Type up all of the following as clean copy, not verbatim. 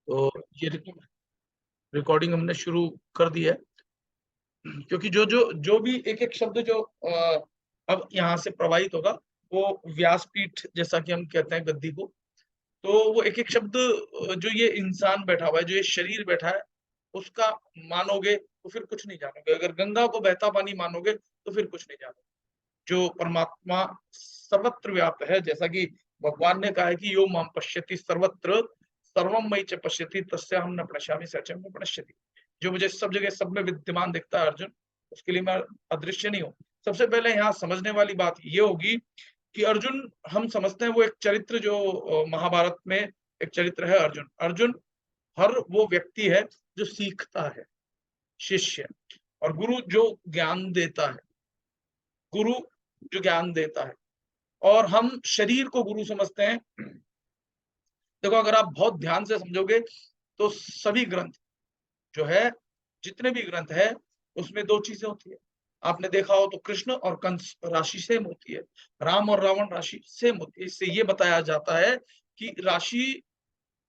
तो ये रिकॉर्डिंग हमने शुरू कर दी है, क्योंकि जो जो जो भी एक एक शब्द जो अब यहाँ से प्रवाहित होगा, वो व्यासपीठ जैसा कि हम कहते हैं गद्दी को, तो वो एक एक शब्द जो ये इंसान बैठा हुआ है, जो ये शरीर बैठा है, उसका मानोगे तो फिर कुछ नहीं जानोगे। अगर गंगा को बहता पानी मानोगे तो फिर कुछ नहीं जानोगे। जो परमात्मा सर्वत्र व्याप्त है, जैसा कि भगवान ने कहा है कि यो मां पश्यति सर्वत्र सर्वम मयि च पश्यति तस्याहं न प्रणश्यामि सचम न प्रणश्यति। जो मुझे सब जगह सब में विद्यमान दिखता है अर्जुन, उसके लिए मैं अदृश्य नहीं हूँ। सबसे पहले यहाँ समझने वाली बात ये होगी कि अर्जुन, हम समझते हैं वो एक चरित्र जो महाभारत में एक चरित्र है अर्जुन। अर्जुन हर वो व्यक्ति है जो सीखता है, शिष्य, और गुरु जो ज्ञान देता है, गुरु जो ज्ञान देता है। और हम शरीर को गुरु समझते हैं। देखो, अगर आप बहुत ध्यान से समझोगे तो सभी ग्रंथ जो है, जितने भी ग्रंथ है, उसमें दो चीजें होती है। आपने देखा हो तो कृष्ण और कंस राशि सेम होती है, राम और रावण राशि सेम होती है। इससे ये बताया जाता है कि राशि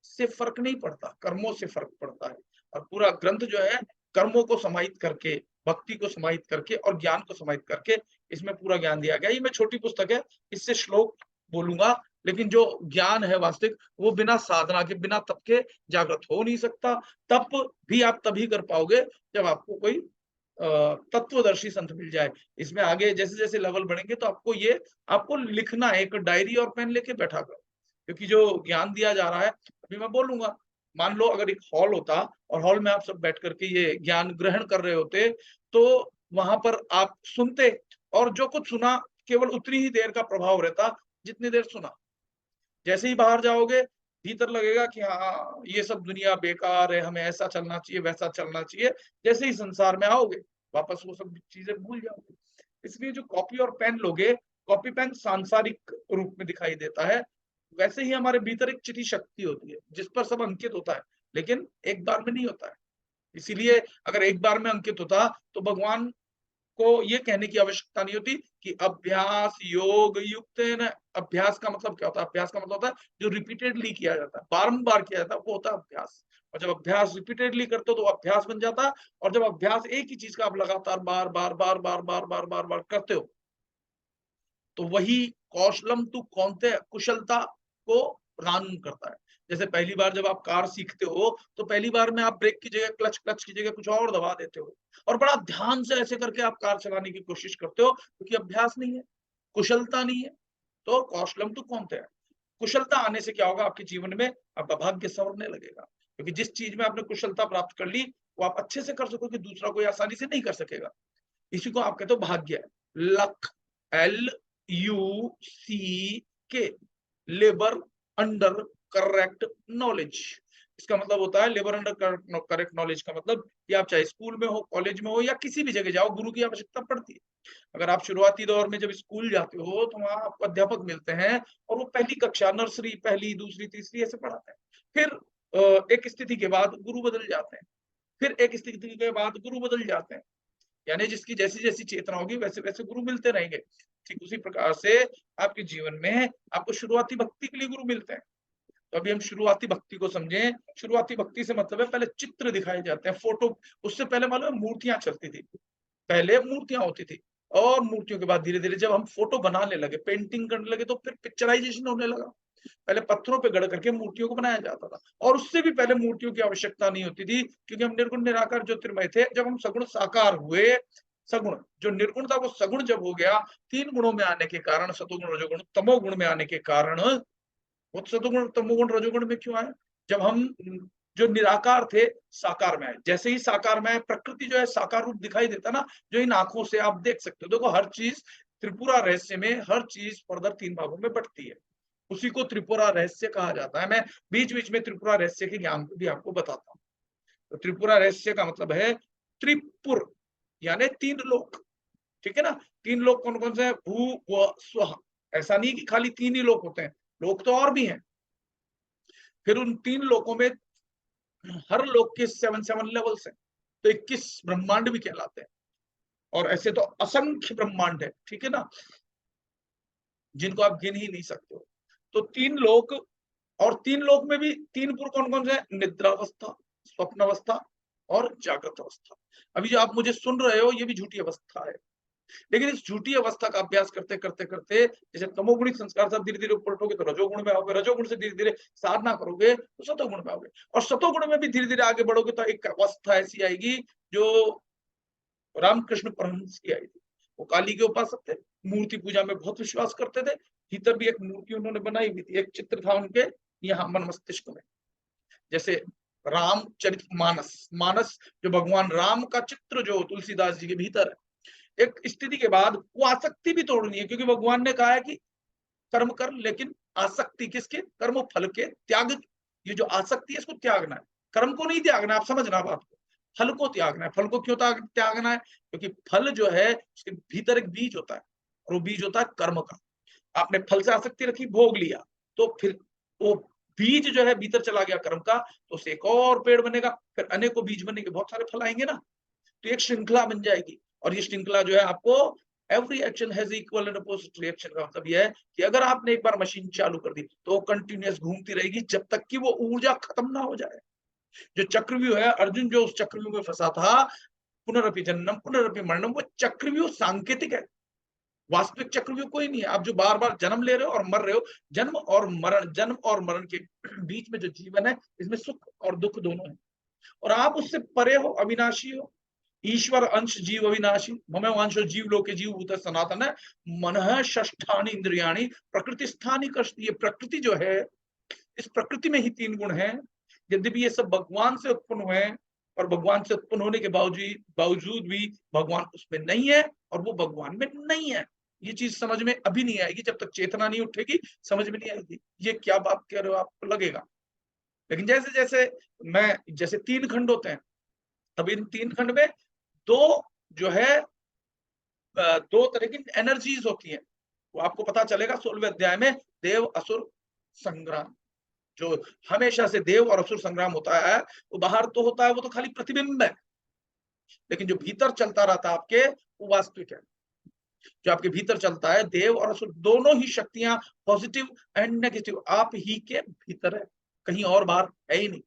से फर्क नहीं पड़ता, कर्मों से फर्क पड़ता है। और पूरा ग्रंथ जो है कर्मों को समाहित करके, भक्ति को समाहित करके और ज्ञान को समाहित करके इसमें पूरा ज्ञान दिया गया। ये मैं छोटी पुस्तक है, इससे श्लोक बोलूंगा, लेकिन जो ज्ञान है वास्तविक, वो बिना साधना के, बिना तप के जागृत हो नहीं सकता। तप भी आप तभी कर पाओगे जब आपको कोई तत्वदर्शी संत मिल जाए। इसमें आगे जैसे जैसे लेवल बढ़ेंगे तो आपको लिखना है, एक डायरी और पेन लेके बैठा करो, क्योंकि जो ज्ञान दिया जा रहा है, अभी मैं बोलूंगा, मान लो अगर एक हॉल होता और हॉल में आप सब बैठ करके ये ज्ञान ग्रहण कर रहे होते, तो वहां पर आप सुनते, और जो कुछ सुना केवल उतनी ही देर का प्रभाव रहता जितनी देर सुना। जैसे ही बाहर जाओगे, भीतर लगेगा कि हाँ, ये सब दुनिया बेकार है, हमें ऐसा चलना चाहिए, वैसा चलना चाहिए। जैसे ही संसार में आओगे, वापस वो सब चीजें भूल जाओगे। इसलिए जो कॉपी और पेन लोगे, कॉपी पेन सांसारिक रूप में दिखाई देता है, वैसे ही हमारे भीतर एक चिति शक्ति होती है जिस पर सब अंकित होता है, लेकिन एक बार में नहीं होता है। इसीलिए अगर एक बार में अंकित होता तो भगवान को ये कहने की आवश्यकता नहीं होती कि अभ्यास योग युक्त है ना। अभ्यास का मतलब क्या होता है? अभ्यास का मतलब होता है जो रिपीटेडली किया जाता है, बारंबार किया जाता है, वो होता है अभ्यास। और जब अभ्यास रिपीटेडली करते हो तो अभ्यास बन जाता है। और जब अभ्यास एक ही चीज का आप लगातार बार बार बार बार बार बार बार बार करते हो, तो वही कौशलम तू कौनते कुशलता को प्रदान करता है। जैसे पहली बार जब आप कार सीखते हो, तो पहली बार में आप ब्रेक की जगह क्लच की जगह कुछ और दबा देते हो, और बड़ा ध्यान से ऐसे करके आप कार चलाने की कोशिश करते हो, क्योंकि अभ्यास नहीं है, कुशलता नहीं है। तो कौशलम तू कौनते है, कुशलता आने से क्या होगा आपके जीवन में? आपका भाग्य संवरने लगेगा, क्योंकि जिस चीज में आपने कुशलता प्राप्त कर ली, वो आप अच्छे से कर सकोगे, दूसरा कोई आसानी से नहीं कर सकेगा। इसी को आप कहते हो भाग्य। Luck, LUCK, labour under correct knowledge. इसका मतलब होता है, लेबर अंडर करेक्ट नॉलेज का मतलब, ये आप चाहे स्कूल में हो, कॉलेज में हो, या किसी भी जगह जाओ, गुरु की आवश्यकता पड़ती है। अगर आप शुरुआती दौर में जब स्कूल जाते हो, तो वहां आपको अध्यापक मिलते हैं, और वो पहली कक्षा, नर्सरी, पहली दूसरी तीसरी ऐसे पढ़ाते हैं। फिर एक स्थिति के बाद गुरु बदल जाते हैं, फिर एक स्थिति के बाद गुरु बदल जाते हैं, यानी जिसकी जैसी जैसी चेतना होगी वैसे वैसे गुरु मिलते रहेंगे। ठीक उसी प्रकार से आपके जीवन में आपको शुरुआती भक्ति के लिए गुरु मिलते हैं। तो अभी हम शुरुआती भक्ति को समझें। शुरुआती भक्ति से मतलब है, पहले चित्र दिखाए जाते हैं, फोटो। उससे पहले मालूम है मूर्तियां चलती थी, पहले मूर्तियां होती थी, और मूर्तियों के बाद धीरे धीरे जब हम फोटो बनाने लगे, पेंटिंग करने लगे, तो फिर पिक्चराइजेशन होने लगा। पहले पत्थरों पे गढ़ करके मूर्तियों को बनाया जाता था, और उससे भी पहले मूर्तियों की आवश्यकता नहीं होती थी, क्योंकि हम निर्गुण निराकार ज्योतिर्मय थे। जब हम सगुण साकार हुए, सगुण जो निर्गुण था वो सगुण जब हो गया, तीन गुणों में आने के कारण, सतोगुण रजोगुण तमोगुण में आने के कारण, वो सतोगुण तमोगुण रजोगुण में क्यों आए? जब हम जो निराकार थे साकार में आए। जैसे ही साकार में आए, प्रकृति जो है साकार रूप दिखाई देता ना, जो इन आंखों से आप देख सकते हो। देखो, हर चीज त्रिपुरा रहस्य में, हर चीज फर्दर तीन भागों में बंटती है, उसी को त्रिपुरा रहस्य कहा जाता है। मैं बीच बीच में त्रिपुरा रहस्य के ज्ञान भी आपको बताता हूँ। तो त्रिपुरा रहस्य का मतलब है त्रिपुर, यानी तीन लोक। ठीक है ना? तीन लोक कौन कौन से हैं? भू व स्व। ऐसा नहीं कि खाली तीन ही लोक होते हैं, लोक तो और भी हैं। फिर उन तीन लोकों में हर लोक के 7 लेवल्स हैं, तो 21 ब्रह्मांड भी कहलाते हैं। और ऐसे तो असंख्य ब्रह्मांड है, ठीक है ना, जिनको आप गिन ही नहीं सकते हो। तो तीन लोक और 3 लोक में भी 3 पुर कौन-कौन से हैं? निद्रावस्था, स्वप्नावस्था और जागृत अवस्था। अभी जो आप मुझे सुन रहे हो, ये भी झूठी अवस्था है। लेकिन इस झूठी अवस्था का अभ्यास करते जैसे तमोगुणित संस्कार से आप धीरे-धीरे ऊपर उठोगे तो रजोगुण में आओगे, रजोगुण से धीरे-धीरे साधना करोगे तो सतोगुण में आओगे और सतोगुण में भी धीरे-धीरे आगे बढ़ोगे तो एक अवस्था ऐसी आएगी जो रामकृष्ण परमहंस की आई थी। वो काली के उपासक थे, मूर्ति पूजा में बहुत विश्वास करते थे। भीतर भी एक मूर्ति उन्होंने बनाई हुई थी, एक चित्र था उनके यहाँ मन मस्तिष्क में। जैसे रामचरितमानस, मानस जो भगवान राम का चित्र जो तुलसीदास जी के भीतर है। एक स्थिति के बाद वो आसक्ति भी तोड़नी है, क्योंकि भगवान ने कहा है कि कर्म कर, लेकिन आसक्ति किसके? कर्म फल के त्याग। ये जो आसक्ति है इसको त्यागना है, कर्म को नहीं त्यागना। आप समझना बात को, फल को त्यागना है। फल को क्यों त्यागना है? क्योंकि फल जो है उसके भीतर एक बीज होता है और वो बीज होता है कर्म का। आपने फल से आसक्ति रखी, भोग लिया, तो फिर वो बीज जो है भीतर चला गया कर्म का, तो उससे एक और पेड़ बनेगा, फिर अनेकों बीज बनेंगे, बहुत सारे फल आएंगे ना। तो एक श्रृंखला बन जाएगी और ये श्रृंखला जो है आपको every action has equal and opposite reaction का मतलब ये है कि अगर आपने एक बार मशीन चालू कर दी तो वो कंटिन्यूअस घूमती रहेगी जब तक कि वो ऊर्जा खत्म ना हो जाए। जो चक्रव्यूह है, अर्जुन जो उस चक्रव्यूह में फंसा था, पुनरपि जन्म पुनरपि मरणम, वो चक्रव्यूह सांकेतिक है, वास्तविक चक्रव्यूह कोई नहीं है। आप जो बार बार जन्म ले रहे हो और मर रहे हो, जन्म और मरण के बीच में जो जीवन है इसमें सुख और दुख दोनों है और आप उससे परे हो, अविनाशी हो। ईश्वर अंश जीव अविनाशी, मम वांशो जीव लोके जीव भूत सनातन है। मनः षष्ठानि इंद्रियाणि प्रकृति स्थानी कष्ट। ये प्रकृति जो है, इस प्रकृति में ही 3 गुण हैं। यद्यपि ये सब भगवान से उत्पन्न हुए हैं और भगवान से उत्पन्न होने के बावजूद भी भगवान उसमें नहीं है और वो भगवान में नहीं है। ये चीज समझ में अभी नहीं आएगी, जब तक चेतना नहीं उठेगी समझ में नहीं आएगी ये क्या बात कह रहे हो, आपको लगेगा। लेकिन जैसे जैसे 3 खंड होते हैं, अब इन 3 खंड में दो जो है 2 तरह की एनर्जीज होती हैं। वो आपको पता चलेगा 16वें अध्याय में, देव असुर संग्राम। जो हमेशा से देव और असुर संग्राम होता है, वो बाहर तो होता है, वो तो खाली प्रतिबिंब है, लेकिन जो भीतर चलता रहता है आपके, वो वास्तविक है। जो आपके भीतर चलता है, देव और असुर दोनों ही शक्तियां, पॉजिटिव एंड नेगेटिव, आप ही के भीतर है, कहीं और बाहर है ही नहीं।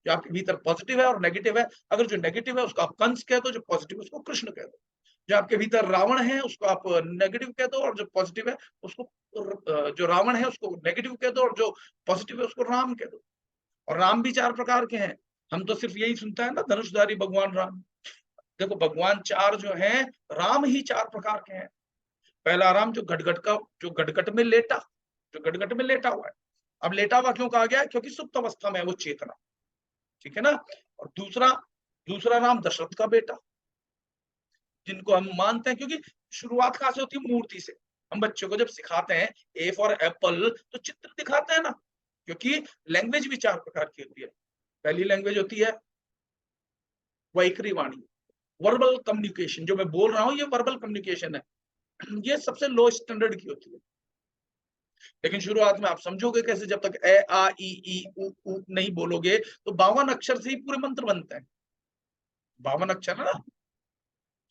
जो आपके भीतर पॉजिटिव है और नेगेटिव है, अगर जो नेगेटिव है उसको आप कंस कह दो, जो पॉजिटिव है उसको कृष्ण कह दो। जो आपके भीतर रावण है उसको आप नेगेटिव कह दो, और जो पॉजिटिव है उसको जो रावण है उसको नेगेटिव कह दो, और जो पॉजिटिव है उसको राम कह दो। और राम भी 4 प्रकार के हैं। हम तो सिर्फ यही सुनते हैं ना, धनुषधारी भगवान राम। देखो भगवान 4 जो हैं, राम ही 4 प्रकार के हैं। पहला राम जो गटगट में लेटा, जो गटगट में लेटा हुआ है। अब लेटा हुआ क्यों कहा गया है? क्योंकि सुप्त अवस्था में है वो चेतना, ठीक है ना। और दूसरा राम दशरथ का बेटा, जिनको हम मानते हैं, क्योंकि शुरुआत कहां से होती है? मूर्ति से। हम बच्चों को जब सिखाते हैं ए फॉर एप्पल, तो चित्र दिखाते हैं ना, क्योंकि लैंग्वेज भी 4 प्रकार की होती है। पहली लैंग्वेज होती है वैखरी वाणी, वर्बल कम्युनिकेशन। जो मैं बोल रहा हूं ये वर्बल कम्युनिकेशन है, ये सबसे लो स्टैंडर्ड की होती है। लेकिन शुरुआत में आप समझोगे कैसे? जब तक ए आ ई ई उ नहीं बोलोगे तो 52 अक्षर से ही पूरे मंत्र बनते हैं। 52 अक्षर है ना,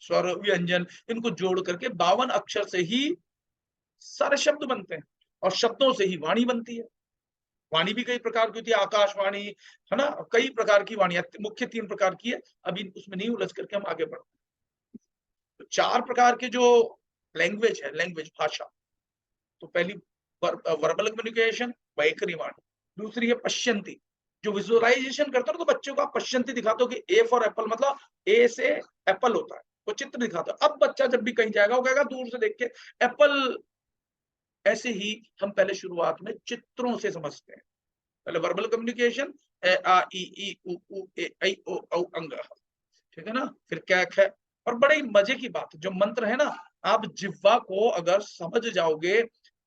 स्वर व्यंजन इनको जोड़ करके 52 अक्षर से ही सारे शब्द बनते हैं, और शब्दों से ही वाणी बनती है। वाणी भी कई प्रकार की होती है, आकाशवाणी है ना, कई प्रकार की वाणी, मुख्य 3 प्रकार की है। अभी उसमें नहीं उलझ करके हम आगे बढ़ते हैं। तो 4 प्रकार के जो लैंग्वेज है, लैंग्वेज भाषा, तो पहली वर्बल कम्युनिकेशन, वैखरी वाणी। दूसरी है पश्यंती, जो विजुअलाइजेशन करते हो, तो बच्चों को आप पश्यंती दिखाते हो कि ए फॉर एप्पल मतलब ए से एप्पल होता है, वो चित्र दिखाते हो। अब बच्चा जब भी कहीं जाएगा वो कहेगा दूर से देख के एप्पल। ऐसे ही हम पहले शुरुआत में चित्रों से समझते हैं। पहले वर्बल कम्युनिकेशन, ए आ ई ई उ ए ऐ ओ औ अंग, ठीक है ना, फिर क्या है। और बड़े ही मजे की बात, जो मंत्र है ना, आप जिह्वा को अगर समझ जाओगे,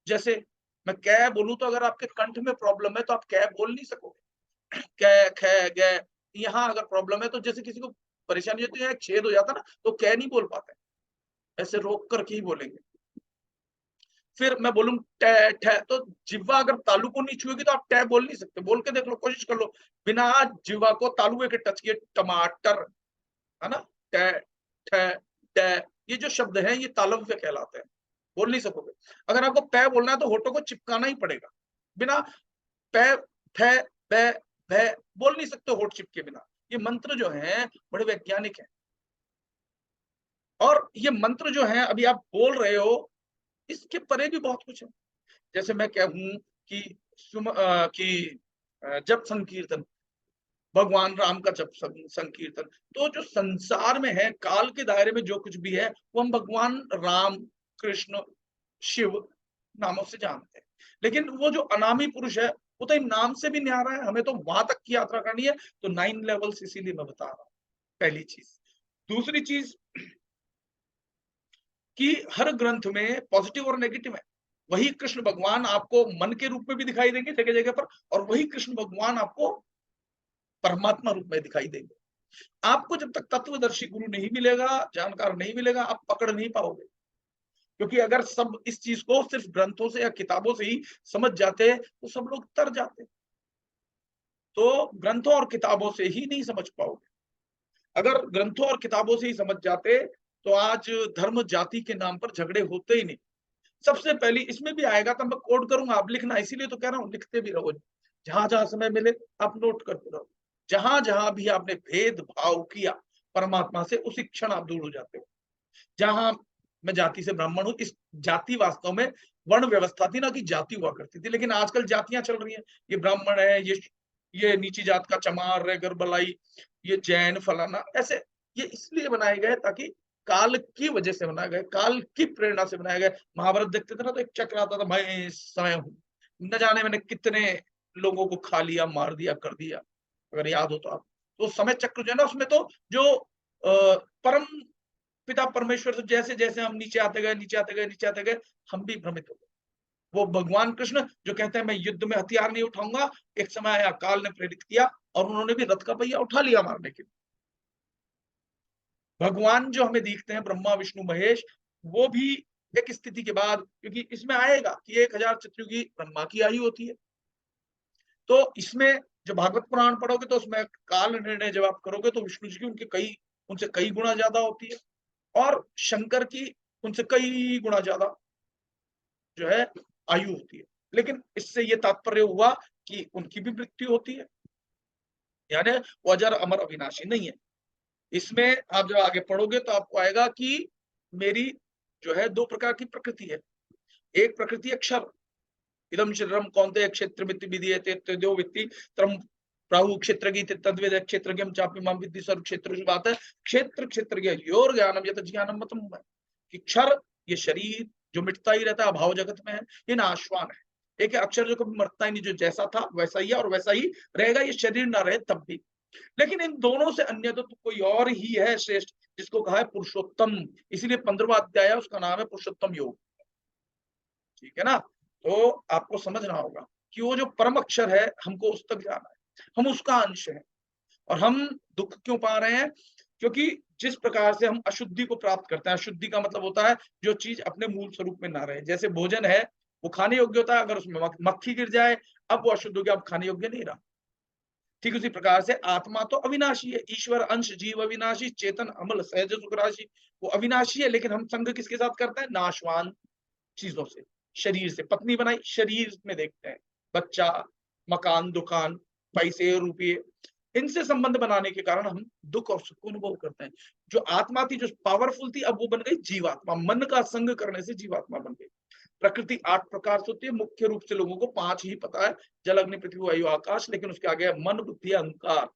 जैसे मैं कै बोलूं तो अगर आपके कंठ में प्रॉब्लम है तो आप कै बोल नहीं सकोगे। कै ख ग, यहाँ अगर प्रॉब्लम है तो जैसे किसी को परेशानी होती है, छेद हो जाता है ना, तो कै नहीं बोल पाते, ऐसे रोक करके ही बोलेंगे। फिर मैं बोलूं टे ठे, तो जिह्वा अगर तालु को नहीं छुएगी तो आप टे बोल नहीं सकते। बोल के देख लो, कोशिश कर लो, बिना जिह्वा को तालुए के टच किए, टमाटर, है ना, टे ठे टे, ये जो शब्द है ये तालव्य कहलाते हैं, बोल नहीं सकोगे। अगर आपको पै बोलना है तो होठों को चिपकाना ही पड़ेगा, बिना पै फै बै भै बोल नहीं सकते होठ चिपके बिना। ये मंत्र जो हैं बड़े वैज्ञानिक हैं और ये मंत्र जो हैं अभी आप बोल रहे हो, इसके परे भी बहुत कुछ है। जैसे मैं कहूँ कि जप संकीर्तन, भगवान राम का जप संकीर्तन, तो जो संसार में है, काल के दायरे में जो कुछ भी है, वो हम भगवान राम, कृष्ण, शिव नामों से जानते हैं। लेकिन वो जो अनामी पुरुष है, वो तो इन नाम से भी न्यारा है, हमें तो वहां तक की यात्रा करनी है, तो 9 लेवल्स इसीलिए मैं बता रहा हूँ, पहली चीज। दूसरी चीज कि हर ग्रंथ में पॉजिटिव और नेगेटिव है। वही कृष्ण भगवान आपको मन के रूप में भी दिखाई देंगे जगह-जगह पर, और वही कृष्ण भगवान आपको परमात्मा रूप में दिखाई देंगे। आपको जब तक तत्वदर्शी गुरु नहीं मिलेगा, जानकार नहीं मिलेगा, आप पकड़ नहीं पाओगे। क्योंकि अगर सब इस चीज को सिर्फ ग्रंथों से या किताबों से ही समझ जाते, तो सब लोग तर जाते। तो ग्रंथों और किताबों से ही नहीं समझ पाओगे। अगर ग्रंथों और किताबों से ही समझ जाते, तो आज धर्म जाति के नाम पर झगड़े होते ही नहीं। सबसे पहली इसमें भी आएगा, तो मैं कोड करूंगा, आप लिखना, इसीलिए तो कह रहा हूं, लिखते भी रहो। जहां जहां समय मिले आप नोट करते रहो। जहां जहां भी आपने भेदभाव किया परमात्मा से, उसी क्षण आप दूर हो जाते हो। जहां मैं जाति से ब्राह्मण हूं, इस जाति वास्तव में वर्ण व्यवस्था थी ना, कि जाति हुआ करती थी, लेकिन आजकल जातियां चल रही हैं। ये ब्राह्मण है, ये नीची जात का चमार है, गरबलाई, ये जैन फलाना, ऐसे ये इसलिए बनाए गए ताकि काल की वजह से बनाए गए, काल की प्रेरणा से बनाए गए। महाभारत देखते थे ना, तो एक चक्र आता था, मैं समय हूं, न जाने मैंने कितने लोगों को खा लिया, मार दिया, कर दिया, अगर याद हो तो आप। तो समय चक्र जो है ना, उसमें तो जो परम पिता परमेश्वर से जैसे जैसे हम नीचे आते गए, नीचे आते गए, नीचे आते गए, हम भी भ्रमित हो गए। वो भगवान कृष्ण जो कहते हैं मैं युद्ध में हथियार नहीं उठाऊंगा, एक समय आया काल ने प्रेरित किया और उन्होंने भी रथ का पहिया उठा लिया मारने के लिए। भगवान जो हमें दिखते हैं, ब्रह्मा विष्णु महेश, वो भी एक स्थिति के बाद, क्योंकि इसमें आएगा कि 1000 चतुर्युगी ब्रह्मा की आयु होती है। तो इसमें जो भागवत पुराण पढ़ोगे, तो उसमें काल निर्णय जब आप करोगे, तो विष्णु जी की उनसे कई गुना ज्यादा होती है, और शंकर की उनसे कई गुना ज्यादा जो है आयु होती है। लेकिन इससे ये तात्पर्य हुआ कि उनकी भी मृत्यु होती है, यानी वो अजर अमर अविनाशी नहीं है। इसमें आप जब आगे पढ़ोगे, तो आपको आएगा कि मेरी जो है 2 प्रकार की प्रकृति है। एक प्रकृति अक्षर, इदम शरीरम कौन्तेय क्षेत्रमिति विधीयते तद्यो वित्ति त्रम प्राहु क्षेत्रज्ञ तद्वेद क्षेत्रज्ञम चापि माम विद्धि सर्व क्षेत्रेषु। बात है क्षेत्र क्षेत्रज्ञ योर ज्ञानम यत ज्ञानम मतम है कि क्षर, ये शरीर जो मिटता ही रहता है, अभाव जगत में है, ये नाशवान है। एक अक्षर जो कभी मरता ही नहीं, जो जैसा था वैसा ही है और वैसा ही रहेगा, ये शरीर ना रहे तब भी। लेकिन इन दोनों से अन्य तो कोई और ही है श्रेष्ठ, जिसको कहा है पुरुषोत्तम। इसीलिए 15वां अध्याय है, उसका नाम है पुरुषोत्तम योग। ठीक है ना? तो आपको समझना होगा कि वो जो परम अक्षर है, हमको उस तक जाना है, हम उसका अंश हैं। और हम दुख क्यों पा रहे हैं? क्योंकि जिस प्रकार से हम अशुद्धि को प्राप्त करते हैं, अशुद्धि का मतलब होता है जो चीज अपने मूल स्वरूप में ना रहे। जैसे भोजन है, वो खाने योग्य होता है, अगर उसमें मक्खी गिर जाए, अब वो अशुद्ध हो गया, अब खाने योग्य नहीं रहा। ठीक उसी प्रकार से आत्मा तो अविनाशी है, ईश्वर अंश जीव अविनाशी, चेतन अमल सहज सुख राशि। वो अविनाशी है, लेकिन हम संग किसके साथ करते हैं? नाशवान चीजों से। शरीर से पत्नी बनाई, शरीर में देखते हैं, बच्चा, मकान, दुकान, पैसे, रुपये, इनसे संबंध बनाने के कारण हम दुख और सुख को अनुभव करते हैं। जो आत्मा थी, जो पावरफुल थी, अब वो बन गई जीवात्मा। मन का संग करने से जीवात्मा बन गई। प्रकृति 8 प्रकार से होती है, मुख्य रूप से लोगों को 5 ही पता है, जल अग्नि पृथ्वी वायु आकाश, लेकिन उसके आगे है मन बुद्धि अहंकार।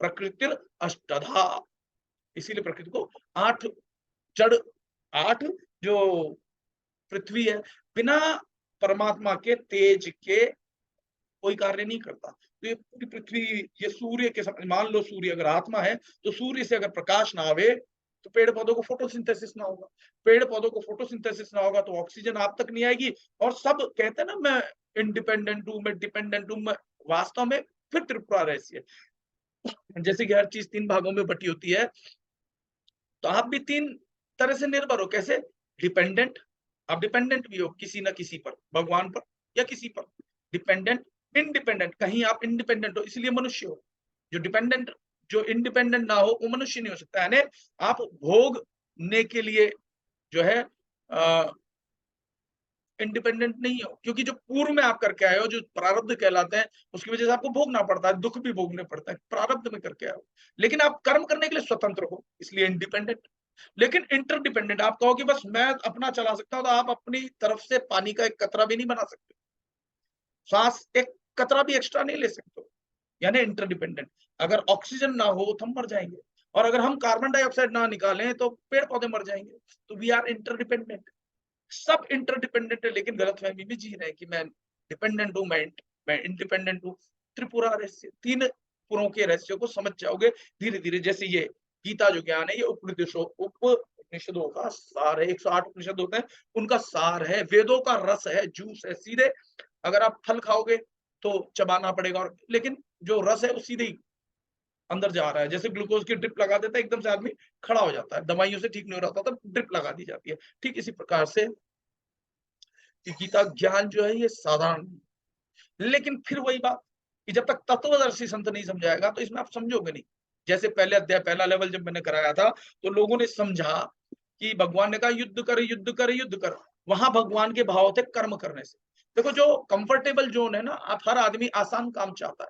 प्रकृति अष्टधा, इसीलिए प्रकृति को 8 जड़, 8 जो पृथ्वी है, बिना परमात्मा के तेज के कोई कार्य नहीं करता। तो ये पूरी पृथ्वी, ये सूर्य के मान लो सूर्य अगर आत्मा है, तो सूर्य से अगर प्रकाश ना आवे, तो पेड़ पौधों को फोटोसिंथेसिस ना होगा। पेड़ पौधों को फोटोसिंथेसिस ना होगा, तो ऑक्सीजन आप तक नहीं आएगी। और सब कहते हैं ना, मैं इंडिपेंडेंट हूं, मैं डिपेंडेंट हूं, मैं वास्तव में फिर त्रिपुरा रहस्य है। जैसे कि हर चीज 3 भागों में बटी होती है, तो आप भी 3 तरह से निर्भर हो। कैसे? डिपेंडेंट, आप डिपेंडेंट भी हो किसी ना किसी पर, भगवान पर या किसी पर। डिपेंडेंट, इंडिपेंडेंट, कहीं आप इंडिपेंडेंट हो, इसलिए मनुष्य हो। जो इंडिपेंडेंट ना हो, वो मनुष्य नहीं हो सकता। यानी आप भोगने के लिए जो है इंडिपेंडेंट नहीं हो, क्योंकि जो पूर्व में आप करके आए हो, जो प्रारब्ध कहलाते हैं, उसकी वजह से आपको भोगना पड़ता है, दुख भी भोगने पड़ता है, प्रारब्ध में करके आए हो। लेकिन आप कर्म करने के लिए स्वतंत्र हो, इसलिए इंडिपेंडेंट। लेकिन इंटरडिपेंडेंट, आप कहो कि बस मैं अपना चला सकता हूं, तो आप अपनी तरफ से पानी का एक कतरा भी नहीं बना सकते, सांस एक कतरा भी एक्स्ट्रा नहीं ले सकते हो, यानी इंटरडिपेंडेंट। अगर ऑक्सीजन ना हो तो हम मर जाएंगे, और अगर हम कार्बन डाइऑक्साइड ना निकालें तो पेड़ पौधे मर जाएंगे। तो वी आर इंटरडिपेंडेंट, सब इंटरडिपेंडेंट है, लेकिन गलतफहमी में जी रहे हैं कि मैं डिपेंडेंट हूं, मैं इंडिपेंडेंट हूं। त्रिपुरा रहस्य, तीन पुरों के रहस्यों को समझ जाओगे धीरे धीरे। जैसे ये गीता जो ज्ञान है, ये उपनिषदों का सार है। 108 उपनिषद होते हैं, उनका सार है, वेदों का रस है, जूस है। सीधे अगर आप फल खाओगे तो चबाना पड़ेगा, और लेकिन जो रस है वो सीधे ही अंदर जा रहा है। जैसे ग्लूकोज की ड्रिप लगा देता है, एकदम से आदमी खड़ा हो जाता है, दवाइयों से ठीक नहीं हो रहा था, तो ड्रिप लगा दी जाती है। ठीक इसी प्रकार से कि गीता ज्ञान जो है ये साधारण, लेकिन फिर वही बात कि जब तक तत्वदर्शी संत नहीं समझाएगा तो इसमें आप समझोगे नहीं। जैसे पहले अध्याय, पहला लेवल जब मैंने कराया था, तो लोगों ने समझा कि भगवान ने कहा युद्ध कर, युद्ध कर, युद्ध कर। वहां भगवान के भाव थे कर्म करने से। देखो, जो कंफर्टेबल जोन है ना, आप हर आदमी आसान काम चाहता है,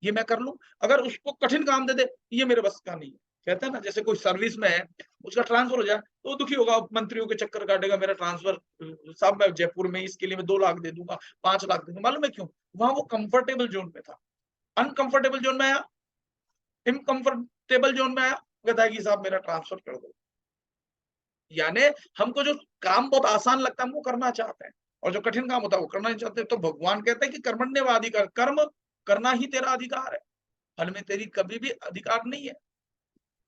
ये मैं कर लूं। अगर उसको कठिन काम दे दे, ये मेरे बस का नहीं है। कहते हैं ना, जैसे कोई सर्विस में है, उसका ट्रांसफर हो जाए तो दुखी होगा, मंत्रियों के चक्कर काटेगा, मेरा ट्रांसफर साहब, मैं जयपुर में इसके लिए मैं 2 लाख दे दूंगा, 5 लाख दे दूंगा। मालूम है क्यों? वहां वो कंफर्टेबल जोन में था। अनकंफर्टेबल जोन में आया, इनकंफर्टेबल जोन में आया, कहता है कि साहब मेरा ट्रांसफर कर दो। यानी हमको जो काम बहुत आसान लगता है हम वो करना चाहते हैं, और जो कठिन काम होता है वो करना नहीं चाहते। तो भगवान कहते हैं कि कर्मण्यवाधिकार, कर्म करना ही तेरा अधिकार है, फल में तेरी कभी भी अधिकार नहीं है।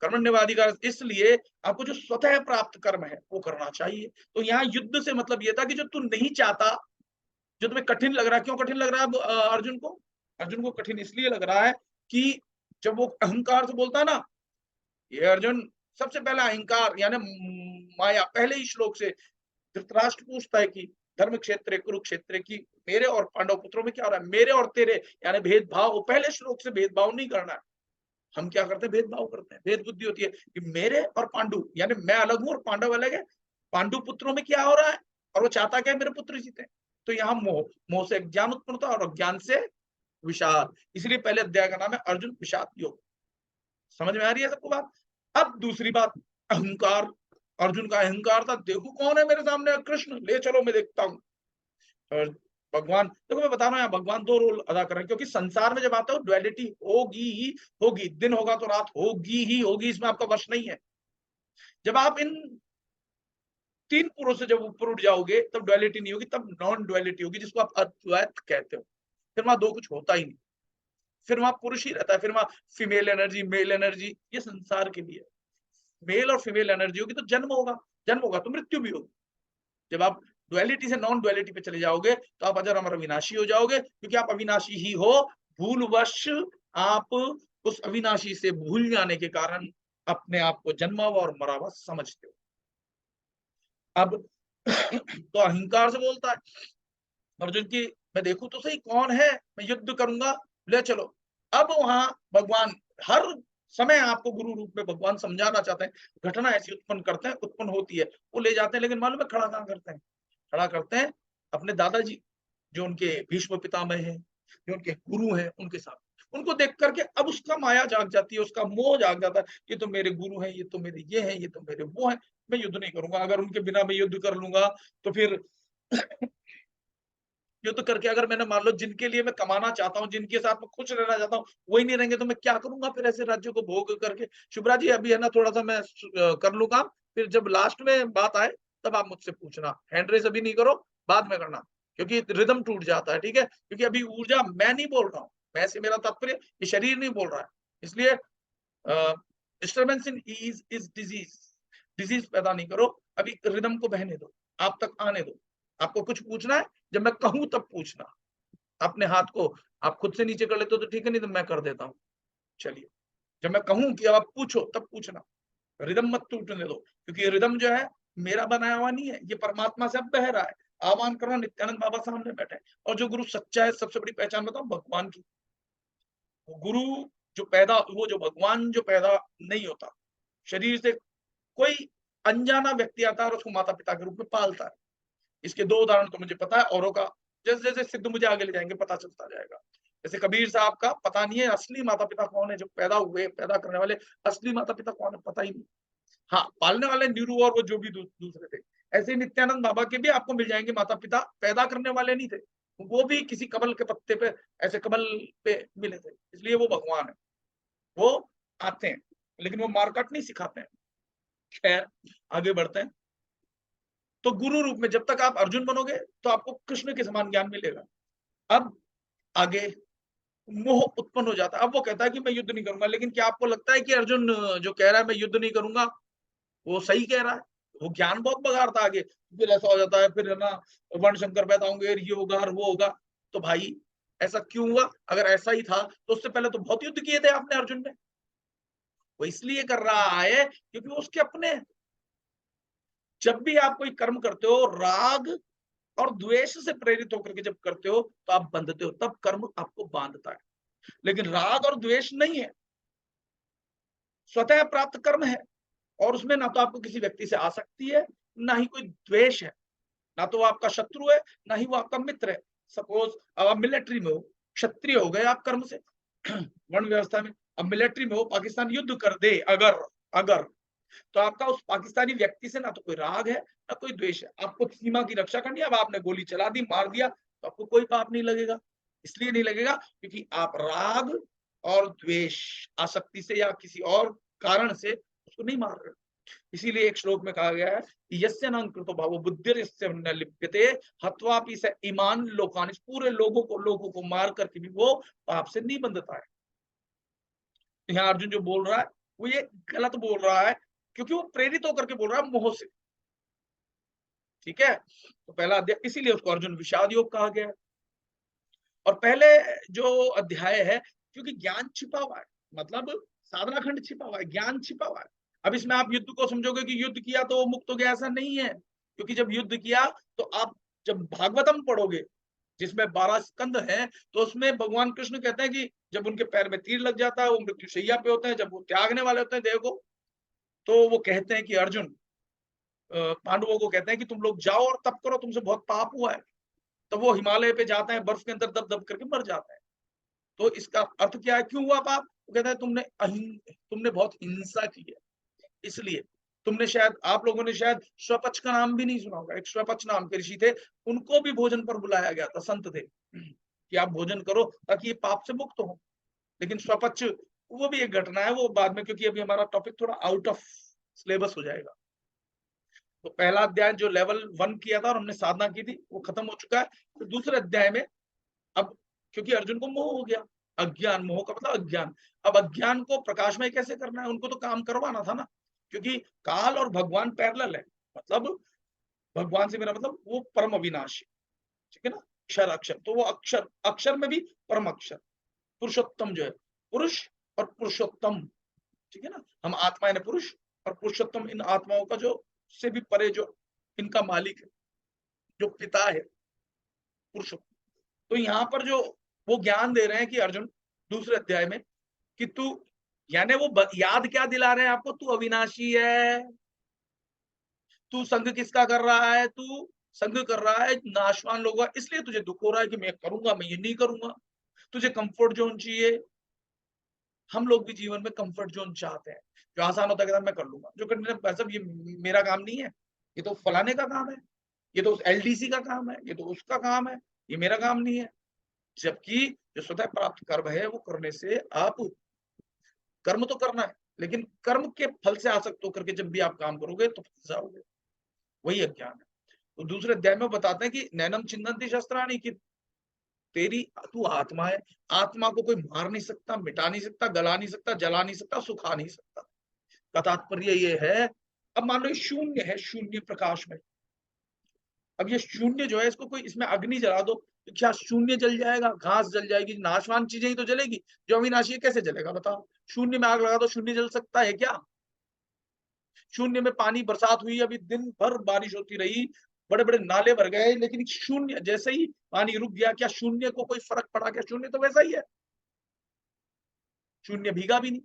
कर्मण्यवाधिकार, इसलिए आपको जो स्वतः प्राप्त कर्म है वो करना चाहिए। तो यहाँ युद्ध से मतलब ये था कि जो तू नहीं चाहता, जो तुम्हें कठिन लग रहा है। क्यों कठिन लग रहा है अर्जुन को? अर्जुन को कठिन इसलिए लग रहा है कि जब वो अहंकार से बोलता है ना, ये अर्जुन, सबसे पहला अहंकार यानी माया। पहले ही श्लोक से धृतराष्ट्र पूछता है कि धर्म क्षेत्र कुरुक्षेत्र की, मेरे और पांडव पुत्रों में क्या हो रहा है, मेरे और तेरे, यानी भेदभाव। पहले श्लोक से भेदभाव नहीं करना है। हम क्या करते हैं? भेदभाव करते हैं, भेद बुद्धि होती है कि मेरे और पांडु, यानी मैं अलग हूं और पांडव अलग है। पांडु पुत्रों में क्या हो रहा है, और वो चाहता क्या है, मेरे पुत्र जीते। तो यहाँ मोह, मोह से ज्ञान उत्पन्न होता है, और ज्ञान से विषाद। इसलिए पहले अध्याय का नाम है अर्जुन विषाद योग। समझ में आ रही है सबको बात? अब दूसरी बात, अहंकार। अर्जुन का अहंकार था, देखो कौन है मेरे सामने, कृष्ण, ले चलो मैं देखता हूँ। और भगवान, देखो मैं बता रहा हूँ, यहाँ भगवान 2 रोल अदा कर रहे हैं, क्योंकि संसार में जब आता है डुअलिटी होगी ही होगी, दिन होगा तो रात होगी ही होगी, इसमें आपका वश नहीं है। जब आप इन 3 पुरों से जब ऊपर उठ जाओगे तब डुअलिटी नहीं होगी, तब नॉन डुअलिटी होगी, जिसको आप अद्वैत कहते हो। फिर वहां दो कुछ होता ही नहीं, फिर वहां पुरुष ही रहता है, फिर वहां फीमेल एनर्जी, मेल एनर्जी, ये संसार के लिए। मेल और फीमेल एनर्जी होगी तो जन्म होगा, जन्म होगा तो मृत्यु भी होगी। जब आप डुअलिटी से नॉन डुअलिटी पे चले जाओगे तो आप अजर अमर अविनाशी हो जाओगे, क्योंकि आप अविनाशी ही हो। भूलवश आप उस अविनाशी से भूल जाने के कारण अपने आप को जन्मा हुआ और मरा हुआ समझते हो। अब तो अहंकार से बोलता है अर्जुन की, मैं देखूं तो सही कौन है, मैं युद्ध करूंगा, ले चलो। अब वहां भगवान हर समय आपको गुरु रूप में भगवान समझाना चाहते हैं। घटना ऐसी उत्पन्न करते हैं, उत्पन्न होती है, वो ले जाते हैं, लेकिन मालूम है खड़ा कहां करते हैं? खड़ा करते हैं अपने दादाजी, जो उनके भीष्म पितामह हैं, जो उनके गुरु हैं, उनके साथ। उनको देख करके अब उसका माया जाग जाती है, उसका मोह जाग जाता है, ये तो मेरे गुरु हैं, ये तो मेरे ये हैं, ये तो मेरे वो हैं, मैं युद्ध नहीं करूंगा। अगर उनके बिना मैं युद्ध कर लूंगा तो फिर युद्ध करके अगर मैंने, मान लो, जिनके लिए मैं कमाना चाहता हूँ, जिनके साथ मैं खुश रहना चाहता हूँ, वही नहीं रहेंगे तो मैं क्या करूंगा फिर ऐसे राज्यों को भोग करके? शुभ्रा जी, अभी है ना, थोड़ा सा मैं कर लूँ काम, फिर जब लास्ट में बात आए तब आप मुझसे पूछना। हैंड रेस अभी नहीं करो, बाद में करना, क्योंकि रिदम टूट जाता है, ठीक है? क्योंकि अभी ऊर्जा मैं नहीं बोल रहा हूँ, मैं से मेरा तात्पर्य ये शरीर नहीं बोल रहा है। इसलिए disturbance in is disease, disease पैदा नहीं करो। अभी रिदम को बहने दो, आप तक आने दो। आपको कुछ पूछना है, जब मैं कहूं तब पूछना। अपने हाथ को आप खुद से नीचे कर लेते हो तो ठीक है, नहीं तो मैं कर देता हूँ। चलिए, जब मैं कहूं कि अब आप पूछो तब पूछना, रिदम मत टूटने दो, क्योंकि रिदम जो है मेरा बनाया हुआ नहीं है, ये परमात्मा से अब बह रहा है। आह्वान करो, नित्यानंद बाबा सामने बैठे। और जो गुरु सच्चा है, सबसे बड़ी पहचान बताओ, भगवान की। गुरु जो पैदा, वो जो भगवान जो पैदा नहीं होता शरीर से, कोई अनजाना व्यक्ति आता है और उसको माता पिता के रूप में पालता है। इसके 2 उदाहरण तो मुझे पता है, औरों का जैसे-जैसे सिद्ध मुझे आगे ले जाएँगे पता चलता जाएगा। जैसे कबीर साहब का पता नहीं है असली माता-पिता कौन है, जो पैदा हुए, पैदा करने वाले असली माता-पिता कौन है, पता ही नहीं। हाँ, पालने वाले नीरू और वो जो भी दूसरे थे। ऐसे ही नित्यानंद बाबा के भी आपको मिल जाएँगे माता-पिता, पैदा करने वाले नहीं थे। वो भी किसी कमल के पत्ते पे, ऐसे कमल पे मिले थे, इसलिए वो भगवान है। वो आते हैं, लेकिन वो मारकाट नहीं सिखाते हैं। खैर, आगे बढ़ते हैं। तो गुरु रूप में जब तक आप अर्जुन बनोगे, तो आपको कृष्ण के समान ज्ञान मिलेगा। अब आगे मोह उत्पन्न हो जाता है। अब वो कहता है कि मैं युद्ध नहीं करूँगा, लेकिन क्या आपको लगता है कि अर्जुन जो कह रहा है मैं युद्ध नहीं करूँगा, वो सही कह रहा है? वो ज्ञान बहुत बघाड़ता है आगे, फिर ऐसा हो जाता है, फिर है ना वर्णशंकर पैदा होंगे, ये होगा और वो होगा। तो भाई ऐसा क्यों हुआ? अगर ऐसा ही था, तो उससे पहले तो बहुत युद्ध किए थे आपने अर्जुन ने। वो इसलिए कर रहा है क्योंकि वो उसके अपने हैं। जब भी आप कोई कर्म करते हो, राग और द्वेष से प्रेरित होकर के जब करते हो, तो आप बंधते हो, तब कर्म आपको बांधता है। लेकिन राग और द्वेष नहीं है, स्वतः प्राप्त कर्म है, और उसमें ना तो आपको किसी व्यक्ति से आसक्ति है, ना ही कोई द्वेष है, ना तो वो आपका शत्रु है, ना ही वो आपका मित्र है। सपोज अब आप मिलिट्री में हो, क्षत्रिय हो गए आप कर्म से वर्ण व्यवस्था में, अब मिलिट्री में हो, पाकिस्तान युद्ध कर दे अगर अगर तो आपका उस पाकिस्तानी व्यक्ति से ना तो कोई राग है, ना कोई द्वेष है। आपको सीमा की रक्षा करनी है, अब आपने गोली चला दी, मार दिया, तो आपको कोई पाप नहीं लगेगा। इसलिए नहीं लगेगा क्योंकि आप राग और द्वेष, आसक्ति से या किसी और कारण से उसको नहीं मार रहे। इसीलिए एक श्लोक में कहा गया है कि यस्य न कृतो भावो बुद्धिर्यस्य न लिप्यते हत्वापि स ईमान लोकान, पूरे लोगों को मार करके भी वो पाप से नहीं बंधता है। यहाँ अर्जुन जो बोल रहा है वो ये गलत बोल रहा है, क्योंकि वो प्रेरित होकर के बोल रहा है मोह से। ठीक है, तो पहला अध्याय इसीलिए उसको अर्जुन विषाद योग कहा गया है। और पहले जो अध्याय है, क्योंकि ज्ञान छिपा हुआ है, मतलब साधना खंड छिपा हुआ है, ज्ञान छिपा हुआ है। अब इसमें आप युद्ध को समझोगे कि युद्ध किया तो वो मुक्त हो गया, ऐसा नहीं है। क्योंकि जब युद्ध किया तो आप जब भागवतम पढ़ोगे, जिसमें 12 स्कंद हैं, तो उसमें भगवान कृष्ण कहते हैं कि जब उनके पैर में तीर लग जाता है, वो मृत्युशैया पे होते हैं, जब वो त्यागने वाले होते हैं देह को, तो वो कहते हैं कि अर्जुन पांडवों को कहते हैं कि तुम लोग जाओ और तप करो, तुमसे बहुत पाप हुआ है। तब वो हिमालय पे जाते हैं, बर्फ के अंदर दब दब करके मर जाते हैं। तो इसका अर्थ क्या है, क्यों हुआ पाप? वो कहता है तुमने बहुत हिंसा की है, इसलिए तुमने शायद, आप लोगों ने शायद स्वपच का नाम भी नहीं सुना होगा। एक स्वपच नाम के ऋषि थे, उनको भी भोजन पर बुलाया गया था, संत थे कि आप भोजन करो ताकि ये पाप से मुक्त हो। लेकिन स्वपच वो भी एक घटना है, वो बाद में, क्योंकि अभी हमारा टॉपिक थोड़ा आउट ऑफ सिलेबस हो जाएगा। तो पहला अध्याय जो लेवल 1 किया था और हमने साधना की थी, वो खत्म हो चुका है। तो दूसरे अध्याय में अब, क्योंकि अर्जुन को मोह हो गया, अज्ञान, मोह का मतलब अज्ञान। अब अज्ञान को प्रकाशमय कैसे करना है, उनको तो काम करवाना था ना, क्योंकि काल और भगवान पैरेलल है। मतलब भगवान से मेरा मतलब वो परम अविनाशी, ठीक है ना, अक्षर अक्षर, तो वो अक्षर अक्षर में भी परम अक्षर पुरुषोत्तम जो है, पुरुष और पुरुषोत्तम, ठीक है ना। हम आत्मा यानी पुरुष, और पुरुषोत्तम इन आत्माओं का जो से भी परे, जो इनका मालिक है, जो पिता है, पुरुषोत्तम। तो यहाँ पर जो वो ज्ञान दे रहे हैं कि अर्जुन दूसरे अध्याय में, कि तू, यानी वो याद क्या दिला रहे हैं आपको, तू अविनाशी है, तू संग किसका कर रहा है, तू संग कर रहा है नाशवान लोगों का, इसलिए तुझे दुख हो रहा है कि मैं करूंगा, मैं ये नहीं करूंगा। तुझे कंफर्ट जोन चाहिए। हम लोग भी जीवन में कंफर्ट जोन चाहते हैं, जो आसान होता है मैं कर लूंगा, जो करने वैसे ये मेरा काम नहीं है, ये तो फलाने का काम है, ये तो उस एलडीसी का काम है, ये तो उसका काम है, ये मेरा काम नहीं है। जबकि जो स्वतः प्राप्त कर्म है, वो करने से आप, कर्म तो करना है, लेकिन कर्म के फल से आसक्त होकर के जब भी आप काम करोगे तो फंस जाओगे, वही अज्ञान है। तो दूसरे अध्याय में बताते हैं कि नैनम छिन्दन्ति शस्त्राणि, कि तेरी, तू आत्मा है, आत्मा को कोई मार नहीं सकता, मिटा नहीं सकता, गला नहीं सकता, जला नहीं सकता, सुखा नहीं सकता। का तात्पर्य ये है, अब मान लो शून्य है, शून्य प्रकाश में, अब ये शून्य जो है, इसको कोई, इसमें अग्नि जला दो तो क्या शून्य जल जाएगा? घास जल जाएगी, नाशवान चीजें ही तो जलेगी, जो अविनाशी है कैसे जलेगा बताओ? शून्य में आग लगा दो, शून्य जल सकता है क्या? शून्य में पानी, बरसात हुई, अभी दिन भर बारिश होती रही, बड़े बड़े नाले भर गए, लेकिन शून्य, जैसे ही पानी रुक गया, क्या शून्य को कोई फर्क पड़ा? क्या शून्य तो वैसा ही है, शून्य भीगा भी नहीं।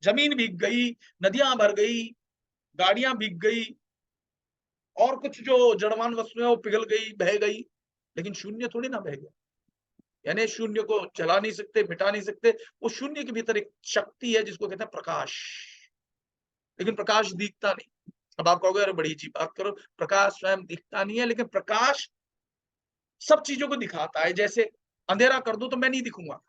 जमीन भीग गई, नदियां भर गई, गाड़ियां भीग गई, और कुछ जो जड़वान वस्तुएं वो पिघल गई, बह गई, लेकिन शून्य थोड़ी ना बह गया। यानी शून्य को जला नहीं सकते, मिटा नहीं सकते। वो शून्य के भीतर एक शक्ति है जिसको कहते हैं प्रकाश, लेकिन प्रकाश दिखता नहीं। अब आप कहोगे अरे बड़ी अजीब बात करो, प्रकाश स्वयं दिखता नहीं है, लेकिन प्रकाश सब चीजों को दिखाता है। जैसे अंधेरा कर दो तो मैं नहीं दिखूंगा,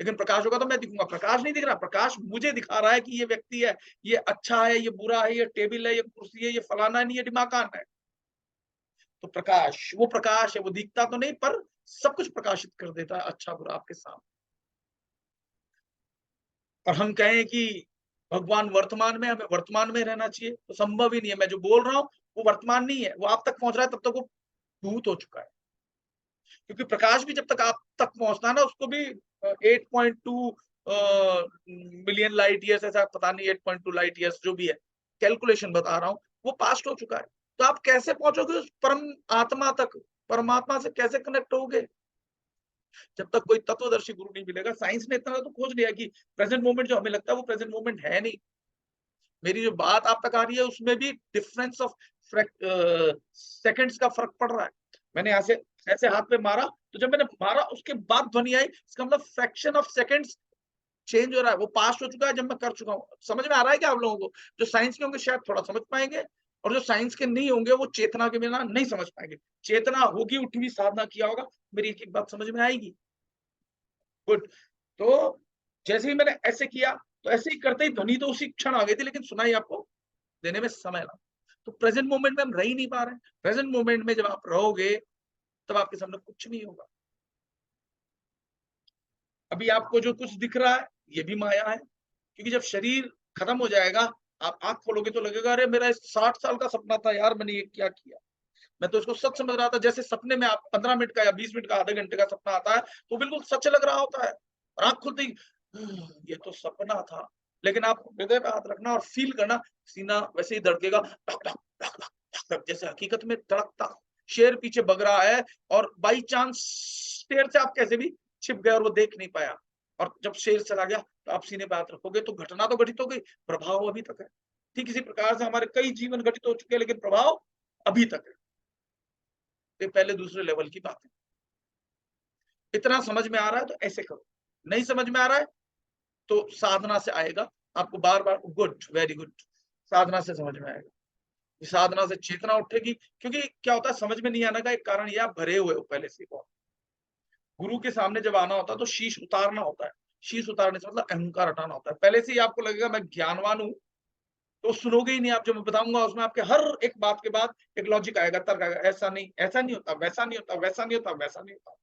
लेकिन प्रकाश होगा तो मैं दिखूंगा। प्रकाश नहीं दिख रहा, प्रकाश मुझे दिखा रहा है कि ये व्यक्ति है, ये अच्छा है, ये बुरा है, ये टेबल है, ये कुर्सी है, ये फलाना नहीं, ये दिमाकान है। तो प्रकाश, वो प्रकाश है, वो दिखता तो नहीं पर सब कुछ प्रकाशित कर देता है, अच्छा बुरा आपके सामने। और हम कहें कि भगवान वर्तमान में, हमें वर्तमान में रहना चाहिए, तो संभव ही नहीं है। मैं जो बोल रहा हूँ वो वर्तमान नहीं है, वो आप तक पहुंच रहा है, तब तक वो भूत हो चुका है। क्योंकि प्रकाश भी जब तक आप तक पहुंचता है ना, उसको भी 8.2 मिलियन लाइट ईयर्स, ऐसा पता नहीं 8.2 लाइट ईयर्स जो भी है, कैलकुलेशन बता रहा हूँ, वो पास्ट हो चुका है। तो आप कैसे पहुंचोगे उस परम आत्मा तक? परमात्मा से कैसे कनेक्ट होगे जब तक कोई तत्वदर्शी गुरु नहीं मिलेगा? साइंस ने इतना तो खोज लिया कि प्रेजेंट मोमेंट जो हमें लगता है वो प्रेजेंट मोमेंट है नहीं। मेरी जो बात आप तक आ रही है उसमें भी डिफरेंस ऑफ सेकंड्स का फर्क पड़ रहा है। मैंने यहाँ से ऐसे हाथ पे मारा, तो जब मैंने मारा उसके बाद ध्वनि आई, इसका मतलब फ्रैक्शन ऑफ सेकंड्स चेंज हो रहा है, वो पास्ट हो चुका है जब मैं कर चुका हूँ। समझ में आ रहा है क्या आप लोगों को? जो साइंस के होंगे शायद थोड़ा समझ पाएंगे, और जो साइंस के नहीं होंगे वो चेतना के बिना नहीं समझ पाएंगे। चेतना होगी, उठी हुई साधना किया होगा, मेरी एक एक बात समझ में आएगी। गुड। तो जैसे ही मैंने ऐसे किया, तो ऐसे ही करते ही ध्वनि तो उसी क्षण आ गई थी, लेकिन सुनाई आपको देने में समय लगा। तो प्रेजेंट मोमेंट में हम रह ही नहीं पा रहे हैं। प्रेजेंट मोमेंट में जब आप रहोगे तब आपके सामने कुछ नहीं होगा। अभी आपको जो कुछ दिख रहा है ये भी माया है, क्योंकि जब शरीर खत्म हो जाएगा, आप आंख खोलोगे तो लगेगा अरे मेरा 60 साल का सपना था यार, मैंने ये क्या किया। मैं तो इसको सच समझ रहा था। जैसे सपने में आप 15 मिनट का या 20 मिनट का, आधे घंटे का सपना आता है तो बिल्कुल सच लग रहा होता है, और आंख खुलते ही ये तो सपना था। लेकिन आप हृदय पे हाथ रखना और फील करना, सीना वैसे ही धड़केगा, धक धक धक धक धक धक, जैसे हकीकत में धड़कता शेर पीछे भग रहा है, और बाई चांस शेर से आप कैसे भी छिप गए और वो देख नहीं पाया। और जब शेर चला गया तो आप सीने पे हाथ रखोगे तो घटना तो घटित हो गई, प्रभाव अभी तक है। ठीक इसी प्रकार से हमारे कई जीवन घटित हो चुके हैं, लेकिन प्रभाव अभी तक है। ये पहले दूसरे लेवल की बात है। इतना समझ में आ रहा है तो ऐसे करो, नहीं समझ में आ रहा है तो साधना से आएगा। आपको बार बार, गुड, वेरी गुड, साधना से समझ में आएगा। साधना से चेतना उठेगी, क्योंकि क्या होता है, समझ में नहीं आने का एक कारण ये, आप भरे हुए हो पहले से बहुत। गुरु के सामने जब आना होता है तो शीश उतारना होता है। शीश उतारने से मतलब अहंकार हटाना होता है। पहले से ही आपको लगेगा मैं ज्ञानवान हूँ, तो सुनोगे ही नहीं। आप जो मैं बताऊंगा उसमें आपके हर एक बात के बाद एक लॉजिक आएगा, तर्क आएगा, ऐसा नहीं, ऐसा नहीं होता, वैसा नहीं होता, वैसा नहीं होता, वैसा नहीं होता।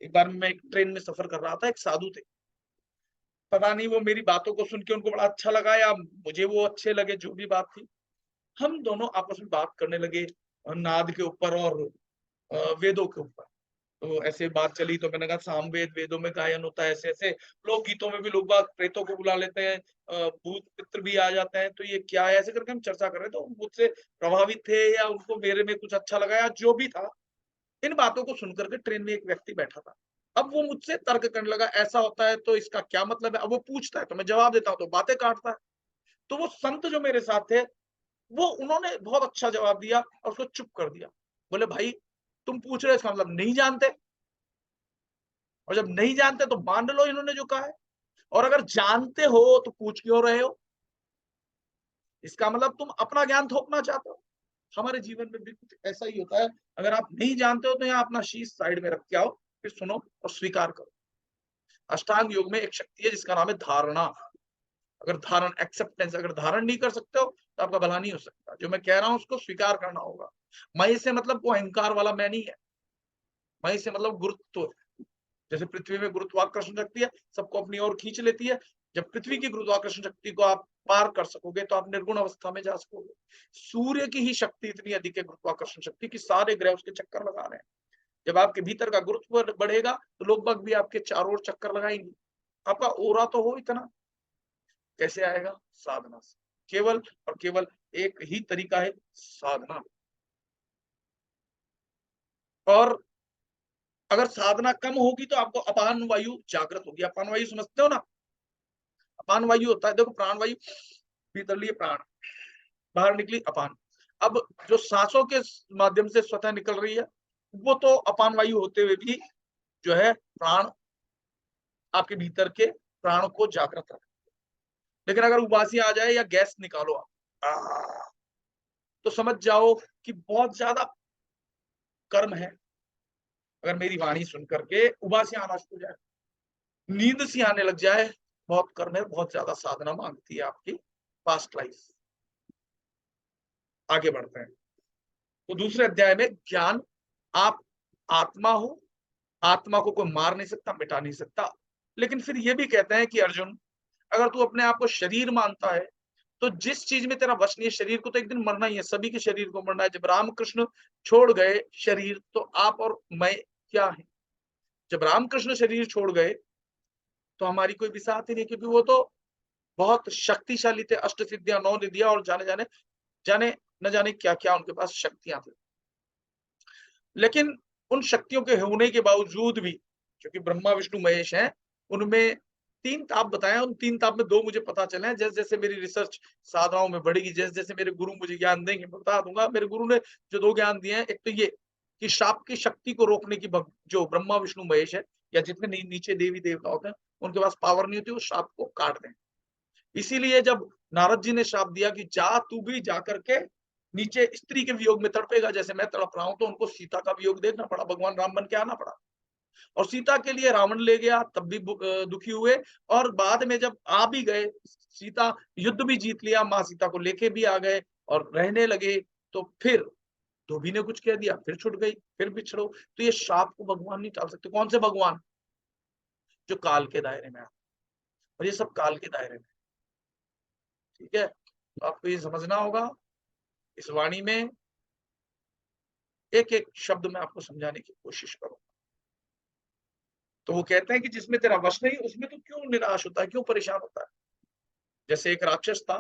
एक बार मैं एक ट्रेन में सफर कर रहा था, एक साधु थे। पता नहीं वो मेरी बातों को सुन के उनको बड़ा अच्छा लगा या मुझे वो अच्छे लगे, जो भी बात थी। हम दोनों आपस में बात करने लगे नाद के ऊपर और वेदों के ऊपर। तो ऐसे बात चली तो मैंने कहा सामवेद, वेदों में गायन होता है, ऐसे ऐसे लोक गीतों में भी लोग बात प्रेतों को बुला लेते हैं, भूत पित्र भी आ जाते हैं, तो ये क्या है? ऐसे करके हम चर्चा कर रहे थे। तो मुझसे प्रभावित थे या उनको मेरे में कुछ अच्छा लगा या जो भी था, इन बातों को सुनकर के ट्रेन में एक व्यक्ति बैठा था। अब वो मुझसे तर्क करने लगा, ऐसा होता है तो इसका क्या मतलब है? अब वो पूछता है तो मैं जवाब देता हूँ, तो बातें काटता है। तो वो संत जो मेरे साथ थे, वो उन्होंने बहुत अच्छा जवाब दिया और उसको चुप कर दिया। बोले भाई तुम पूछ रहे हो इसका मतलब नहीं जानते, और जब नहीं जानते तो मान लो इन्होंने जो कहा है, और अगर जानते हो तो पूछ क्यों रहे हो? इसका मतलब तुम अपना ज्ञान थोपना चाहते हो। हमारे जीवन में भी कुछ ऐसा ही होता है। अगर आप नहीं जानते हो तो यहाँ अपना शीश साइड में रख के आओ, फिर सुनो और स्वीकार करो। अष्टांग योग में एक शक्ति है जिसका नाम है धारणा। अगर धारण, एक्सेप्टेंस, अगर धारण नहीं कर सकते हो तो आपका भला नहीं हो सकता। जो मैं कह रहा हूं उसको स्वीकार करना होगा। मय से मतलब वो अहंकार वाला मैं नहीं है। मय से मतलब गुरुत्व। जैसे पृथ्वी में गुरुत्वाकर्षण शक्ति है, सबको अपनी ओर खींच लेती है। जब पृथ्वी की गुरुत्वाकर्षण शक्ति को आप पार कर सकोगे तो आप निर्गुण अवस्था में जा सकोगे। सूर्य की ही शक्ति इतनी अधिक है, गुरुत्वाकर्षण शक्ति, कि सारे ग्रह उसके चक्कर लगा रहे हैं। जब आपके भीतर का गुरुत्व बढ़ेगा तो लोग बाग भी आपके चारों ओर चक्कर लगाएंगे। आपका ओरा तो हो इतना। कैसे आएगा? साधना से। केवल और केवल एक ही तरीका है, साधना। और अगर साधना कम होगी तो आपको अपान वायु जागृत होगी। अपान वायु समझते हो ना? अपान वायु होता है, देखो, प्राण वायु भीतर लिए प्राण, बाहर निकली अपान। अब जो सांसों के माध्यम से स्वतः निकल रही है, वो तो अपान वायु होते हुए भी जो है प्राण, आपके भीतर के प्राण को जागृत रखे। लेकिन अगर उबासी आ जाए या गैस निकालो आप, तो समझ जाओ कि बहुत ज्यादा कर्म है। अगर मेरी वाणी सुन करके उबासी आना शुरू हो जाए, नींद सी आने लग जाए, बहुत कर्म है, बहुत ज्यादा साधना मांगती है आपकी पास्ट लाइफ। आगे बढ़ते हैं। तो दूसरे अध्याय में ज्ञान, आप आत्मा हो, आत्मा को कोई मार नहीं सकता, मिटा नहीं सकता। लेकिन फिर ये भी कहते हैं कि अर्जुन, अगर तू अपने आप को शरीर मानता है, तो जिस चीज में तेरा वश नहीं है, शरीर को तो एक दिन मरना ही है, सभी के शरीर को मरना है। जब रामकृष्ण छोड़ गए शरीर, तो आप और मैं क्या है? जब रामकृष्ण शरीर छोड़ गए, तो हमारी कोई भी साथ ही नहीं, क्योंकि वो तो बहुत शक्तिशाली थे, अष्ट सिद्धियां, नौ निधियां और जाने जाने जाने न जाने क्या क्या उनके पास शक्तियां थी। लेकिन उन शक्तियों के होने के बावजूद भी, क्योंकि ब्रह्मा विष्णु महेश हैं, उनमें 3 ताप बताए हैं, उन 3 ताप में 2 मुझे पता चले हैं। जैसे-जैसे मेरी रिसर्च साधनाओं में बढ़ेगी, जैसे-जैसे मेरे गुरु मुझे ज्ञान देंगे, मैं बता दूँगा। मेरे गुरु ने जो 2 ज्ञान दिए हैं, एक तो ये कि शाप की शक्ति को रोकने की जो ब्रह्मा विष्णु महेश है, या जितने नीचे देवी-देवता होते हैं, उनके पास पावर नहीं होती, वो शाप को काट दें। इसीलिए जब नारद जी ने श्राप दिया कि जा तू भी जा करके नीचे स्त्री के वियोग में तड़पेगा, जैसे मैं तड़प रहा हूं, तो उनको सीता का वियोग देखना पड़ा, भगवान राम बन के आना पड़ा। और सीता के लिए रावण ले गया, तब भी दुखी हुए। और बाद में जब आ भी गए, सीता युद्ध भी जीत लिया, माँ सीता को लेके भी आ गए और रहने लगे, तो फिर धोबी ने कुछ कह दिया, फिर छुट गई, फिर बिछड़ो। तो ये श्राप को भगवान नहीं टाल सकते। कौन से भगवान? जो काल के दायरे में आते, और ये सब काल के दायरे में। ठीक है, तो आपको ये समझना होगा। इस वाणी में एक एक शब्द में आपको समझाने की कोशिश करूं। तो वो कहते हैं कि जिसमें तेरा वश नहीं, उसमें तो क्यों निराश होता है, क्यों परेशान होता है? जैसे एक राक्षस था,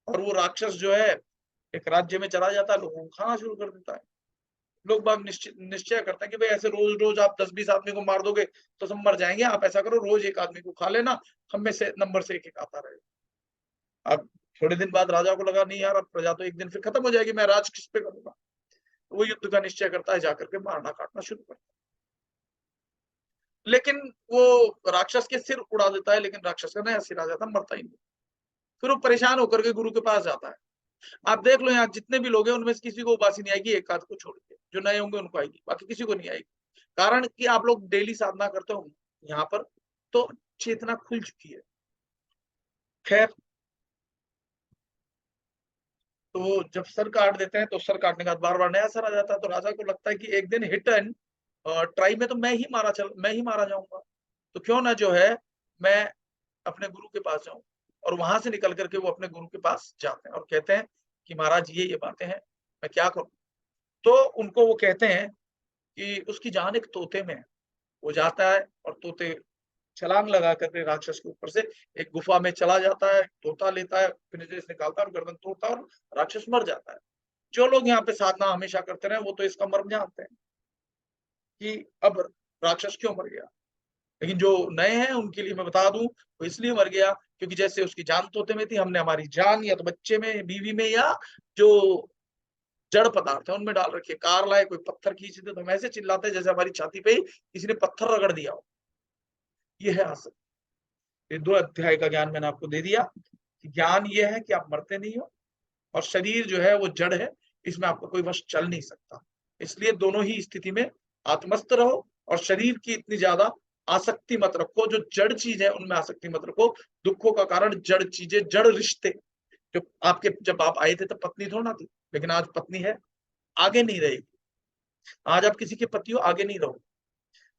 और वो राक्षस जो है एक राज्य में चला जाता है, लोगों को खाना शुरू कर देता है। लोग बाग निश्चय करते हैं कि भाई ऐसे रोज रोज आप 10-20 आदमी को मार दोगे तो सब मर जाएंगे, आप ऐसा करो रोज एक आदमी को खा लेना, हम में से नंबर से एक आता रहेगा। अब थोड़े दिन बाद राजा को लगा, नहीं यार, अब प्रजा तो एक दिन फिर खत्म हो जाएगी, मैं राज किस पे करूंगा? तो वो युद्ध का निश्चय करता है, जाकर के मारना काटना शुरू करता है। लेकिन वो राक्षस के सिर उड़ा देता है, लेकिन राक्षस का नया सिर आ जाता है, मरता ही नहीं। फिर वो परेशान होकर के गुरु के पास जाता है। आप देख लो, यहाँ जितने भी लोग हैं उनमें से किसी को उबासी नहीं आएगी, एक आध को छोड़ के। जो नए होंगे उनको आएगी, बाकी किसी को नहीं आएगी। कारण कि आप लोग डेली साधना करते हो यहाँ पर, तो चेतना खुल चुकी है। खैर, तो जब सर काट देते हैं, तो सर काटने के बाद बार बार नया सर आ जाता है, तो राजा को लगता है कि एक दिन हिट एंड ट्राई में तो मैं ही मारा जाऊंगा। तो क्यों ना जो है मैं अपने गुरु के पास जाऊं। और वहां से निकल करके वो अपने गुरु के पास जाते हैं और कहते हैं कि महाराज ये बातें हैं, मैं क्या करूं? तो उनको वो कहते हैं कि उसकी जान एक तोते में है। वो जाता है और तोते छलांग लगा करके राक्षस के ऊपर से एक गुफा में चला जाता है, तोता लेता है, फिनिशेस निकालता है और गर्दन तोड़ता है, और राक्षस मर जाता है। जो लोग यहाँ पे साधना हमेशा करते रहे, वो तो इसका मर्म जानते हैं कि अब राक्षस क्यों मर गया। लेकिन जो नए हैं उनके लिए मैं बता दूं, वो इसलिए मर गया क्योंकि जैसे उसकी जान तोते में थी, हमने हमारी जान या तो बच्चे में, बीवी में, या जो जड़ पदार्थ है उनमें डाल रखी है। कार लाए, कोई पत्थर खींच दे तो हम ऐसे चिल्लाते हैं जैसे हमारी छाती पे किसी ने पत्थर रगड़ दिया हो। ये है आसक्ति। ये 2 अध्याय का ज्ञान मैंने आपको दे दिया कि ज्ञान ये है कि आप मरते नहीं हो, और शरीर जो है वो जड़ है, इसमें आपको कोई वश चल नहीं सकता। इसलिए दोनों ही स्थिति में आत्मस्थ रहो, और शरीर की इतनी ज्यादा आसक्ति मत रखो। जो जड़ चीज है उनमें आसक्ति मत रखो। दुखों का कारण जड़ चीजें, जड़ रिश्ते। जो आपके, जब आप आए थे तब पत्नी थोड़ा थी, लेकिन आज पत्नी है, आगे नहीं रहेगी। आज आप किसी के पति हो, आगे नहीं रहो।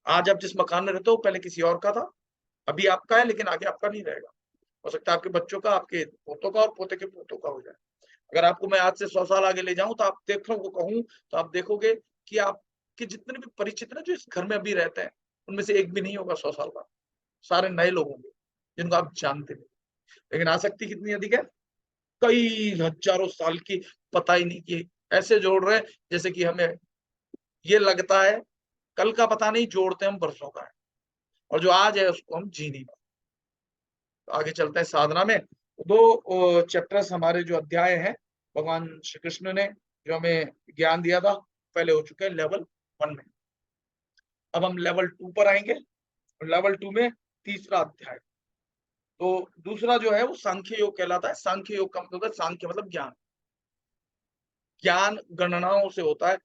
आज आप जिस मकान में रहते हो पहले किसी और का था, अभी आपका है, लेकिन आगे आपका नहीं रहेगा। हो सकता है आपके बच्चों का, आपके पोतों का और पोते के पोतों का हो जाए। अगर आपको मैं आज से 100 साल आगे ले जाऊं, तो आप देखो को कहूं, तो आप देखोगे कि आपके जितने भी परिचित ना जो इस घर में अभी रहते हैं, उनमें से एक भी नहीं होगा 100 साल बाद। सारे नए लोग होंगे जिनको आप जानते नहीं। लेकिन आसक्ति कितनी अधिक है, कई हजारों साल की, पता ही नहीं कि ऐसे जोड़ रहे हैं जैसे कि हमें ये लगता है कल का पता नहीं, जोड़ते हम बरसों का है, और जो आज है उसको हम जी नहीं पाते। तो आगे चलते हैं साधना में। 2 चैप्टर्स हमारे जो अध्याय हैं, भगवान श्री कृष्ण ने जो हमें ज्ञान दिया था पहले हो चुके हैं लेवल 1 में। अब हम लेवल 2 पर आएंगे। लेवल 2 में तीसरा अध्याय। तो दूसरा जो है वो सांख्य योग कहलाता है। सांख्य योग का मतलब है, सांख्य मतलब ज्ञान। ज्ञान गणनाओं से होता है।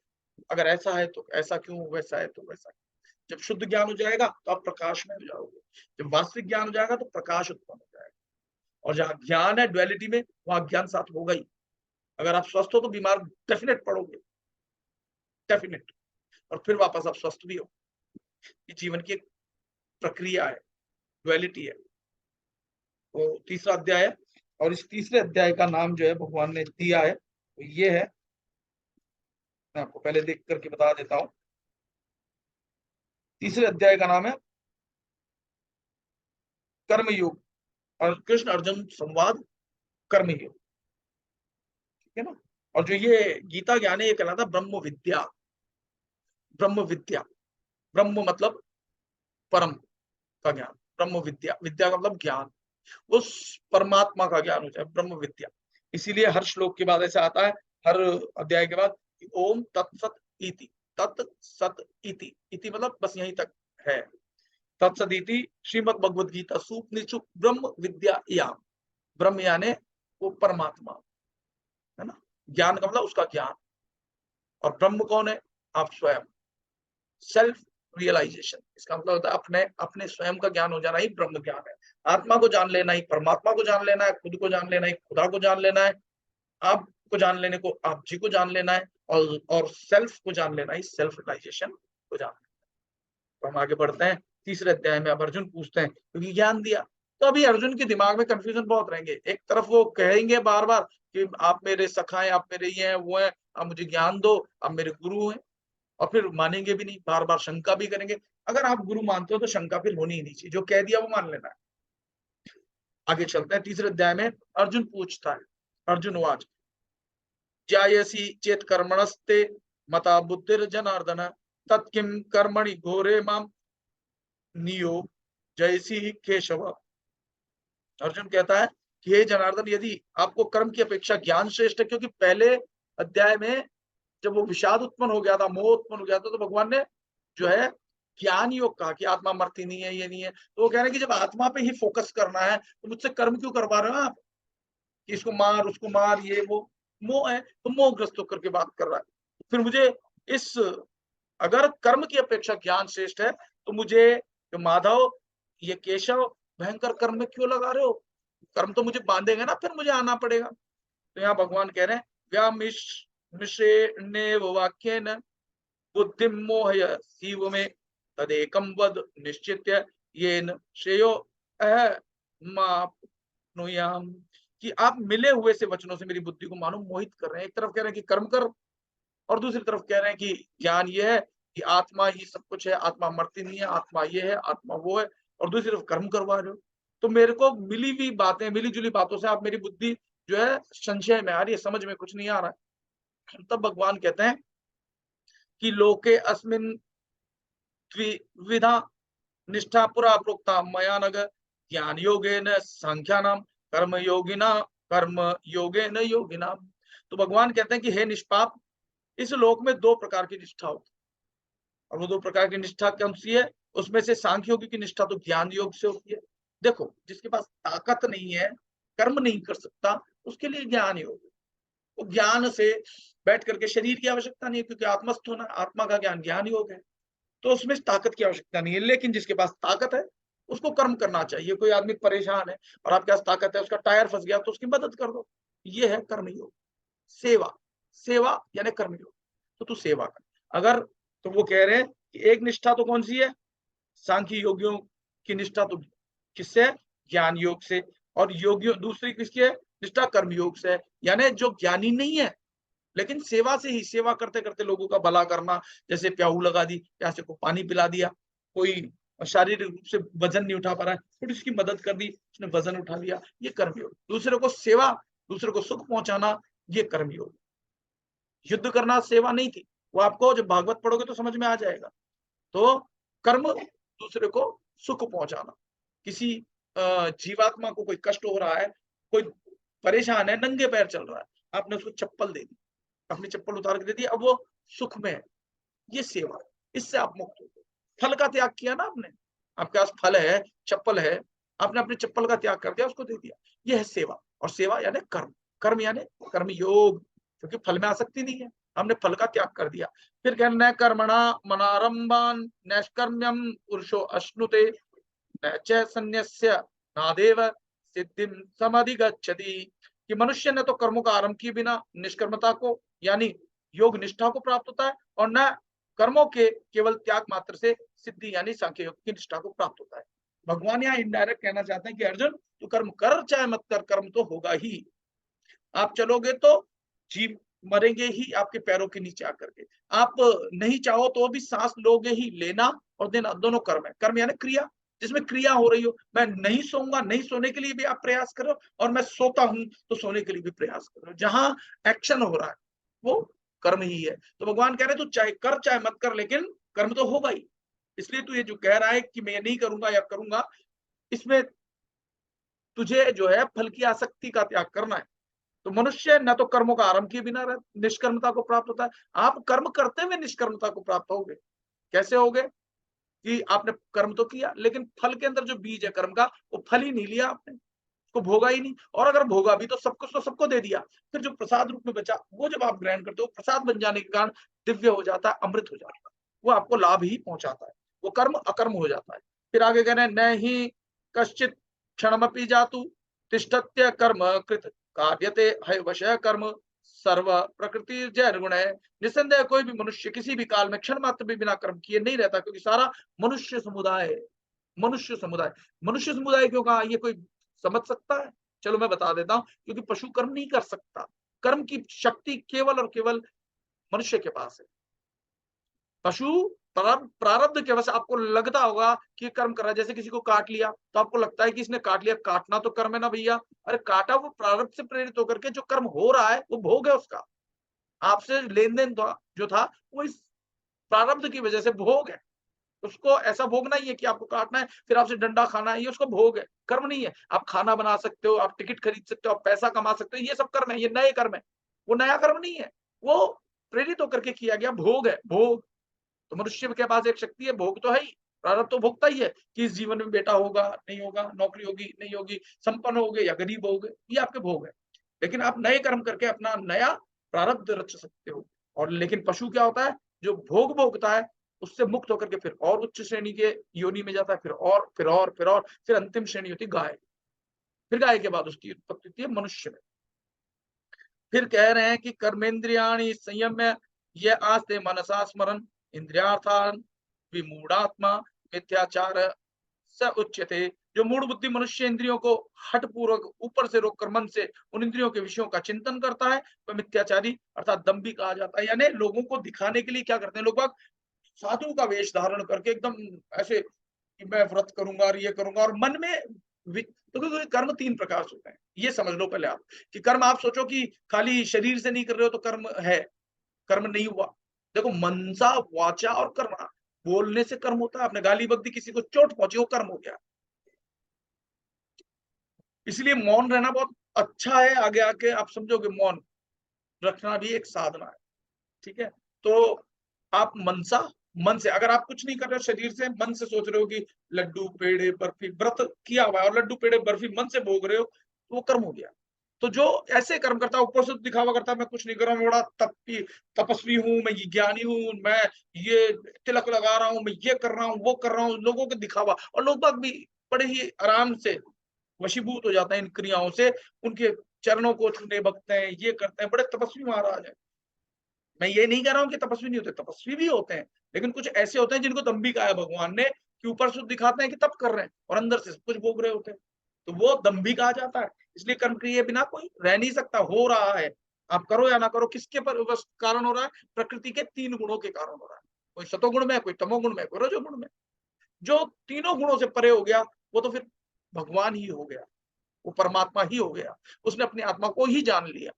अगर ऐसा है तो ऐसा क्यों, वैसा है तो वैसा क्यों। जब शुद्ध ज्ञान हो जाएगा तो आप प्रकाश में हो जाओगे। जब वास्तविक ज्ञान हो जाएगा तो प्रकाश उत्पन्न हो जाएगा। और जहाँ ज्ञान है ड्युअलिटी में, वहां ज्ञान साथ होगा ही। अगर आप स्वस्थ हो तो बीमार डेफिनेट पड़ोगे, डेफिनेट। और फिर वापस आप स्वस्थ भी हो। ये जीवन की एक प्रक्रिया है, ड्युअलिटी है। तो तीसरा अध्याय है। और इस तीसरे अध्याय का नाम जो है भगवान ने दिया है, तो ये है, मैं आपको पहले देख करके बता देता हूं। तीसरे अध्याय का नाम है कर्मयोग और कृष्ण अर्जुन संवाद कर्मयोग। ठीक है ना। और जो ये गीता ज्ञान है ये कहलाता ब्रह्म विद्या। ब्रह्म विद्या, ब्रह्म मतलब परम का ज्ञान, ब्रह्म विद्या, विद्या का मतलब ज्ञान, उस परमात्मा का ज्ञान हो जाए, ब्रह्म विद्या। इसीलिए हर श्लोक के बाद ऐसा आता है, हर अध्याय के बाद, ओम तत्सत इति। तत्सत इति, इति मतलब बस यहीं तक है। तत्सत इति श्रीमद् भगवद गीता सूपनिषु ब्रह्म विद्या याम। ब्रह्म यानी वो परमात्मा है ना। ज्ञान का मतलब उसका ज्ञान। और ब्रह्म कौन है? आप स्वयं। सेल्फ रियलाइजेशन, इसका मतलब होता है अपने अपने स्वयं का ज्ञान हो जाना ही ब्रह्म ज्ञान है। आत्मा को जान लेना ही, परमात्मा को जान लेना है, खुद को जान लेना ही, खुदा को जान लेना है, आपको जान लेने को आप जी को जान लेना है, और सेल्फ को जान लेना ही सेल्फ रियलाइजेशन को जान लेना। तो हम आगे बढ़ते हैं। तीसरे अध्याय में अब अर्जुन पूछते हैं, क्योंकि ज्ञान दिया, तो अभी अर्जुन के दिमाग में कंफ्यूजन बहुत रहेंगे। एक तरफ वो कहेंगे बार बार कि आप मेरे सखा हैं, आप मेरे ये हैं वो हैं, आप मुझे ज्ञान दो, आप मेरे गुरु हैं। और फिर मानेंगे भी नहीं, बार बार शंका भी करेंगे। अगर आप गुरु मानते हो तो शंका फिर होनी ही नहीं चाहिए, जो कह दिया वो मान लेना है। आगे चलते हैं। तीसरे अध्याय में अर्जुन पूछता है, अर्जुन वाच जायसी चेत कर्मणस्ते मता बुद्धिर जनार्दन तत्किम कर्मणि घोरे माम नियो जयसी केशव। अर्जुन कहता है कि हे जनार्दन, यदि आपको कर्म की अपेक्षा ज्ञान श्रेष्ठ है, क्योंकि पहले अध्याय में जब वो विषाद उत्पन्न हो गया था, मोह उत्पन्न हो गया था, तो भगवान ने जो है ज्ञान योग कहा कि आत्मा मरती नहीं है, ये नहीं है। तो वो कह रहे हैं कि जब आत्मा पे ही फोकस करना है तो मुझसे कर्म क्यों करवा रहे हो आप, कि इसको मार उसको मार, ये वो। मोह है तो मोहग्रस्त होकर के बात कर रहा है। फिर मुझे इस, अगर कर्म की अपेक्षा ज्ञान श्रेष्ठ है तो मुझे, जो माधव, ये केशव, भयंकर कर्म में क्यों लगा रहे हो? कर्म तो मुझे बांधेंगे ना, फिर मुझे आना पड़ेगा। तो यहाँ भगवान कह रहे हैं व्यामिश्रेणेव वाक्येन बुद्धिं मोहय सीव में तदेकं वद निश्चित्य येन श्रेयो अहमाप्नुयाम। कि आप मिले हुए से वचनों से मेरी बुद्धि को मानो मोहित कर रहे हैं। एक तरफ कह रहे हैं कि कर्म कर, और दूसरी तरफ कह रहे हैं कि ज्ञान ये है कि आत्मा ही सब कुछ है, आत्मा मरती नहीं है, आत्मा ये है, आत्मा वो है, और दूसरी तरफ कर्म करवा रहे हो। तो मेरे को मिली हुई बातें, मिली जुली बातों से आप मेरी बुद्धि जो है संशय में आ रही है, समझ में कुछ नहीं आ रहा है। तब भगवान कहते हैं कि लोके अस्मिन् द्विविधा निष्ठा पुरा प्रोक्ता मया नग ज्ञान योगेन सांख्यानाम कर्म योगिना कर्म योगेन योगिना। तो भगवान कहते हैं कि हे निष्पाप, इस लोक में दो प्रकार की निष्ठा होती है। और वो दो प्रकार की निष्ठा कौन सी है? उसमें से सांख्य योग की निष्ठा तो ज्ञान योग से होती है। देखो, जिसके पास ताकत नहीं है, कर्म नहीं कर सकता, उसके लिए ज्ञान योग। वो ज्ञान से बैठ करके, शरीर की आवश्यकता नहीं है, क्योंकि आत्मस्थ होना, आत्मा का ज्ञान ज्ञान योग है, तो उसमें ताकत की आवश्यकता नहीं है। लेकिन जिसके पास ताकत है उसको कर्म करना चाहिए। कोई आदमी परेशान है और आपके पास ताकत है, उसका टायर फंस गया तो उसकी मदद कर दो, ये है कर्मयोग। सेवा, सेवा यानी कर्मयोग। तो तू सेवा कर। अगर, तो वो कह रहे हैं कि एक निष्ठा तो कौन सी है? सांख्य योगियों की निष्ठा तो किससे है? ज्ञान योग से। और योगियों, दूसरी किसकी है? निष्ठा कर्मयोग से है। यानी जो ज्ञानी नहीं है लेकिन सेवा से ही, सेवा करते करते लोगों का भला करना, जैसे प्याऊ लगा दी, प्यासे को पानी पिला दिया, कोई शारीरिक रूप से वजन नहीं उठा पा रहा है, थोड़ी उसकी मदद कर दी, उसने वजन उठा लिया, ये कर्मयोग। दूसरे को सेवा, दूसरे को सुख पहुंचाना, ये कर्मयोग। युद्ध करना सेवा नहीं थी, वो आपको जब भागवत पढ़ोगे तो समझ में आ जाएगा। तो कर्म दूसरे को सुख पहुंचाना। किसी जीवात्मा को कोई कष्ट हो रहा है, कोई परेशान है, नंगे पैर चल रहा है, आपने उसको चप्पल दे दी, अपनी चप्पल उतार के दे दी, अब वो सुख में है, ये सेवा है, इससे आप मुक्त हो गए। फल का त्याग किया ना आपने, आपके पास फल है, चप्पल है, आपने अपनी चप्पल का त्याग कर दिया, उसको दे दिया, ये है सेवा। और सेवा यानी कर्म, कर्म यानी कर्म योग, क्योंकि फल में आसक्ति नहीं है, हमने फल का त्याग कर दिया। फिर कह न कर्मणा मनारंभान नैष्कर्म्यम पुरुषो अश्नुते न च सन्न्यस्य नादेव सिद्धिं समधिगच्छति, कि मनुष्य ने तो कर्मों का आरंभ किए बिना निष्कर्मता को यानी योग निष्ठा को प्राप्त होता है, और न कर्मों के केवल त्याग मात्र से सिद्धि यानी सांख्य योग की निष्ठा को प्राप्त होता है। भगवान यहाँ इनडायरेक्ट कहना चाहते हैं कि अर्जुन, तू कर्म कर चाहे मत कर, कर्म तो होगा ही। आप चलोगे तो जीव मरेंगे ही आपके पैरों के नीचे आकर के, आप नहीं चाहो तो भी सांस लोगे ही, लेना और देना दोनों कर्म है। कर्म यानी क्रिया, जिसमें क्रिया हो रही हो। मैं नहीं सोऊंगा, नहीं सोने के लिए भी आप प्रयास करो, और मैं सोता हूं तो सोने के लिए भी प्रयास करो, जहां एक्शन हो रहा है वो कर्म ही है। तो भगवान कह रहे तू चाहे कर चाहे मत कर, लेकिन कर्म तो होगा ही। इसलिए तू ये जो कह रहा है कि मैं नहीं करूंगा या करूंगा, इसमें तुझे जो है फल की आसक्ति का त्याग करना है। तो मनुष्य न तो कर्मों का आरंभ किए बिना निष्कर्मता को प्राप्त होता है, आप कर्म करते हुए निष्कर्मता को प्राप्त होगे। कैसे होगे? कि आपने कर्म तो किया, लेकिन फल के अंदर जो बीज है कर्म का, वो फल ही नहीं लिया आपने, उसको भोगा ही नहीं, और अगर भोगा भी तो सबको दे दिया। फिर जो प्रसाद रूप में बचा, वो जब आप ग्रहण करते हो, प्रसाद बन जाने के कारण दिव्य हो जाता है, अमृत हो जाता है, वो आपको लाभ ही पहुंचाता है, वो कर्म अकर्म हो जाता है। फिर आगे कह रहे हैं, न ही कश्चित क्षणमपि जातु तिष्ठत्य कर्म कृत कार्यते है वशः कर्म सर्व प्रकृति जय गुण है। निस्संदेह कोई भी मनुष्य किसी भी काल में क्षण मात्र भी बिना कर्म किए नहीं रहता, क्योंकि सारा मनुष्य समुदाय, मनुष्य समुदाय, मनुष्य समुदाय क्यों कहा, ये कोई समझ सकता है? चलो मैं बता देता हूं, क्योंकि पशु कर्म नहीं कर सकता, कर्म की शक्ति केवल और केवल मनुष्य के पास है। पशु प्रारब्ध के वश आपको लगता होगा कि कर्म कर रहा है, जैसे किसी को काट लिया तो आपको लगता है कि इसने काट लिया, काटना तो कर्म है ना भैया, अरे काटा वो प्रारब्ध से प्रेरित होकर के, जो कर्म हो रहा है वो भोग है उसका, आपसे लेन देन जो था वो इस प्रारब्ध की वजह से भोग है। उसको ऐसा भोग नहीं है कि आपको काटना है फिर आपसे डंडा खाना है, ये उसको भोग है, कर्म नहीं है। आप खाना बना सकते हो, आप टिकट खरीद सकते हो, आप पैसा कमा सकते हो, ये सब कर्म है, ये नए कर्म है, वो नया कर्म नहीं है, वो प्रेरित होकर के किया गया भोग है, भोग। तो मनुष्य के पास एक शक्ति है, भोग तो है ही, प्रारब्ध तो भोगता ही है कि इस जीवन में बेटा होगा नहीं होगा, नौकरी होगी नहीं होगी, संपन्न होगे या गरीब होगे, ये आपके भोग है। लेकिन आप नए कर्म करके अपना नया प्रारब्ध रच सकते हो। और लेकिन पशु क्या होता है, जो भोग भोगता है उससे मुक्त होकर के फिर और उच्च श्रेणी के योनि में जाता है, फिर और फिर और फिर और फिर अंतिम श्रेणी होती है गाय, फिर गाय के बाद उसकी उत्पत्ति होती है मनुष्य में। फिर कह रहे हैं कि कर्मेंद्रियाणि संयम्य ये आस्ते मनसा स्मरण इंद्रियार्थान विमूढ़ात्मा मिथ्याचार स उच्यते। जो मूढ़ बुद्धि मनुष्य इंद्रियों को हठ पूर्वक ऊपर से रोककर मन से उन इंद्रियों के विषयों का चिंतन करता है, वह मिथ्याचारी अर्थात दम्भी कहा जाता है। यानी लोगों को दिखाने के लिए क्या करते हैं लोग बाग, साधु का वेश धारण करके एकदम ऐसे कि मैं व्रत करूंगा और ये करूंगा, और मन में तो क्योंकि कर्म तीन प्रकार से होते हैं, ये समझ लो पहले आप, कि कर्म आप सोचो कि खाली शरीर से नहीं कर रहे हो तो कर्म है, कर्म नहीं हुआ। देखो मनसा वाचा और कर्म, बोलने से कर्म होता है, आपने गाली बक दी, किसी को चोट पहुंची, वो कर्म हो गया। इसलिए मौन रहना बहुत अच्छा है, आगे आके आप समझोगे मौन रखना भी एक साधना है, ठीक है। तो आप मनसा, मन से अगर आप कुछ नहीं कर रहे हो शरीर से, मन से सोच रहे हो कि लड्डू पेड़े बर्फी व्रत किया हुआ है और लड्डू पेड़े बर्फी मन से भोग रहे हो, तो वो कर्म हो गया। तो जो ऐसे कर्म करता है, ऊपर से दिखावा करता है, मैं कुछ नहीं कर रहा हूँ, मैं बड़ा तपस्वी हूँ, मैं ये ज्ञानी हूँ, मैं ये तिलक लगा रहा हूँ, मैं ये कर रहा हूँ, वो कर रहा हूँ, लोगों को दिखावा, और लोग बाग भी बड़े ही आराम से वशीभूत हो जाते हैं इन क्रियाओं से, उनके चरणों को छूने बकते हैं, ये करते हैं, बड़े तपस्वी महाराज हैं। मैं ये नहीं कह रहा हूँ कि तपस्वी नहीं होते, तपस्वी भी होते हैं, लेकिन कुछ ऐसे होते हैं जिनको दम्भी कहा है भगवान ने, कि ऊपर से दिखाते हैं कि तप कर रहे हैं और अंदर से सब कुछ भोग रहे होते हैं, तो वो दम्भी कहा जाता है। इसलिए कर्म किए बिना कोई रह नहीं सकता, हो रहा है, आप करो या ना करो, किसके पर बस कारण हो रहा है, प्रकृति के तीन गुणों के कारण हो रहा है, कोई सतोगुण में, कोई तमोगुण में, कोई रजोगुण में। जो तीनों गुणों से परे हो गया वो तो फिर भगवान ही हो गया, वो परमात्मा ही हो गया, उसने अपनी आत्मा को ही जान लिया,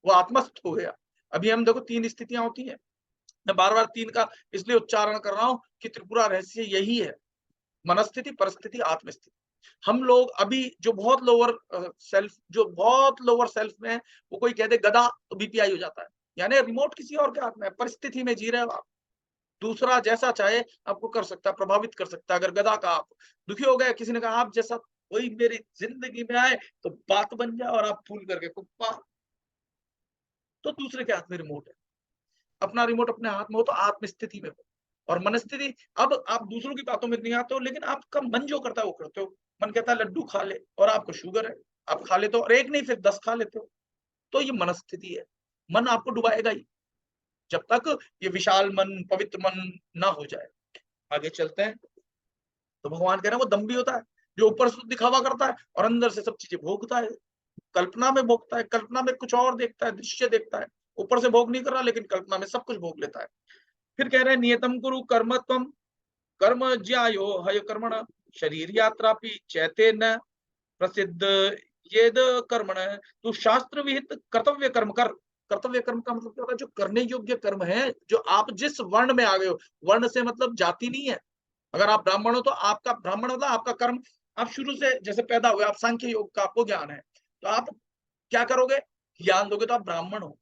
वो आत्मस्थ हो गया। अभी हम देखो तीन स्थितियां होती हैं, मैं बार बार तीन का इसलिए उच्चारण कर रहा हूं कि त्रिपुरा रहस्य यही है, मनस्थिति, परिस्थिति, आत्मस्थिति। हम लोग अभी जो बहुत लोअर सेल्फ में है, वो कोई कह दे गधा तो बीपीआई हो जाता है। यानी रिमोट किसी और के हाथ में है, परिस्थिति में जी रहे हो आप। दूसरा जैसा चाहे आपको कर सकता है, प्रभावित कर सकता है। अगर गधा का आप दुखी हो गए, किसी ने कहा आप जैसा कोई मेरी जिंदगी में आए तो बात बन जाए और आप फूल करके कुप्पा, तो दूसरे के हाथ में रिमोट है। अपना रिमोट अपने हाथ में हो तो आत्म स्थिति में हो और मनस्थिति। अब आप दूसरों की बातों में नहीं आते हो, लेकिन आपका मन जो करता है वो करते हो। मन कहता है लड्डू खा ले और आपको शुगर है, आप खा लेते हो और एक नहीं फिर 10 खा लेते हो। तो ये मनस्थिति है। मन आपको डुबाएगा ही जब तक ये विशाल मन, पवित्र मन ना हो जाए। आगे चलते हैं। तो भगवान कह रहे हैं वो दम्भी होता है जो ऊपर से दिखावा करता है और अंदर से सब चीजें भोगता है। कल्पना में भोगता है, कल्पना में कुछ और देखता है, दृश्य देखता है। ऊपर से भोग नहीं कर रहा, लेकिन कल्पना में सब कुछ भोग लेता है। फिर कह रहे हैं नियतम कुरु कर्म त्वम कर्म ज्यायो हय कर्मण शरीर यात्रा चैते न प्रसिद्ध येद कर्मण। तू शास्त्र विहित कर्तव्य कर्म कर। कर्तव्य कर्म का मतलब क्या होता है? जो करने योग्य कर्म है, जो आप जिस वर्ण में आ गए हो। वर्ण से मतलब जाति नहीं है। अगर आप ब्राह्मण हो तो आपका ब्राह्मण मतलब आपका कर्म, आप शुरू से जैसे पैदा हुए, आप सांख्य योग का आपको ज्ञान है, तो आप क्या करोगे? ज्ञान दोगे तो आप ब्राह्मण हो।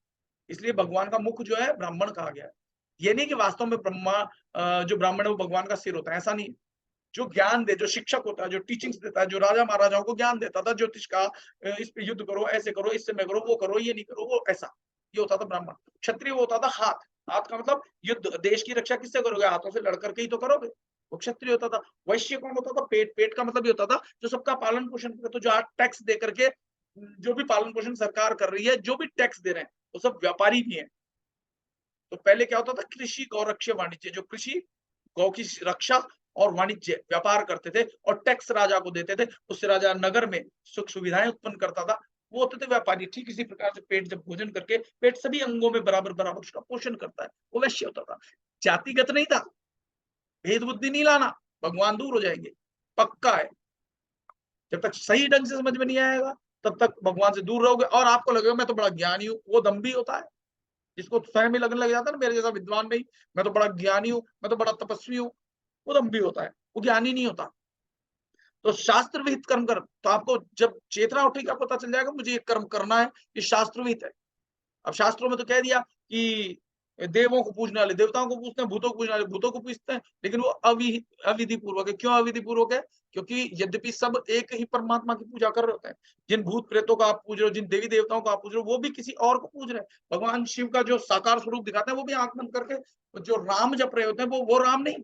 इसलिए भगवान का मुख जो है ब्राह्मण कहा गया है। ये नहीं कि वास्तव में ब्रह्मा जो ब्राह्मण है वो भगवान का सिर होता है, ऐसा नहीं। जो ज्ञान दे, जो शिक्षक होता है, जो टीचिंग्स देता है, जो राजा महाराजाओं को ज्ञान देता था ज्योतिष का, इस पे युद्ध करो, ऐसे करो, इससे में करो, वो करो, ये नहीं करो, वो ऐसा, ये होता था ब्राह्मण। क्षत्रिय वो होता था हाथ। हाथ का मतलब युद्ध, देश की रक्षा किससे करोगे? हाथों से लड़ करके ही तो करोगे। वो क्षत्रिय होता था। वैश्य कौन होता था? पेट। पेट का मतलब ये होता था जो सबका पालन पोषण करे। तो जो आज टैक्स दे करके जो भी पालन पोषण सरकार कर रही है, जो भी टैक्स दे रहे हैं, वो सब व्यापारी भी है। तो पहले क्या होता था? कृषि, गौरक्ष्य, वाणिज्य। जो कृषि, गौ की रक्षा और वाणिज्य, व्यापार करते थे और टैक्स राजा को देते थे। उससे राजा नगर में सुख सुविधाएं उत्पन्न करता था। वो होते थे व्यापारी। ठीक इसी प्रकार से पेट जब भोजन करके, पेट सभी अंगों में बराबर बराबर उसका पोषण करता है, वो वैश्य होता था। जातिगत नहीं था। भेद बुद्धि नहीं लाना, भगवान दूर हो जाएंगे, पक्का है। जब तक सही ढंग से समझ में नहीं आएगा, तब तक भगवान से दूर रहोगे और आपको लगेगा मैं तो बड़ा ज्ञानी हूँ। वो दम्भी होता है। जिसको स्वयं ही लगने लग जाता है ना मेरे जैसा विद्वान नहीं, मैं तो बड़ा ज्ञानी हूँ, मैं तो बड़ा तपस्वी हूँ, वो दम्भी होता है, वो ज्ञानी नहीं होता। तो शास्त्र विहित कर्म कर, तो आपको जब चेतना उठेगी आपको पता चल जाएगा मुझे ये कर्म करना है, ये शास्त्र विहित है। अब शास्त्रों में तो कह दिया कि देवों को पूजने वाले देवताओं को पूजते हैं, भूतों को पूजने वाले भूतों को पूजते हैं, लेकिन वो अविधि पूर्वक है। क्यों अविधि पूर्वक है? क्योंकि यद्यपि सब एक ही परमात्मा की पूजा कर रहे होते हैं। जिन भूत प्रेतों का आप पूज रहे हो, जिन देवी देवताओं को आप पूज रहे हो, वो भी किसी और को पूज रहे हैं। भगवान शिव का जो साकार स्वरूप दिखाते हैं, वो भी आंख बंद करके जो राम जप रहे होते हैं, वो राम नहीं,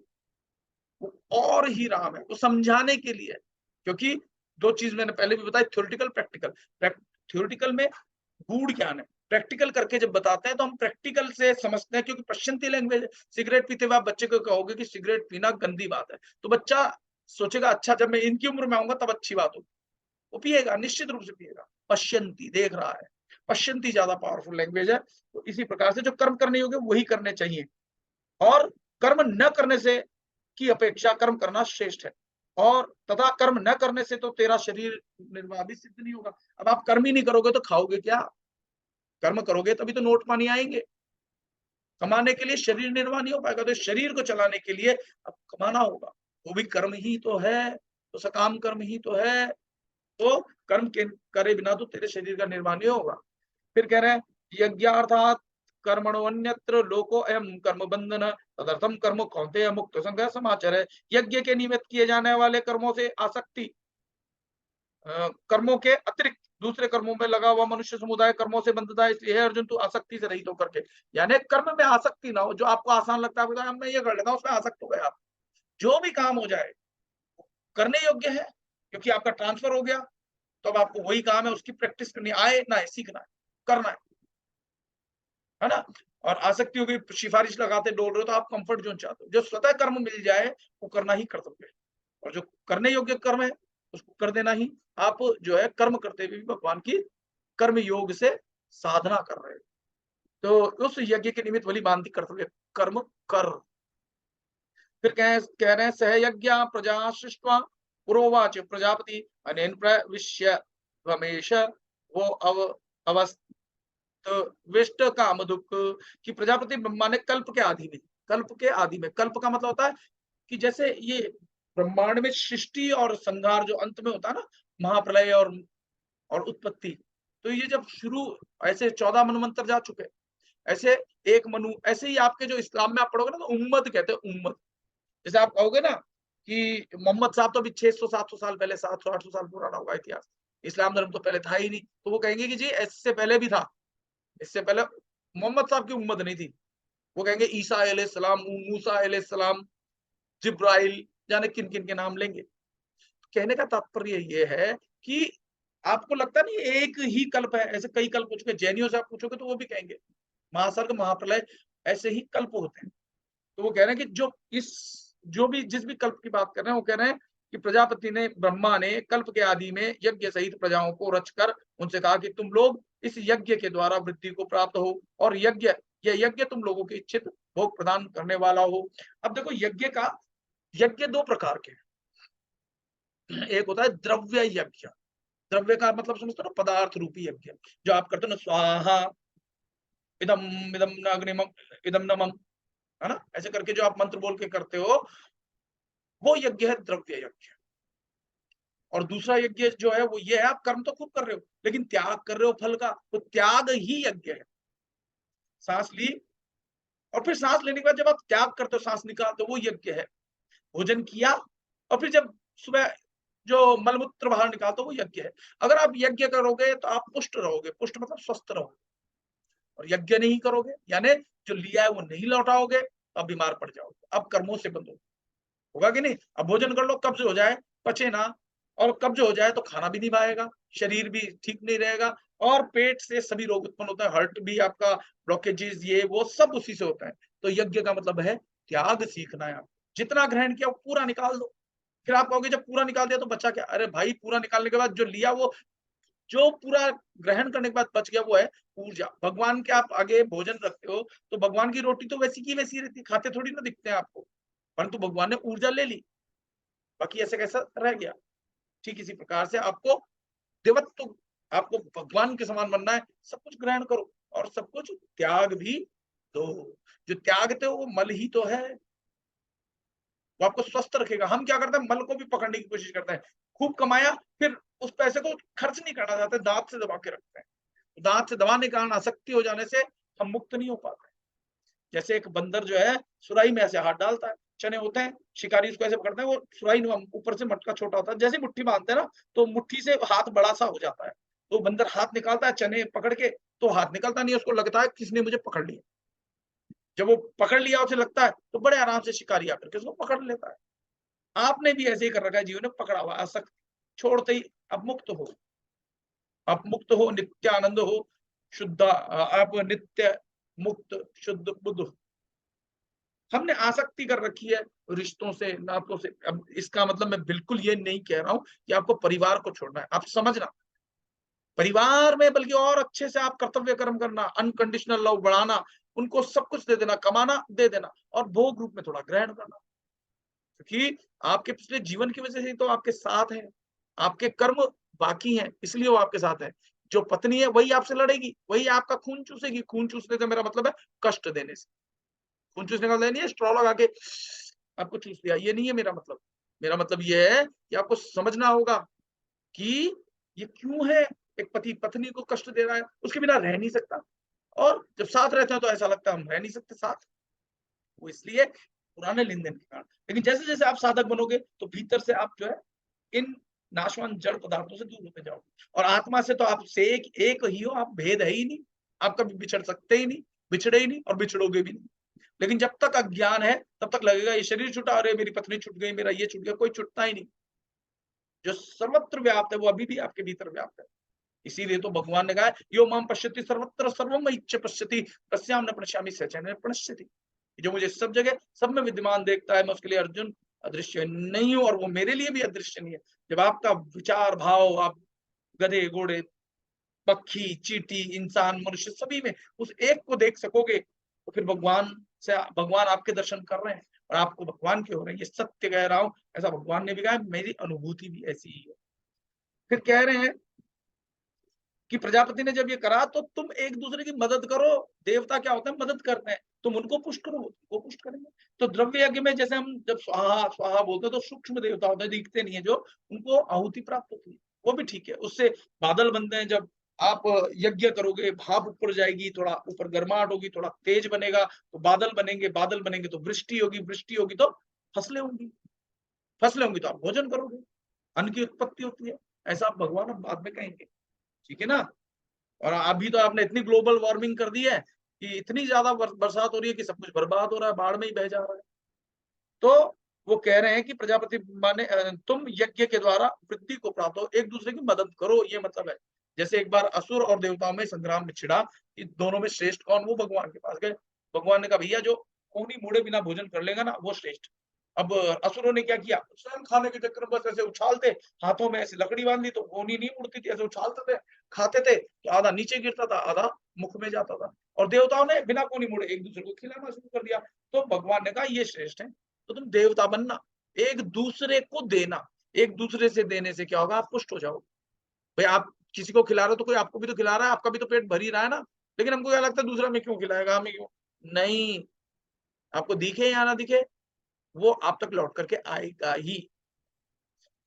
वो और ही राम है। वो समझाने के लिए। क्योंकि दो चीज मैंने पहले भी बताई, थ्योरेटिकल, प्रैक्टिकल। थ्योरेटिकल में गूढ़ ज्ञान है, प्रैक्टिकल करके जब बताते हैं तो हम प्रैक्टिकल से समझते हैं। क्योंकि पश्चिमी लैंग्वेज, सिगरेट पीते हुए आप बच्चे को कहोगे कि सिगरेट पीना गंदी बात है, तो बच्चा सोचेगा अच्छा जब मैं इनकी उम्र में आऊंगा तब अच्छी बात होगी, वो पिएगा, निश्चित रूप से पिएगा। पश्यंती, देख रहा है। पश्यंती ज्यादा पावरफुल लैंग्वेज है। तो इसी प्रकार से जो कर्म करने योग्य वही करने चाहिए, और कर्म न करने से की अपेक्षा कर्म करना श्रेष्ठ है। और तथा कर्म न करने से तो तेरा शरीर निर्वाह भी सिद्ध नहीं होगा। अब आप कर्म ही नहीं करोगे तो खाओगे क्या? कर्म करोगे तभी तो नोट पानी आएंगे। कमाने के लिए शरीर निर्वाह नहीं हो पाएगा, तो शरीर को चलाने के लिए अब कमाना होगा। वो भी कर्म ही तो है, तो सकाम कर्म ही तो है। तो कर्म के करे बिना तो तेरे शरीर का निर्वाह नहीं होगा। फिर कह रहे हैं यज्ञार्थात कर्मणो अन्यत्र लोको अयम कर्म बंधन तदर्थम कर्म कौन्तेय मुक्त संग समाचार है। यज्ञ के निमित्त किए जाने वाले कर्मों से आसक्ति, कर्मों के अतिरिक्त दूसरे कर्मों में लगा हुआ मनुष्य समुदाय कर्मों से बंधता है। इसलिए अर्जुन तू आसक्ति से रहित होकर के, यानी कर्म में आसक्ति ना हो। जो आपको आसान लगता है मैं ये कर लेता हूँ, उसमें आसक्त हो गए आप। जो भी काम हो जाए करने योग्य है, क्योंकि आपका ट्रांसफर हो गया, तो अब आपको वही काम है, उसकी प्रैक्टिस करनी, आए ना सीखना है, करना है ना। और आसक्ति हो गई, सिफारिश लगाते डोल रहे हो, तो आप कंफर्ट जोन चाहते हो। जो स्वतः कर्म मिल जाए वो करना ही कर्तव्य है, और जो करने योग्य कर्म है उसको कर देना ही। आप जो है कर्म करते हुए भी भगवान की कर्म योग से साधना कर रहे हैं, तो उस यज्ञ के निमित्त बलि बांधि कर्तव्य कर्म कर। फिर कह रहे हैं सहयज्ञ प्रजा सृष्ट्वा पुरोवाच प्रजापति अनेन प्रविश्य रमेश वो तो विष्ट काम दुख की प्रजापति ब्रह्मा ने कल्प के आदि में, कल्प के आदि में, कल्प का मतलब होता है कि जैसे ये ब्रह्मांड में सृष्टि और संहार जो अंत में होता है ना, महाप्रलय और उत्पत्ति, तो ये जब शुरू, ऐसे 14 मनवंतर जा चुके, ऐसे एक मनु, ऐसे ही आपके जो इस्लाम में आप पढ़ोगे ना तो उम्मत कहते हैं, उम्मत। जैसे आप कहोगे ना कि मोहम्मद साहब तो अभी 600-700 साल पहले, 700-800 साल पुराना होगा इतिहास, इस्लाम धर्म तो पहले था ही नहीं, तो वो कहेंगे कि जी इससे पहले भी था, इससे पहले मोहम्मद साहब की उम्मत नहीं थी। वो कहेंगे ईसा अलैहिस्सलाम, मूसा अलैहिस्सलाम, जिब्राइल, जाने किन-किन के नाम लेंगे। कहने का तात्पर्य ये है कि आपको लगता नहीं एक ही कल्प है, ऐसे कई कल्प हो चुके हैं। जैनियों से आप पूछोगे तो वो भी कहेंगे महासर्ग, महाप्रलय ऐसे ही कल्प होते हैं। तो वो कह रहे हैं कि जो भी जिस भी कल्प की बात कर रहे हैं, वो कह रहे हैं कि प्रजापति ने, ब्रह्मा ने कल्प के आदि में यज्ञ सहित प्रजाओं को रचकर उनसे कहा कि तुम लोग इस यज्ञ के द्वारा वृद्धि को प्राप्त हो, और यह यज्ञ तुम लोगों के इच्छित भोग प्रदान करने वाला हो। अब देखो यज्ञ दो प्रकार के हैं। एक होता है द्रव्य यज्ञ। द्रव्य का मतलब समझते हो ना, पदार्थ रूपी यज्ञ, जो आप करते हो ना, स्वाहा इदम इदम न अग्निमम इदम नमम, है ना, ऐसे करके जो आप मंत्र बोल के करते हो, वो यज्ञ है द्रव्य यज्ञ। और दूसरा यज्ञ जो है वो ये है, आप कर्म तो खूब कर रहे हो लेकिन त्याग कर रहे हो फल का, तो त्याग ही यज्ञ है। सांस ली और फिर सांस लेने के बाद जब आप त्याग करते हो, सांस निकालते हो, वो यज्ञ है। भोजन किया और फिर जब सुबह जो मलमूत्र बाहर निकालते हो, वो यज्ञ है। अगर आप यज्ञ करोगे तो आप पुष्ट रहोगे, पुष्ट मतलब स्वस्थ रहोगे। और यज्ञ नहीं करोगे, यानी जो लिया है वो नहीं लौटाओगे, अब बीमार पड़ जाओगे, अब कर्मों से बंधो, होगा कि नहीं। अब भोजन कर लो, कब्ज हो जाए, पचे ना, और कब्ज हो जाए तो खाना भी नहीं पाएगा, शरीर भी ठीक नहीं रहेगा, और पेट से सभी रोग उत्पन्न होता है, हार्ट भी आपका, ब्लॉकेजेस, ये वो सब उसी से होता है। तो यज्ञ का मतलब है त्याग सीखना है। आप जितना ग्रहण किया वो पूरा निकाल दो। फिर आप कहोगे जब पूरा निकाल दिया तो बचा क्या? अरे भाई, पूरा निकालने के बाद जो लिया, वो जो पूरा ग्रहण करने के बाद बच गया, वो है ऊर्जा। भगवान के आप आगे भोजन रखते हो तो भगवान की रोटी तो वैसी की वैसी रहती है, खाते थोड़ी ना दिखते हैं आपको, परंतु भगवान ने ऊर्जा ले ली, बाकी ऐसे कैसा रह गया। ठीक इसी प्रकार से आपको देवत्व, आपको भगवान के समान बनना है, सब कुछ ग्रहण करो और सब कुछ त्याग भी दो। जो त्यागते हो वो मल ही तो है, वो आपको स्वस्थ रखेगा। हम क्या करते हैं, मल को भी पकड़ने की कोशिश करते हैं। खूब कमाया, फिर उस पैसे को खर्च नहीं करना चाहते, दांत से दबा के रखते हैं। दांत से दबाने के कारण आसक्ति हो जाने से हम मुक्त नहीं हो पाते। जैसे एक बंदर जो है सुराही में ऐसे हाथ डालता है, चने होते हैं, शिकारी उसको ऐसे पकड़ते हैं, वो सुराही ऊपर से मटका छोटा होता है, जैसे मुट्ठी बांधते हैं ना, तो मुट्ठी से हाथ बड़ा सा हो जाता है। तो बंदर हाथ निकालता है चने पकड़ के, तो हाथ निकलता नहीं है, उसको लगता है किसने मुझे पकड़ लिया। जब वो पकड़ लिया, उसे लगता है, तो बड़े आराम से शिकारी आकर के उसको पकड़ लेता है। आपने भी ऐसे ही कर रखा है, जीवन में पकड़ा हुआ आसक्ति, छोड़ते ही अब मुक्त हो, आप मुक्त हो, नित्यानंद हो, शुद्ध, आप नित्य मुक्त शुद्ध बुद्ध हो। हमने आसक्ति कर रखी है रिश्तों से, नातों से। अब इसका मतलब मैं बिल्कुल ये नहीं कह रहा हूं कि आपको परिवार को छोड़ना है, आप समझना, परिवार में बल्कि और अच्छे से आप कर्तव्य कर्म करना, अनकंडीशनल लव बढ़ाना, उनको सब कुछ दे देना, कमाना दे देना, और भोग रूप में थोड़ा ग्रहण करना, क्योंकि आपके पिछले जीवन की वजह से तो आपके साथ है, आपके कर्म बाकी हैं, इसलिए वो आपके साथ है। जो पत्नी है वही आपसे लड़ेगी, वही आपका खून चूसेगी। खून चूसने से मेरा मतलब है कष्ट देने से। खून चूसने का मतलब नहीं है स्ट्रॉ लगा के आपको चूस लिया, ये नहीं है मेरा मतलब। मेरा मतलब ये है कि आपको समझना होगा कि ये क्यों है, एक पति पत्नी को कष्ट दे रहा है, उसके बिना रह नहीं सकता, और जब साथ रहते हैं तो ऐसा लगता है हम रह नहीं सकते साथ। वो इसलिए पुराने लेन-देन के कारण। लेकिन जैसे-जैसे आप साधक बनोगे तो भीतर से आप जो है इन नाशवान जड़ पदार्थों से दूर होते जाओगे, और आत्मा से तो आपसे एक ही हो, आप भेद है ही नहीं। आप कभी बिछड़ सकते ही नहीं, बिछड़े ही नहीं और बिछड़ोगे भी नहीं। लेकिन जब तक अज्ञान है तब तक लगेगा ये शरीर छूटा, अरे मेरी पत्नी छूट गई, मेरा ये छूट गया, कोई छूटता ही नहीं। जो सर्वत्र व्याप्त है वो अभी भी आपके भीतर व्याप्त है। इसीलिए तो भगवान ने कहा है, यो माम पश्यति सर्वत्र सर्वम मयि पश्यति तस्याम न प्रणश्यामि सचैन प्रणश्यति। जो मुझे सब जगह सब में विद्यमान देखता है, मैं उसके लिए अर्जुन अदृश्य नहीं हूं, और वो मेरे लिए भी अदृश्य नहीं है। जब आपका विचार भाव, आप गधे घोड़े पक्षी चींटी इंसान मनुष्य सभी में उस एक को देख सकोगे, तो फिर भगवान आपके दर्शन कर रहे हैं और आपको भगवान के हो रहे हैं। ये सत्य कह रहा हूं, ऐसा भगवान ने भी कहा, मेरी अनुभूति भी ऐसी ही है। फिर कह रहे हैं कि प्रजापति ने जब ये करा तो तुम एक दूसरे की मदद करो। देवता क्या होता है, मदद करते हैं, तुम उनको पुष्ट करो, वो पुष्ट करेंगे। तो द्रव्य यज्ञ में जैसे हम जब स्वाहा स्वाहा बोलते हैं तो सूक्ष्म देवता होते हैं, दिखते नहीं है, जो उनको आहुति प्राप्त होती है, वो भी ठीक है। उससे बादल बनते हैं, जब आप यज्ञ करोगे, भाप ऊपर जाएगी, थोड़ा ऊपर गर्माहट होगी, थोड़ा तेज बनेगा तो बादल बनेंगे, बादल बनेंगे तो वृष्टि होगी, वृष्टि होगी तो फसलें होंगी, फसलें होंगी तो आप भोजन करोगे, अन्न की उत्पत्ति होती है। ऐसा आप भगवान अब बाद में कहेंगे, ठीक है ना। और अभी तो आपने इतनी ग्लोबल वार्मिंग कर दी है कि इतनी ज्यादा बरसात हो रही है कि सब कुछ बर्बाद हो रहा है, बाढ़ में ही बह जा रहा है। तो वो कह रहे हैं कि प्रजापति माने तुम यज्ञ के द्वारा वृद्धि को प्राप्त हो, एक दूसरे की मदद करो, ये मतलब है। जैसे एक बार असुर और देवताओं में संग्राम में छिड़ा कि दोनों में श्रेष्ठ कौन, वो भगवान के पास गए। भगवान ने कहा भैया जो कोहनी मुड़े बिना भोजन कर लेगा ना वो श्रेष्ठ। अब असुरों ने क्या किया, स्वयं खाने के चक्कर में बस ऐसे उछालते, हाथों में ऐसे लकड़ी बांध ली तो कोहनी नहीं उड़ती थी, ऐसे उछालते थे, खाते थे तो आधा नीचे गिरता था, आधा मुख में जाता था। और देवताओं ने बिना कोहनी मुड़े एक दूसरे को खिलाना शुरू कर दिया। तो भगवान ने कहा ये श्रेष्ठ है, तो तुम देवता बनना, एक दूसरे को देना, एक दूसरे से देने से क्या होगा, आप पुष्ट हो जाओगे। भाई आप किसी को खिला रहे हो तो कोई आपको भी तो खिला रहा है, आपका भी तो पेट भर ही रहा है ना। लेकिन हमको क्या लगता है दूसरा में क्यों खिलाएगा, हमें क्यों नहीं। आपको दिखे या ना दिखे, वो आप तक लौट करके आएगा ही।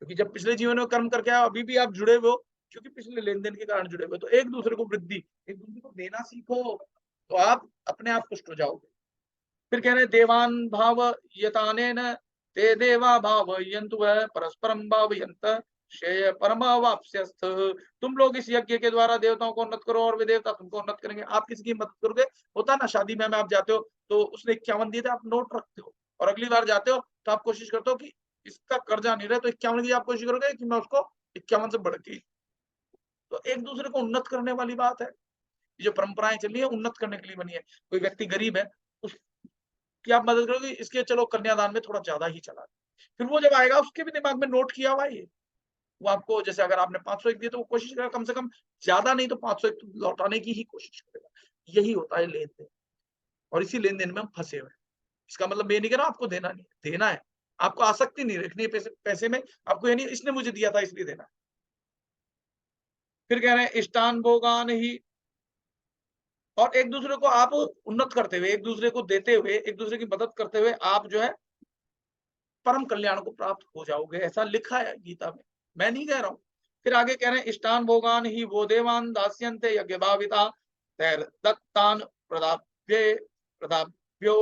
क्योंकि जब पिछले जीवन में कर्म करके आओ, अभी भी आप जुड़े हुए हो, क्योंकि पिछले लेन देन के कारण जुड़े हुए, तो एक दूसरे को वृद्धि, एक दूसरे को देना सीखो, तो आप अपने आप पुष्ट हो जाओगे। फिर कह रहे देवान भाव यतानेन ते देवा भावयन्तु वः परस्परम भावयन्त श्रेय परमावाप्स्यस्थ। तुम लोग इस यज्ञ के द्वारा देवताओं को उन्नत करो और वे देवता तुमको उन्नत करेंगे। आप किसी की मदद करोगे, होता ना शादी में आप जाते हो तो उसने 51 दिए थे, आप नोट रखते हो, और अगली बार जाते हो तो आप कोशिश करते हो कि इसका कर्जा नहीं रहे, तो 51 की आप कोशिश करोगे कि मैं उसको 51 से बढ़ के। तो एक दूसरे को उन्नत करने वाली बात है। जो परंपराएं चली है उन्नत करने के लिए बनी है। कोई व्यक्ति गरीब है, उस कि आप मदद करोगे, इसके चलो कन्यादान में थोड़ा ज्यादा ही चला। फिर वो जब आएगा उसके भी दिमाग में नोट किया हुआ है ये, वो आपको जैसे अगर आपने 501 दिए तो वो कोशिश करेगा कम से कम ज्यादा नहीं तो 501 लौटाने की ही कोशिश करेगा। यही होता है लेन देन, और इसी लेन देन में हम फंसे हुए हैं। इसका मतलब ये नहीं कह रहा आपको देना नहीं है, देना है, आपको आसक्ति नहीं रखनी है पैसे पैसे में। आपको ये नहीं इसने मुझे दिया था इसलिए देना है। फिर कह रहे हैं इष्टान भोगान ही, और एक दूसरे को आप उन्नत करते हुए, एक दूसरे को देते हुए, एक दूसरे की मदद करते हुए आप जो है परम कल्याण को प्राप्त हो जाओगे, ऐसा लिखा है गीता में, मैं नहीं कह रहा हूं। फिर आगे कह रहे हैं इष्टान भोगान ही वो देवान दास्यन्ते यज्ञ भाविता तैर दत्तान प्रदाप्ये प्रदाप्यो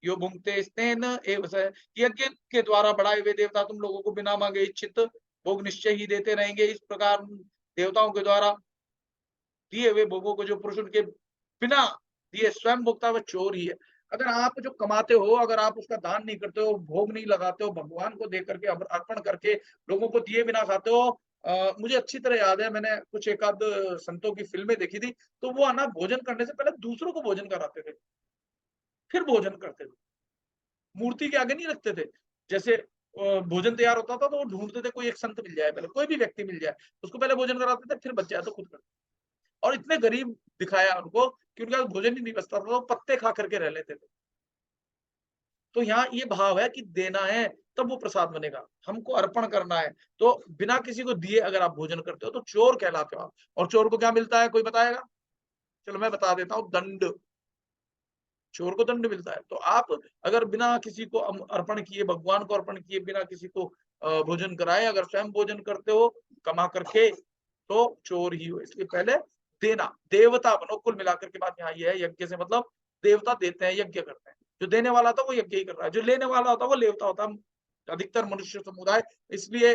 यो भुंक्ते स्तेन एव स। यज्ञ के द्वारा बढ़ाए हुए देवता तुम लोगों को बिना मांगे इच्छित भोग निश्चय ही देते रहेंगे। इस प्रकार देवताओं के द्वारा दिए हुए भोगों को जो पुरुष उनके बिना दिए स्वयं भोगता है वह चोर ही है। अगर आप जो कमाते हो, अगर आप उसका दान नहीं करते हो, भोग नहीं लगाते हो, भगवान को दे करके अर्पण करके लोगों को दिए बिना खाते हो। मुझे अच्छी तरह याद है, मैंने कुछ एक आध संतों की फिल्में देखी थी, तो वो ना भोजन करने से पहले दूसरों को भोजन कराते थे, फिर भोजन करते थे, मूर्ति के आगे नहीं रखते थे। जैसे भोजन तैयार होता था तो वो ढूंढते थे कोई एक संत मिल जाए, पहले कोई भी व्यक्ति मिल जाए, उसको पहले भोजन कराते थे, फिर बच जाए तो खुद करते। और इतने गरीब दिखाया उनको कि उनके पास भोजन ही नहीं बचता था, तो पत्ते खा करके रह लेते थे। तो यहाँ ये भाव है कि देना है तब वो प्रसाद बनेगा, हमको अर्पण करना है। तो बिना किसी को दिए अगर आप भोजन करते हो तो चोर कहलाते हो आप। और चोर को क्या मिलता है, कोई बताएगा? चलो मैं बता देता हूँ, दंड। चोर को दंड मिलता है। तो आप अगर बिना किसी को अर्पण किए, भगवान को अर्पण किए, बिना किसी को भोजन कराए अगर स्वयं भोजन करते हो कमा करके, तो चोर ही हो। इसलिए पहले देना, देवता बनो। कुल मिलाकर के बात यहाँ ये है, यज्ञ से मतलब देवता देते हैं, यज्ञ करते हैं। जो देने वाला था वो यज्ञ ही कर रहा है, जो लेने वाला होता है वो लेवता होता है। अधिकतर मनुष्य समुदाय इसलिए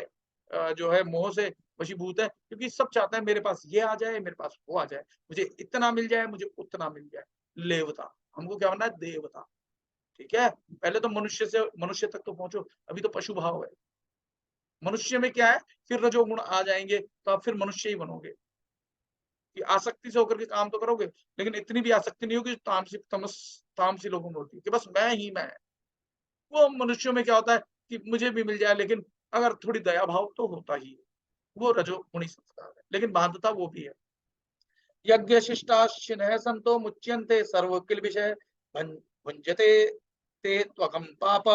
जो है मोह से वशीभूत है, क्योंकि सब चाहते हैं मेरे पास ये आ जाए, मेरे पास वो आ जाए, मुझे इतना मिल जाए, मुझे उतना मिल जाए। लेवता, हमको क्या बनना है, देवता। ठीक है, पहले तो मनुष्य से मनुष्य तक तो पहुंचो, अभी तो पशु भाव है। मनुष्य में क्या है, फिर रजोगुण आ जाएंगे तो आप फिर मनुष्य ही बनोगे, कि आसक्ति से होकर के काम तो करोगे, लेकिन इतनी भी आसक्ति नहीं होगी तामसिक तामसी लोगों में होती है कि बस मैं ही मैं। वो मनुष्यों में क्या होता है कि मुझे भी मिल जाए, लेकिन अगर थोड़ी दया भाव तो होता ही है, वो रजोगुणी संस्कार है, लेकिन बाध्यता वो भी है। यज्ञ शिष्टाशिनः संतो मुच्यन्ते सर्व किल विषय भुंजते ते त्वकम पाप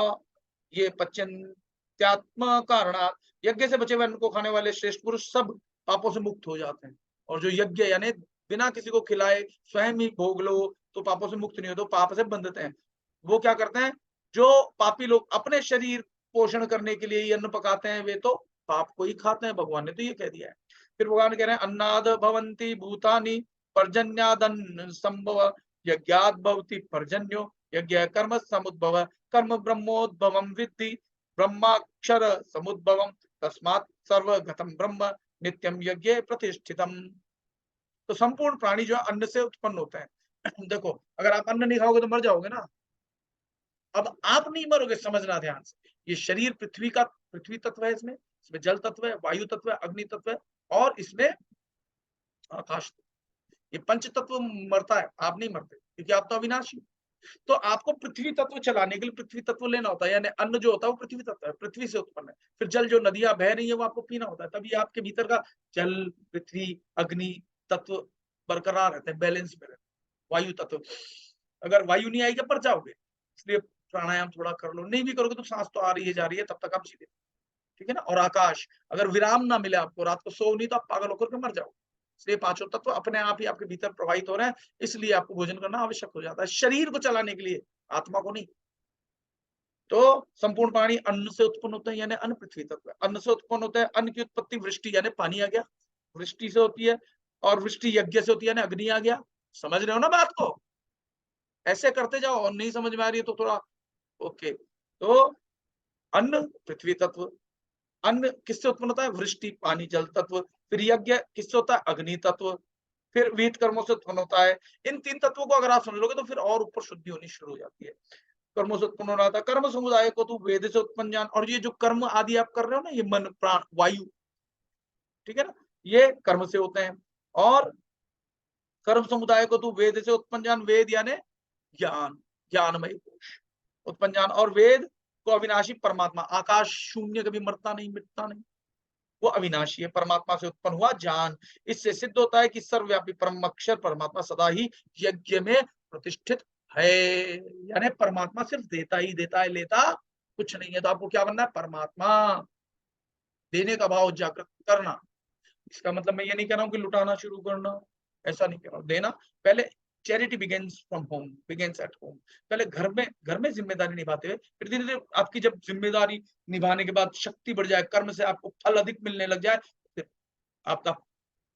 ये पच्यन्त्यात्म कारणात्। यज्ञ से बचे हुए अन्न को खाने वाले श्रेष्ठ पुरुष सब पापों से मुक्त हो जाते हैं और जो यज्ञ यानी बिना किसी को खिलाए स्वयं ही भोग लो तो पापों से मुक्त नहीं हो, तो पाप से बंधते हैं। वो क्या करते हैं, जो पापी लोग अपने शरीर पोषण करने के लिए ये अन्न पकाते हैं, वे तो पाप को ही खाते हैं, भगवान ने तो ये कह दिया है। फिर भगवान कह रहे हैं अन्नाद भवन्ति भूतानि पर्जन्यादन्न संभव यज्ञात भवति पर्जन्यो यज्ञ कर्म समुद्भव कर्म ब्रह्मोद्भवम विद्धि ब्रह्माक्षर समुद्भवम तस्मात् सर्वगतं ब्रह्म नित्यम यज्ञ प्रतिष्ठितम। तो संपूर्ण प्राणी जो है अन्न से उत्पन्न होते हैं। देखो अगर आप अन्न नहीं खाओगे तो मर जाओगे ना। अब आप नहीं मरोगे, समझना ध्यान से। ये शरीर पृथ्वी तत्व है, इसमें जल तत्व है, वायु तत्व है, अग्नि तत्व है और इसमें आकाश। ये पंच तत्व मरता है, आप नहीं मरते क्योंकि आप तो अविनाशी। तो आपको पृथ्वी तत्व चलाने के लिए पृथ्वी तत्व लेना होता है, यानी अन्न जो होता है वो पृथ्वी तत्व है, पृथ्वी से उत्पन्न है। फिर जल जो नदियां बह रही है वो आपको पीना होता है, तभी आपके भीतर का जल पृथ्वी अग्नि तत्व बरकरार रहते हैं, बैलेंस में रहते हैं। वायु तत्व, अगर वायु नहीं आएगी मर जाओगे। इसलिए प्राणायाम थोड़ा कर लो, नहीं भी करोगे तो सांस तो आ रही है जा रही है, तब तक आप जीते, ठीक है ना। और आकाश, अगर विराम ना मिले आपको, रात को सो नहीं तो आप पागल होकर के मर जाओगे। इसलिए पांचों तत्व अपने आप ही आपके भीतर प्रवाहित हो रहे हैं, इसलिए आपको भोजन करना आवश्यक हो जाता है शरीर को चलाने के लिए, आत्मा को नहीं। तो संपूर्ण प्राणी अन्न से उत्पन्न होते हैं, यानी अन्न पृथ्वी तत्व है। अन्न से उत्पन्न होता है, अन्न की उत्पत्ति वृष्टि यानी पानी आ गया, वृष्टि से होती है, और वृष्टि यज्ञ से होती है यानी अग्नि आ गया। समझ रहे हो ना बात को, ऐसे करते जाओ। और नहीं समझ में आ रही है तो थोड़ा ओके। तो अन्न पृथ्वी तत्व, अन्न किससे उत्पन्न होता है, वृष्टि पानी जल तत्व। फिर यज्ञ किससे होता है, अग्नि तत्व। फिर विहित कर्मों से उत्पन्न होता है। इन तीन तत्वों को अगर आप समझ लोगे तो फिर और ऊपर शुद्धि होनी शुरू हो जाती है। कर्मों से उत्पन्न हो रहा था, कर्म समुदाय को तू वेद से उत्पन्न जान। और ये जो कर्म आदि आप कर रहे हो ना, ये मन प्राण वायु, ठीक है ना, ये कर्म से होते हैं। और कर्म समुदाय को तू वेद से उत्पन्न जान, वेद यानी ज्ञान, ज्ञानमय पुरुष उत्पन्न जान। और वेद को अविनाशी परमात्मा, आकाश शून्य, कभी मरता नहीं मिटता नहीं, वो अविनाशी है, परमात्मा से उत्पन्न हुआ जान। इससे सिद्ध होता है कि सर्वव्यापी परम अक्षर परमात्मा सदा ही यज्ञ में प्रतिष्ठित है। यानी परमात्मा सिर्फ देता ही देता है, लेता कुछ नहीं है। तो आपको क्या बनना है, परमात्मा, देने का भाव जागृत करना। इसका मतलब मैं ये नहीं कह रहा हूं कि लुटाना शुरू करना, ऐसा नहीं कह रहा हूं। देना पहले, charity begins from home, begins at home. पहले घर में जिम्मेदारी निभाते हुए, फिर धीरे धीरे आपकी जब जिम्मेदारी निभाने के बाद शक्ति बढ़ जाए, कर्म से आपको फल अधिक मिलने लग जाए, फिर आपका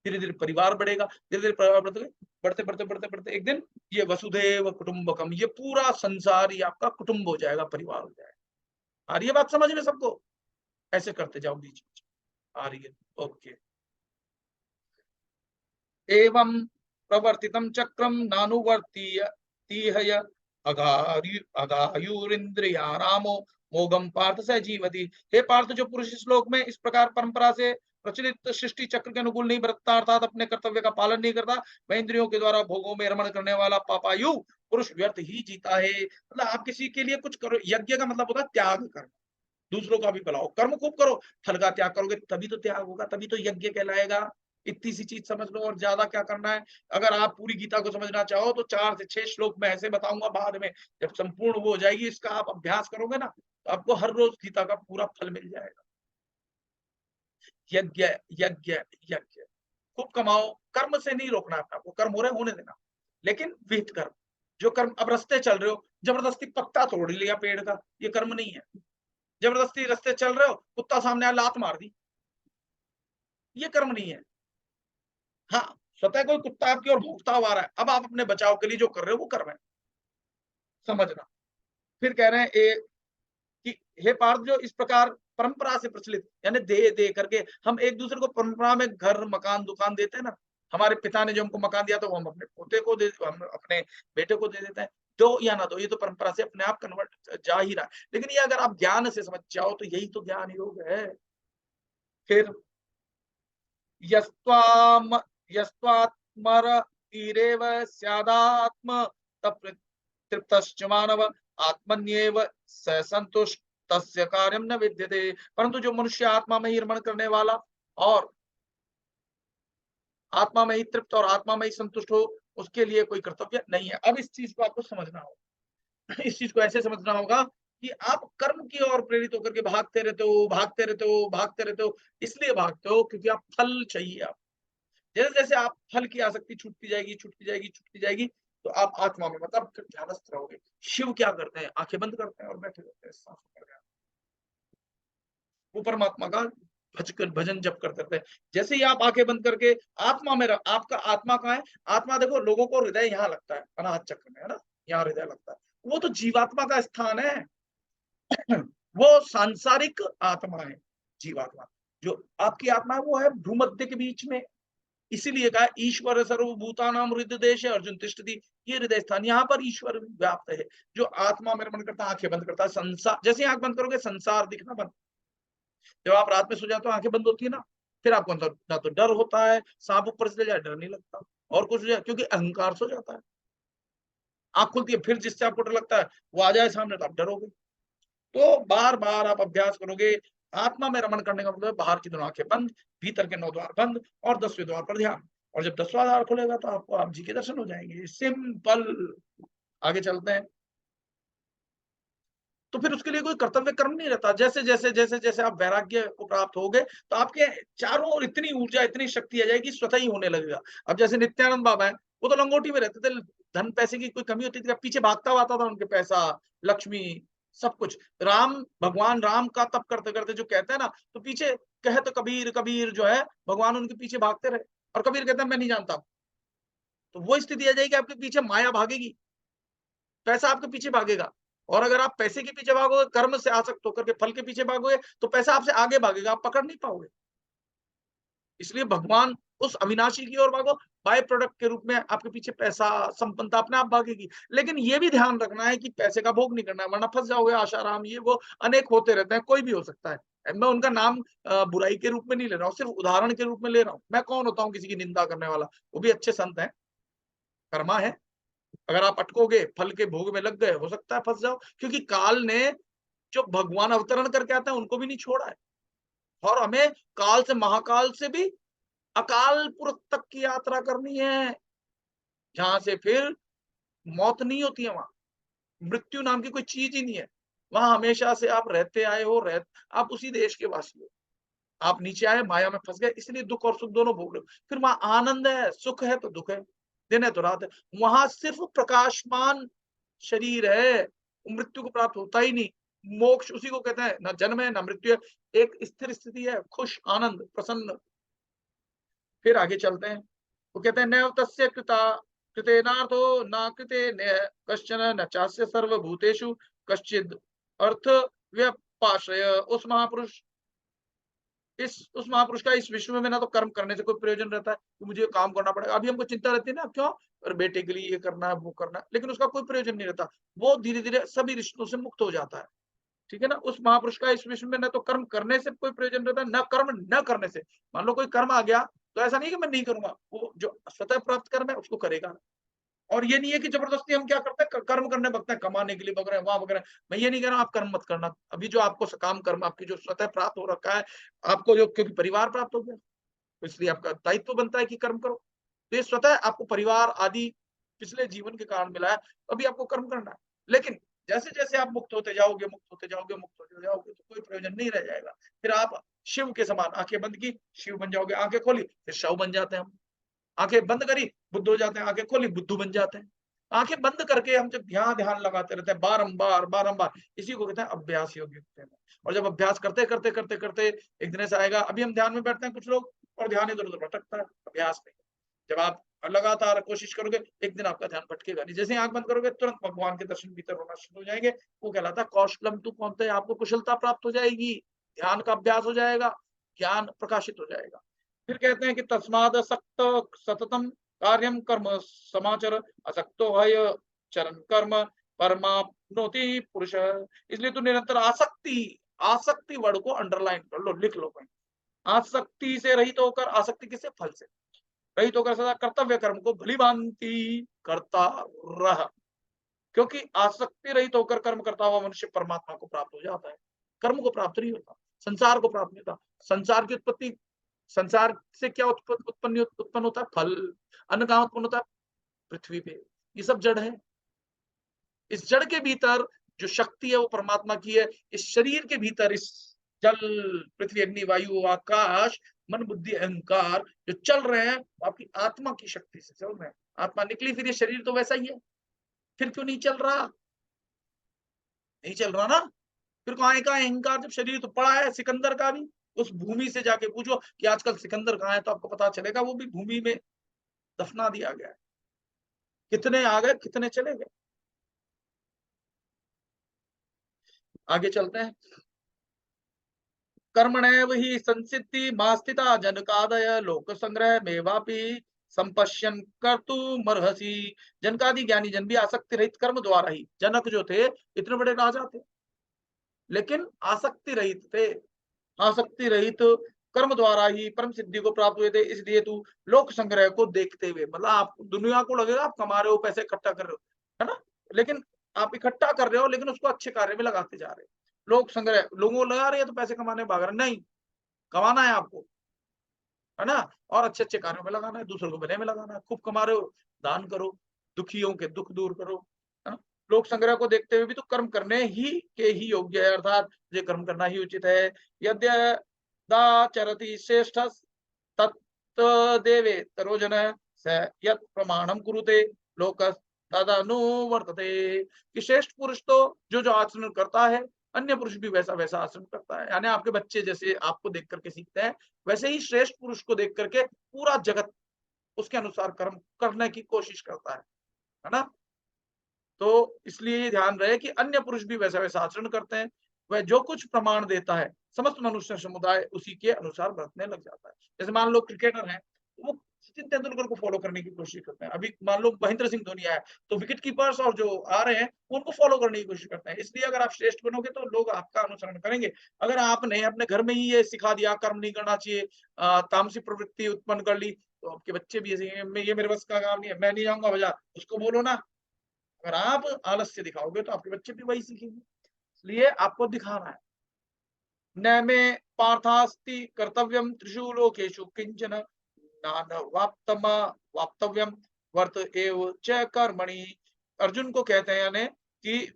धीरे धीरे परिवार बढ़ेगा। धीरे धीरे परिवार बढ़ते बढ़ते बढ़ते बढ़ते एक दिन ये वसुधैव कुटुंबकम, ये पूरा संसार ये आपका कुटुंब हो जाएगा, परिवार हो जाएगा। आ रही है बात समझ में सबको? ऐसे करते जाओ बीच बीच, आ रही है, ओके। एवं प्रवर्तितं चक्रम नानुवर्तीय अगायुरिंद्रियारामो मोगम पार्थ स जीवति। हे पार्थ, जो पुरुष इस श्लोक में इस प्रकार परंपरा से प्रचलित सृष्टि चक्र के अनुकूल नहीं बरतता, अर्थात अपने कर्तव्य का पालन नहीं करता, वह इंद्रियों के द्वारा भोगों में रमण करने वाला पापायु पुरुष व्यर्थ ही जीता है। मतलब आप किसी के लिए कुछ करो, यज्ञ का मतलब होता है त्याग करना, दूसरों का भी भलाओ, कर्म खूब करो, फल का त्याग करोगे तभी तो त्याग होगा, तभी तो यज्ञ कहलाएगा। इतनी सी चीज समझ लो, और ज्यादा क्या करना है। अगर आप पूरी गीता को समझना चाहो तो 4 से 6 श्लोक मैं ऐसे बताऊंगा, बाद में जब संपूर्ण वो हो जाएगी, इसका आप अभ्यास करोगे ना, तो आपको हर रोज गीता का पूरा फल मिल जाएगा। यज्ञ यज्ञ यज्ञ खूब कमाओ, कर्म से नहीं रोकना अपना, आपको कर्म हो रहे होने देना, लेकिन विहित कर्म। जो कर्म, अब रास्ते चल रहे हो, जबरदस्ती पत्ता तोड़ लिया पेड़ का, ये कर्म नहीं है। जबरदस्ती रास्ते चल रहे हो, कुत्ता सामने आया लात मार दी, ये कर्म नहीं है। हाँ, स्वतः कोई कुत्ता आपकी ओर भौंकता हुआ आ रहा है, अब आप अपने बचाव के लिए जो कर रहे हो वो कर्म है, समझना। फिर कह रहे हैं कि हे पार्थ, जो इस प्रकार परंपरा से प्रचलित, यानी दे दे करके हम एक दूसरे को परंपरा में घर मकान दुकान देते हैं ना। हमारे पिता ने जो हमको मकान दिया तो हम अपने पोते को दे, हम अपने बेटे को दे देते हैं। दो या ना दो, ये तो परंपरा से अपने आप कन्वर्ट जा ही रहा है। लेकिन ये अगर आप ज्ञान से समझ जाओ तो यही तो ज्ञान योग है। फिर यस्त्वाम यस्त्वात्मरतिरेव स्यादात्म तृप्तश्च मानव आत्मन्येव स संतुष्ट तस्य कार्यम न विद्यते। परंतु जो मनुष्य आत्मा में ही रमण करने वाला और आत्मा में ही तृप्त और आत्मा में ही संतुष्ट हो, उसके लिए कोई कर्तव्य नहीं है। अब इस चीज को आपको समझना होगा। इस चीज को ऐसे समझना होगा कि आप कर्म की ओर प्रेरित होकर के भागते रहते हो, भागते रहते हो, भागते रहते हो। इसलिए भागते हो क्योंकि आप फल चाहिए। आप जैसे जैसे जैसे आप फल की आसक्ति छूटती जाएगी, छूटती जाएगी, छूटती जाएगी, तो आप आत्मा में मतलब ध्यानस्थ रहोगे। शिव क्या करते हैं? आंखें बंद करते हैं और बैठे रहते हैं सांसों पर ध्यान। वो परमात्मा का भजन जप करते रहते हैं। जैसे ही आप आंखें बंद करके आत्मा में आपका आत्मा कहाँ है? आत्मा देखो, लोगों को हृदय यहाँ लगता है, अनाहत चक्र में, है ना? यहाँ हृदय लगता है। वो तो जीवात्मा का स्थान है। वो सांसारिक आत्मा है, जीवात्मा। जो आपकी आत्मा है वो है भूमध्य के बीच में। इसीलिए कहा ईश्वर सर्वभूतानां हृदय देश है, अर्जुन तिष्ठति। ये हृदय स्थान, यहाँ पर ईश्वर व्याप्त है। जो आत्मा में रमण करता है, आंखें बंद करता है, संसार जैसे आंख बंद करोगे संसार दिखना बंद। जब आप रात में सो जाते हो आंखें बंद होती है ना, फिर आपको ना तो डर होता है, सांप ऊपर से ले जाए डर नहीं लगता, और कुछ हो जाए क्योंकि अहंकार सो जाता है। आंख खुलती है, फिर जिससे आपको डर लगता है वो आ जाए सामने तो आप डरोगे। तो बार बार आप अभ्यास करोगे। आत्मा में रमण करने का मतलब बाहर की दोनों आंखें बंद, भीतर के 9 द्वार बंद और 10वें द्वार पर ध्यान। और जब 10वां द्वार खुलेगा तो आपको आप जी के दर्शन हो जाएंगे। सिंपल। आगे चलते हैं। तो फिर उसके लिए कोई कर्तव्य कर्म नहीं रहता। जैसे जैसे जैसे जैसे आप वैराग्य को प्राप्त होगे तो आपके चारों ओर इतनी ऊर्जा, इतनी शक्ति आ जाएगी, स्वतः ही होने लगेगा। अब जैसे नित्यानंद बाबा है, वो तो लंगोटी में रहते थे, धन पैसे की कोई कमी होती थी, पीछे भागता आता था उनके पैसा, लक्ष्मी, सब कुछ। राम, भगवान राम का तप करते करते जो कहते हैं ना, तो पीछे कहे तो कबीर, कबीर जो है भगवान उनके पीछे भागते रहे, और कबीर कहते हैं मैं नहीं जानता। तो वो स्थिति आ जाएगी, आपके पीछे माया भागेगी, पैसा आपके पीछे भागेगा। और अगर आप पैसे के पीछे भागोगे, कर्म से आसक्त होकर के फल के पीछे भागोगे, तो पैसा आपसे आगे भागेगा, आप पकड़ नहीं पाओगे। इसलिए भगवान उस अविनाशी की ओर भागो, बाय प्रोडक्ट के रूप में आपके पीछे पैसा, संपन्नता अपने आप भागेगी। लेकिन ये भी ध्यान रखना है कि पैसे का भोग नहीं करना है, वरना फंस जाओगे। आशाराम ये वो अनेक होते रहते हैं, कोई भी हो सकता है। मैं उनका नाम बुराई के रूप में नहीं ले रहा हूँ, सिर्फ उदाहरण के रूप में ले रहा हूँ। मैं कौन होता हूँ किसी की निंदा करने वाला? वो भी अच्छे संत हैं, कर्मा है। अगर आप अटकोगे, फल के भोग में लग गए, हो सकता है फंस जाओ, क्योंकि काल ने जो भगवान अवतरण करके आते हैं उनको भी नहीं छोड़ा है। और हमें काल से, महाकाल से भी अकाल पुरख तक की यात्रा करनी है, जहां से फिर मौत नहीं होती है। वहां मृत्यु नाम की कोई चीज ही नहीं है। वहां हमेशा से आप रहते आए हो, आप उसी देश के वासी हो। आप नीचे आए, माया में फंस गए, इसलिए दुख और सुख दोनों भोग रहे हो। फिर वहां आनंद है, सुख है तो दुख है, दिन है तो रात है। वहां सिर्फ प्रकाशमान शरीर है, मृत्यु को प्राप्त होता ही नहीं। मोक्ष उसी को कहते हैं, ना जन्म है ना मृत्यु है, एक स्थिर स्थिति है, खुश, आनंद, प्रसन्न। फिर आगे चलते हैं। वो कहते हैं नैव तस्य कृता कृतेनार्थो न कृते कश्चन न चास्य सर्वभूतेषु कश्चिद अर्थ व्यपाश्रय। उस महापुरुष का इस विश्व में ना तो कर्म करने से कोई प्रयोजन रहता है कि मुझे काम करना पड़ेगा। अभी हमको चिंता रहती है ना, क्यों? और बेटे के लिए ये करना है, वो करना है, लेकिन उसका कोई प्रयोजन नहीं रहता। वो धीरे धीरे सभी रिश्तों से मुक्त हो जाता है। ठीक है ना? उस महापुरुष का इस विश्व में न तो कर्म करने से कोई प्रयोजन रहता है, न कर्म न करने से। मान लो कोई कर्म आ गया, तो ऐसा नहीं कि मैं नहीं करूंगा, वो जो स्वतः प्राप्त कर्म है उसको करेगा। और ये नहीं है कि जबरदस्ती हम क्या करते हैं, कर्म करने लगते हैं, कमाने के लिए बग रहे हैं, वहां बग रहे हैं। मैं ये नहीं कह रहा हूं आप कर्म मत करना। अभी जो आपको सकाम कर्म, आपकी जो स्वतः प्राप्त हो रखा है, आपको जो क्योंकि परिवार प्राप्त हो गया, तो इसलिए आपका दायित्व बनता है कि कर्म करो। तो ये स्वतः आपको परिवार आदि पिछले जीवन के कारण मिला है, तो अभी आपको कर्म करना है। लेकिन जैसे जैसे आप मुक्त होते जाओगे, मुक्त होते जाओगे, मुक्त होते जाओगे, तो कोई प्रयोजन नहीं रह जाएगा। फिर आप शिव के समान आंखें बंद की, शिव बन जाओगे, आंखें खोली फिर शव बन जाते हैं हम। आंखें बंद करी, बुद्ध हो जाते हैं, आंखें खोली बुद्धू बन जाते हैं। आंखें बंद करके हम जब ध्यान ध्यान लगाते रहते हैं बारंबार बारंबार, इसी को कहते हैं अभ्यास योग युक्त है। और जब अभ्यास करते करते करते करते एक दिन ऐसा आएगा, अभी हम ध्यान में बैठते हैं कुछ लोग और ध्यान इधर उधर भटकता है, अभ्यास नहीं। जब आप लगातार कोशिश करोगे, एक दिन आपका ध्यान भटकेगा नहीं। जैसे आंख बंद करोगे तुरंत भगवान के दर्शन भीतर होना शुरू हो जाएंगे। वो कहलाता है कौशलम तू कौनते, आपको कुशलता प्राप्त हो जाएगी, ध्यान का अभ्यास हो जाएगा, ज्ञान प्रकाशित हो जाएगा। फिर कहते हैं कि तस्माद असक्त सततम कार्यम कर्म समाचर, असक्तो हय चरण कर्म परमाप्नोति पुरुष। इसलिए तू निरंतर आसक्ति, आसक्ति वर्ड को अंडरलाइन कर लो, लिख लो कहीं। आसक्ति से रहित होकर, आसक्ति किसे? फल से रहित होकर सदा कर्तव्य कर्म को भली भांति करता रह। क्योंकि आसक्ति रहित होकर कर्म करता हुआ मनुष्य परमात्मा को प्राप्त हो जाता है, कर्म को प्राप्त नहीं होता, संसार को प्राप्त नहीं होता। संसार की उत्पत्ति, संसार से क्या उत्पन्न होता है? फल। अन्न कहां उत्पन्न होता है? पृथ्वी पे। ये सब जड़ है। इस जड़ के भीतर जो शक्ति है वो परमात्मा की है। इस शरीर के भीतर, इस जल, पृथ्वी, अग्नि, वायु, आकाश, मन बुद्धि अहंकार जो चल रहे हैं आपकी आत्मा की शक्ति से चल रहे हैं। आत्मा निकली, फिर ये शरीर तो वैसा ही है, फिर क्यों नहीं चल रहा? नहीं चल रहा ना, फिर कहाँ का अहंकार, जब शरीर तो पड़ा है सिकंदर का भी। उस भूमि से जाके पूछो कि आजकल सिकंदर कहाँ है, तो आपको पता चलेगा वो भी भूमि में दफना दिया गया है। कितने आ गए, कितने चले गए। आगे चलते हैं। कर्मणैव हि संसिद्धि मास्थिता जनकादय लोक संग्रह मेवापि संपश्यन कर्तुमर्हसि। जनकादि ज्ञानी जन भी आसक्ति रहित कर्म द्वारा ही, जनक जो थे इतने बड़े राजा थे लेकिन आसक्ति रहित थे, आसक्ति रहित कर्म द्वारा ही परम सिद्धि को प्राप्त हुए थे। इसलिए तू लोक संग्रह को देखते हुए, मतलब आप दुनिया को लगेगा आप कमा रहे हो, पैसे इकट्ठा कर रहे हो, है ना, लेकिन आप इकट्ठा कर रहे हो लेकिन उसको अच्छे कार्य में लगाते जा रहे हो। लोक संग्रह, लोगों को लगा रहे हैं तो पैसे कमाने भाग रहे, नहीं, कमाना है आपको, है ना, और अच्छे अच्छे कार्यों में लगाना है, दूसरों को भले में लगाना है। खूब कमा रहे हो, दान करो, दुखियों के दुख दूर करो, है ना। लोक संग्रह को देखते हुए भी तो कर्म करने ही के ही योग्य है, अर्थात ये कर्म करना ही उचित है। यद्यदाचरति श्रेष्ठ तत्देवे तरोजन स यत् प्रमाणम कुरुते लोक तदनुवर्तते। कि श्रेष्ठ पुरुष तो जो जो आचरण करता है, अन्य पुरुष भी वैसा वैसा आचरण करता है। यानी आपके बच्चे जैसे आपको देख करके सीखते हैं, वैसे ही श्रेष्ठ पुरुष को देख करके पूरा जगत उसके अनुसार कर्म करने की कोशिश करता है ना। तो इसलिए ये ध्यान रहे कि अन्य पुरुष भी वैसा वैसा आचरण करते हैं। वह जो कुछ प्रमाण देता है समस्त मनुष्य समुदाय उसी के अनुसार बरतने लग जाता है। जैसे मान लो क्रिकेटर हैं, वो सचिन तेंदुलकर को फॉलो करने की कोशिश करते हैं। अभी मान लो महेंद्र सिंह धोनी आया, तो विकेट कीपर्स और जो आ रहे हैं उनको फॉलो करने की कोशिश करते हैं। इसलिए अगर आप श्रेष्ठ बनोगे तो लोग आपका अनुसरण करेंगे। अगर आपने अपने घर में ही ये सिखा दिया कर्म नहीं करना चाहिए, तामसी प्रवृत्ति उत्पन्न कर ली, तो आपके बच्चे भी ऐसे ये मेरे बस का काम नहीं है, मैं नहीं जाऊंगा बाजार, उसको बोलो ना। अगर आप आलस्य दिखाओगे तो आपके बच्चे भी वही सीखेंगे। इसलिए आपको दिखाना है। न मे पार्थास्ति कर्तव्यम त्रिषु लोकेषु किंचन नान वाप्तम वाप्तव्यम वर्त एव च कर्मणि। अर्जुन को कहते हैं यानी कि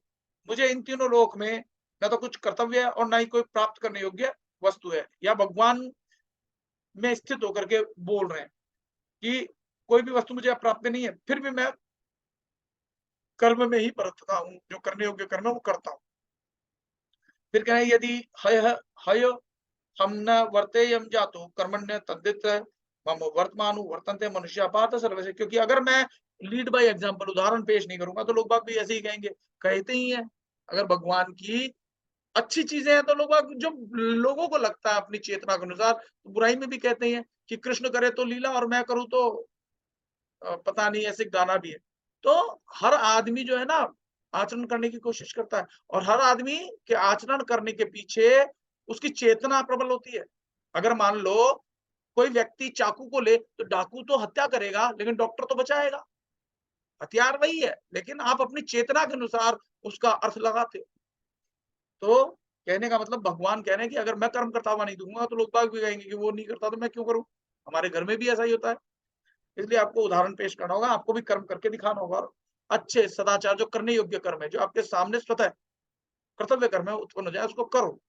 मुझे इन तीनों लोक में न तो कुछ कर्तव्य है और ना ही कोई प्राप्त करने योग्य वस्तु है, या भगवान में स्थित होकर के बोल रहे हैं कि कोई भी वस्तु मुझे प्राप्त नहीं है, फिर भी मैं कर्म में ही बरतता हूँ, जो करने योग्य कर्म है वो करता हूँ। फिर कह रहे हैं यदि हय हय हम न वर्तेयम जातो कर्मण्य तद्दित मम वर्तमानु वर्तन्ते मनुष्य पात सर्वसे। क्योंकि अगर मैं लीड बाय एग्जांपल उदाहरण पेश नहीं करूंगा तो लोग बाग भी ऐसे ही कहेंगे, कहते ही हैं। अगर भगवान की अच्छी चीजें हैं तो लोग बाग, जो लोगों को लगता है अपनी चेतना के अनुसार, तो बुराई में भी कहते हैं कि कृष्ण करे तो लीला और मैं करूं तो पता नहीं, ऐसे गाना भी है। तो हर आदमी जो है ना आचरण करने की कोशिश करता है, और हर आदमी के आचरण करने के पीछे उसकी चेतना प्रबल होती है। अगर मान लो कोई व्यक्ति चाकू को ले तो डाकू तो हत्या करेगा लेकिन डॉक्टर तो बचाएगा। हथियार वही है लेकिन आप अपनी चेतना के अनुसार उसका अर्थ लगाते हो। तो कहने का मतलब भगवान कह रहे हैं कि अगर मैं कर्म करता हुआ नहीं दूंगा तो लोग बाग भी कहेंगे कि वो नहीं करता तो मैं क्यों करूं। हमारे घर में भी ऐसा ही होता है। इसलिए आपको उदाहरण पेश करना होगा, आपको भी कर्म करके दिखाना होगा। अच्छे सदाचार जो करने योग्य कर्म है, जो आपके सामने स्वतः कर्तव्य कर्म है उत्पन्न हो जाए, उसको करो।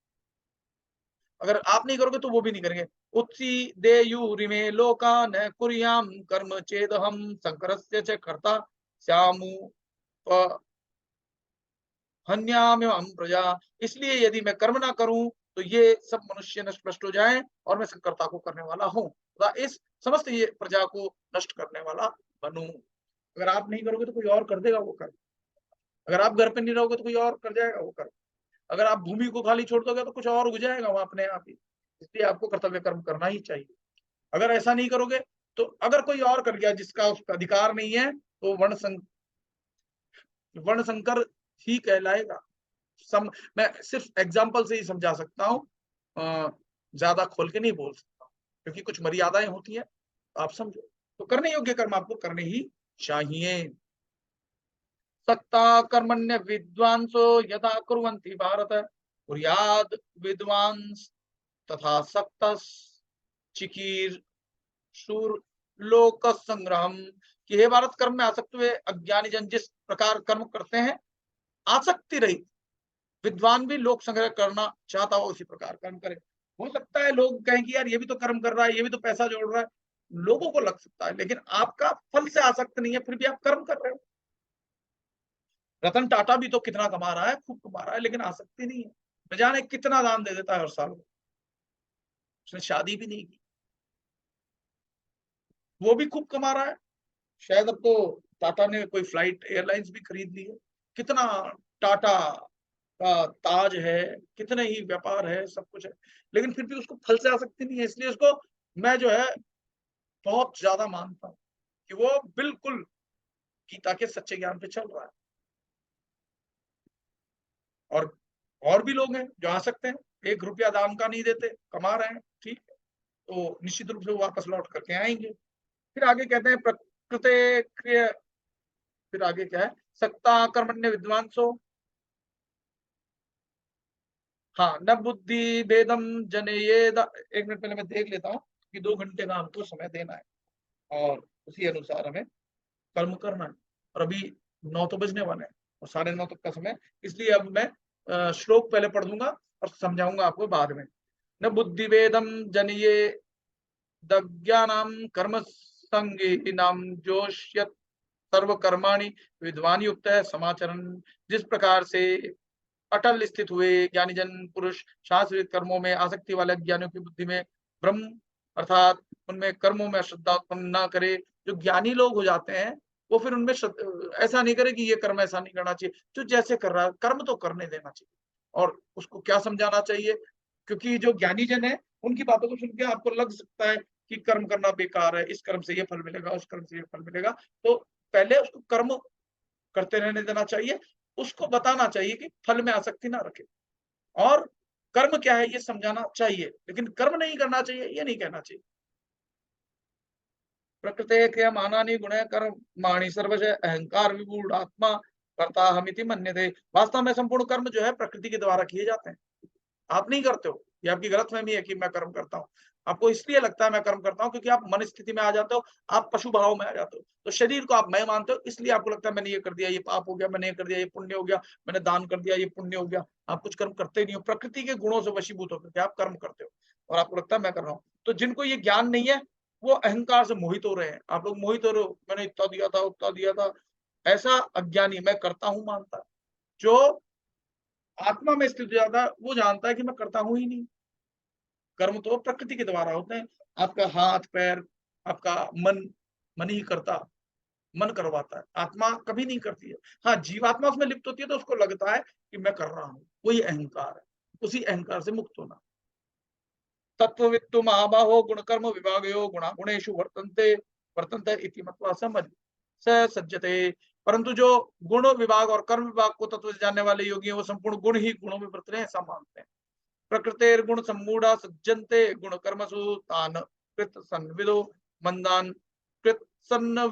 अगर आप नहीं करोगे तो वो भी नहीं करेंगे। उत्सी देयुरिमे लोका न कुर्याम कर्म चेदहम संकरस्य च कर्ता स्यामु हन्याम्यहं प्रजा। इसलिए यदि मैं कर्म ना करूं तो ये सब मनुष्य नष्ट हो जाएं और मैं संकर्ता को करने वाला हूं, इस समस्त ये प्रजा को नष्ट करने वाला बनूं। अगर आप नहीं करोगे तो कोई और कर देगा वो कर्म। अगर आप घर पे नहीं रहोगे तो कोई और कर जाएगा वो कर्म। अगर आप भूमि को खाली छोड़ दोगे तो कुछ और उग जाएगा वहां अपने आप ही। इसलिए आपको कर्तव्य कर्म करना ही चाहिए। अगर ऐसा नहीं करोगे तो अगर कोई और कर गया जिसका उसका अधिकार नहीं है तो वर्ण संकर ही कहलाएगा। मैं सिर्फ एग्जाम्पल से ही समझा सकता हूँ, ज्यादा खोल के नहीं बोल सकता क्योंकि कुछ मर्यादाएं होती है, आप समझो। तो करने योग्य कर्म आपको करने ही चाहिए। सक्ता कर्मण्य विद्वांसो यथा कुर्वन्ति भारत कुर्याद विद्वांस तथा सक्ता चिकीर शूर लोक संग्रहम। कि हे भारत, कर्म में आसक्त हुए अज्ञानी जन जिस प्रकार कर्म करते हैं, आसक्ति रहित विद्वान भी लोक संग्रह करना चाहता हो उसी प्रकार कर्म करे। हो सकता है लोग कहें कि यार ये भी तो कर्म कर रहा है, ये भी तो पैसा जोड़ रहा है। लोगों को लग सकता है, लेकिन आपका फल से आसक्त नहीं है, फिर भी आप कर्म कर रहे हो। रतन टाटा भी तो कितना कमा रहा है, खूब कमा रहा है, लेकिन आसक्ति नहीं है। न जाने कितना दान दे देता है हर साल। उसने शादी भी नहीं की, वो भी खूब कमा रहा है। शायद अब तो टाटा ने कोई फ्लाइट एयरलाइंस भी खरीद ली है। कितना टाटा का ताज है, कितने ही व्यापार है, सब कुछ है, लेकिन फिर भी उसको फल से आसक्ति नहीं है। इसलिए उसको मैं जो है बहुत ज्यादा मानता हूँ कि वो बिल्कुल गीता के सच्चे ज्ञान पे चल रहा है। और और भी लोग हैं जो आ सकते हैं, 1 रुपया दान का नहीं देते, कमा रहे हैं, ठीक है, तो निश्चित रूप से वो वापस लौट करके आएंगे। फिर आगे कहते हैं प्रकृते क्रिय, फिर आगे क्या है, सक्ता कर्मण्य विद्वांसो, हाँ, न बुद्धि भेदम जनेयेद। 1 मिनट पहले मैं देख लेता हूँ कि 2 घंटे का हमको समय देना है, और उसी अनुसार हमें कर्म करना है। और अभी 9 तो बजने वाले हैं और 9:30 तक का समय, इसलिए अब मैं श्लोक पहले पढ़ दूंगा और समझाऊंगा आपको बाद में। न बुद्धि वेदम जनिये दज्ञानाम कर्म संगीनाम जोष्यत सर्व कर्माणि विद्वान युक्त है समाचरण। जिस प्रकार से अटल स्थित हुए ज्ञानी जन पुरुष शास्त्रित कर्मों में आसक्ति वाले ज्ञानियों की बुद्धि में ब्रह्म अर्थात उनमें कर्मों में अश्रद्धा उत्पन्न न करे। जो ज्ञानी लोग हो जाते हैं वो फिर उनमें ऐसा नहीं करे कि ये कर्म ऐसा नहीं करना चाहिए, जो जैसे कर रहा है कर्म तो करने देना चाहिए। और उसको क्या समझाना चाहिए, क्योंकि जो ज्ञानी जन है उनकी बातों को सुन के आपको लग सकता है कि कर्म करना बेकार है, इस कर्म से ये फल मिलेगा, उस कर्म से ये फल मिलेगा, तो पहले उसको कर्म करते रहने देना चाहिए। उसको बताना चाहिए कि फल में आसक्ति ना रखे, और कर्म क्या है ये समझाना चाहिए, लेकिन कर्म नहीं करना चाहिए ये नहीं कहना चाहिए। प्रकृते क्रियमाणानि गुणः कर्माणि सर्वशः अहंकार विमूढ़ आत्मा कर्ता हमिति मन्यते। वास्तव में संपूर्ण कर्म जो है प्रकृति के द्वारा किए जाते हैं, आप नहीं करते हो। ये आपकी गलतफहमी है कि मैं कर्म करता हूँ। आपको इसलिए लगता है मैं कर्म करता हूँ क्योंकि आप मन स्थिति में आ जाते हो, आप पशु भाव में आ जाते हो। तो शरीर को आप मैं मानते हो, इसलिए आपको लगता है मैंने ये कर दिया, ये पाप हो गया, मैंने ये कर दिया, ये पुण्य हो गया, मैंने दान कर दिया, ये पुण्य हो गया। आप कुछ कर्म करते ही नहीं हो, प्रकृति के गुणों से वशीभूत होकर के आप कर्म करते हो और आपको लगता है मैं कर रहा हूँ। तो जिनको ये ज्ञान नहीं है वो अहंकार से मोहित हो रहे हैं। आप लोग मोहित हो रहे हो, मैंने इतना दिया था, उतना दिया था, ऐसा अज्ञानी मैं करता हूँ मानता है। जो आत्मा में स्थित हो जाता है वो जानता है कि मैं करता हूँ ही नहीं। कर्म तो प्रकृति के द्वारा होते हैं। आपका हाथ पैर, आपका मन, मन ही करता, मन करवाता है, आत्मा कभी नहीं करती है। हाँ, जीवात्मा उसमें लिप्त होती है तो उसको लगता है कि मैं कर रहा हूँ, वही अहंकार है। उसी अहंकार से मुक्त होना। तत्ववित्तु महाबाहो गुणकर्म विभागयो गुणा गुणेषु वर्तन्ते वर्तन्ते इति मत्वा समझ स सज्जते। परंतु जो गुण विभाग और कर्म विभाग को तत्व से जानने वाले योगी हैं वो संपूर्ण गुण ही गुणों में वर्त रहे हैं, ऐसा मानते हैं। प्रकृतेर गुण सम्मूढ़ा सज्जन्ते गुण कर्मसु तान कृत संविदो मंदान कृत सन्न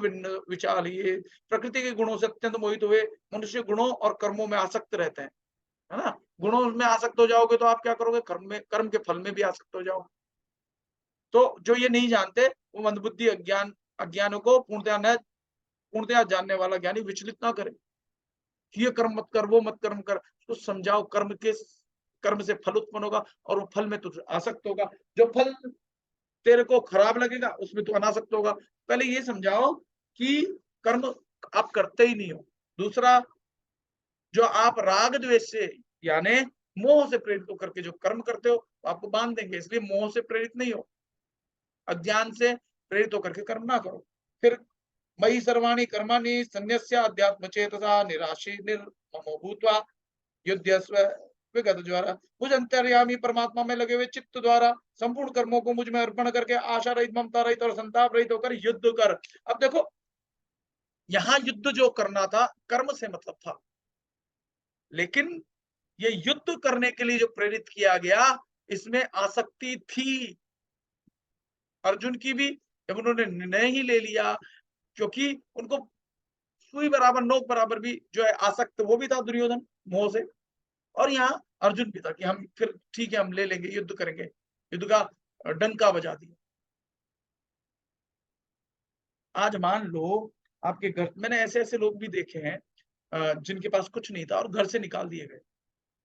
विचालिये। प्रकृति के गुणों से अत्यंत मोहित हुए मनुष्य गुणों और कर्मों में आसक्त रहते हैं, है ना। गुणों में आसक्त हो जाओगे तो आप क्या करोगे, कर्म के फल में भी आसक्त हो जाओगे। तो जो ये नहीं जानते वो मंदबुद्धि अज्ञानों को पूर्णतया जानने वाला ज्ञानी विचलित ना करे कि ये कर्म मत कर, वो मत कर्म कर। तो समझाओ कर्म से फल उत्पन्न होगा और वो फल में तू आसक्त होगा। जो फल तेरे को खराब लगेगा उसमें तू अनासक्त होगा। पहले ये समझाओ कि कर्म आप करते ही नहीं हो। दूसरा, जो आप राग द्वेष से यानी मोह से प्रेरित होकर के जो कर्म करते हो तो आपको बांध देंगे, इसलिए मोह से प्रेरित नहीं हो, अज्ञान से प्रेरित होकर के कर्म ना करो। फिर मयि सर्वाणि कर्माणि सन्न्यस्य अध्यात्म चेतसा निराशी निर्ममो भूत्वा युद्धस्व विगत द्वारा। मुझ अंतर्यामी परमात्मा में लगे हुए चित्त द्वारा संपूर्ण कर्मों को मुझ में अर्पण करके आशा रहित, ममता रहित और संताप रहित होकर युद्ध कर। अब देखो, यहाँ युद्ध जो करना था कर्म से मतलब था, लेकिन ये युद्ध करने के लिए जो प्रेरित किया गया इसमें आसक्ति थी अर्जुन की भी। जब उन्होंने निर्णय ही ले लिया, क्योंकि उनको सुई बराबर नोक बराबर भी जो है आसक्त वो भी था दुर्योधन मोह से, और यहाँ अर्जुन भी था कि हम फिर ठीक है हम ले लेंगे, युद्ध करेंगे, युद्ध का डंका बजा दिया। आज मान लो आपके घर, मैंने ऐसे लोग भी देखे हैं जिनके पास कुछ नहीं था और घर से निकाल दिए गए,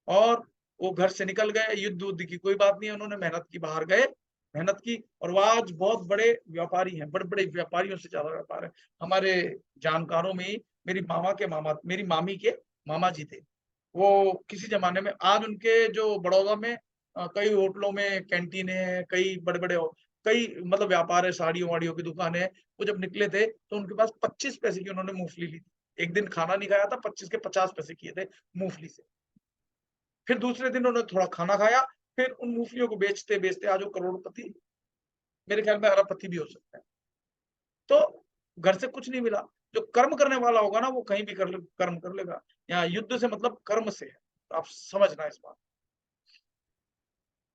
और वो घर से निकल गए, युद्ध उद्ध की कोई बात नहीं है, उन्होंने मेहनत की, बाहर गए, मेहनत की, और वो आज बहुत बड़े व्यापारी हैं, बड़े बड़े व्यापारियों से ज्यादा व्यापार है। हमारे जानकारों में ही मेरी मामा के मामा, मेरी मामी के मामा जी थे, वो किसी जमाने में, आज उनके जो बड़ौदा में कई होटलों में कैंटीन है, कई बड़े बड़े, कई मतलब व्यापार है, साड़ियों वाड़ियों की दुकान है। वो जब निकले थे तो उनके पास 25 पैसे की उन्होंने मूंगफली ली थी। एक दिन खाना नहीं खाया था, 25 के 50 पैसे किए थे मूंगफली से। फिर दूसरे दिन उन्होंने थोड़ा खाना खाया, फिर उन मूंगफलियों को बेचते बेचते आज वो करोड़पति, मेरे ख्याल में अरबपति भी हो सकता है। तो घर से कुछ नहीं मिला। जो कर्म करने वाला होगा ना, वो कहीं भी कर्म कर लेगा। यहाँ युद्ध से मतलब कर्म से है, तो आप समझना इस बात,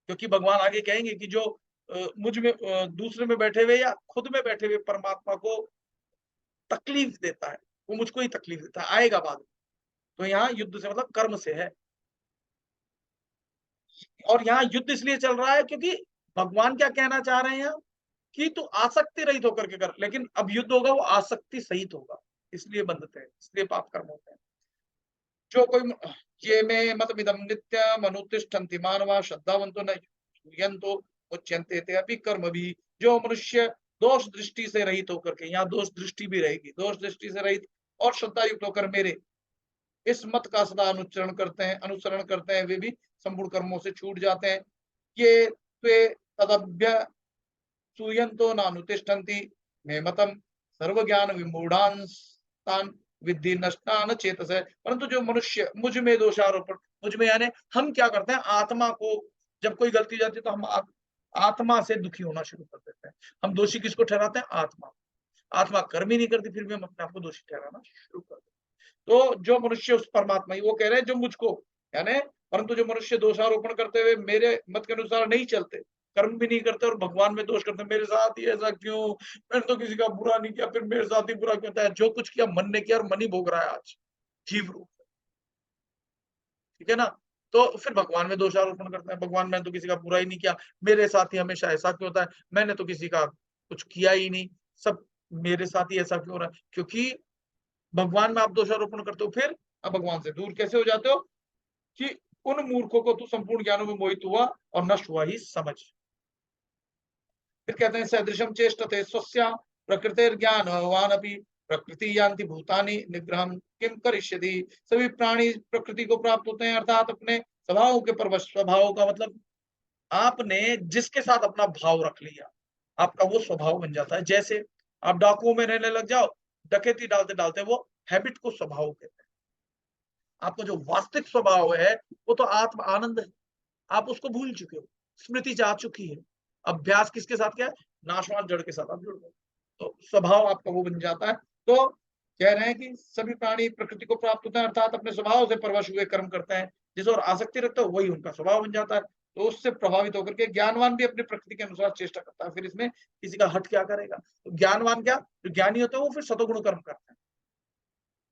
क्योंकि भगवान आगे कहेंगे कि जो मुझ में दूसरे में बैठे हुए या खुद में बैठे हुए परमात्मा को तकलीफ देता है, वो मुझको ही तकलीफ देता है, आएगा बाद में। तो यहाँ युद्ध से मतलब कर्म से है। और यहाँ युद्ध इसलिए चल रहा है क्योंकि भगवान क्या कहना चाह रहे हैं कि तू आसक्ति रहित होकर के कर, लेकिन अब युद्ध होगा वो आसक्ति सहित होगा, इसलिए बंधते हैं, इसलिए पाप कर्म होते हैं। जो कोई ये में मतमिदं नित्यम अनुतिष्ठन्ति मानवा श्रद्धावन्तो न यूयन्तो मुच्यन्ते ते अपि कर्म भी। जो मनुष्य दोष दृष्टि से रहित होकर के, यहाँ दोष दृष्टि भी रहेगी, दोष दृष्टि से रहित और श्रद्धा युक्त होकर मेरे इस मत का सदा अनुसरण करते हैं, वे भी संपूर्ण कर्मों से छूट जाते हैं। ये त्वे तदभ्य सूयन्तो नानुतिष्ठन्ति मे मतम सर्वज्ञान विमूढ़ांस्तान विद्धि नष्टान चेतसे। परंतु जो मनुष्य मुझ में दोषारोपण, मुझ में यानी हम क्या करते हैं, आत्मा को जब कोई गलती जाती है तो हम आत्मा से दुखी होना शुरू कर देते हैं। हम दोषी किसको ठहराते हैं? आत्मा। आत्मा कर्म ही नहीं करती, फिर भी हम अपने आप को दोषी ठहराना शुरू कर देते हैं। तो जो मनुष्य उस परमात्मा, वो कह रहे हैं जो मुझको, यानी परंतु जो मनुष्य दोषारोपण करते हुए मेरे मत के अनुसार नहीं चलते, कर्म भी नहीं करते और भगवान में दोष करते, मेरे साथ ही ऐसा क्यों, मैंने तो किसी का बुरा नहीं किया, फिर मेरे साथ ही बुरा क्यों होता है? जो कुछ किया मन ने किया और मन ही भोग रहा है आज जीव रूप में, ठीक है ना? तो फिर भगवान में दोषारोपण करते हैं, भगवान मैंने तो किसी का बुरा ही नहीं किया, मेरे साथ ही हमेशा ऐसा क्यों होता है, मैंने तो किसी का कुछ किया ही नहीं, सब मेरे साथ ही ऐसा क्यों हो रहा है? क्योंकि भगवान में आप दोषारोपण करते हो, फिर आप भगवान से दूर कैसे हो जाते हो कि उन मूर्खों को तू संपूर्ण ज्ञानों में मोहित हुआ और नष्ट हुआ ही समझ। फिर कहते हैं सदृशम चेष्टते स्वस्या प्रकृतिर्ज्ञानवान अपि प्रकृति यान्ति भूतानि निग्रहम किम करिष्यति। सभी प्राणी प्रकृति को प्राप्त होते हैं, अर्थात अपने स्वभाव के परवश। स्वभाव का मतलब आपने जिसके साथ अपना भाव रख लिया, आपका वो स्वभाव बन जाता है। जैसे आप डाकुओं में रहने लग जाओ, डकैती डालते डालते वो हैबिट को स्वभाव कहते हैं। आपका जो वास्तविक स्वभाव है वो तो आत्म आनंद है, आप उसको भूल चुके हो, स्मृति जा चुकी है। अभ्यास किसके साथ किया है? नाशवान जड़ के साथ आप जुड़ गए, तो स्वभाव आपका वो बन जाता है। तो कह रहे हैं कि सभी प्राणी प्रकृति को प्राप्त होते हैं, अर्थात अपने स्वभाव से परवश हुए कर्म करते हैं, जिस और आसक्ति रखते हो वही उनका स्वभाव बन जाता है। तो उससे प्रभावित होकर के ज्ञानवान भी अपनी प्रकृति के अनुसार चेष्टा करता है, फिर इसमें किसी का हट क्या करेगा? तो ज्ञानवान क्या, जो ज्ञानी होते हैं वो फिर सतोगुण कर्म करते हैं,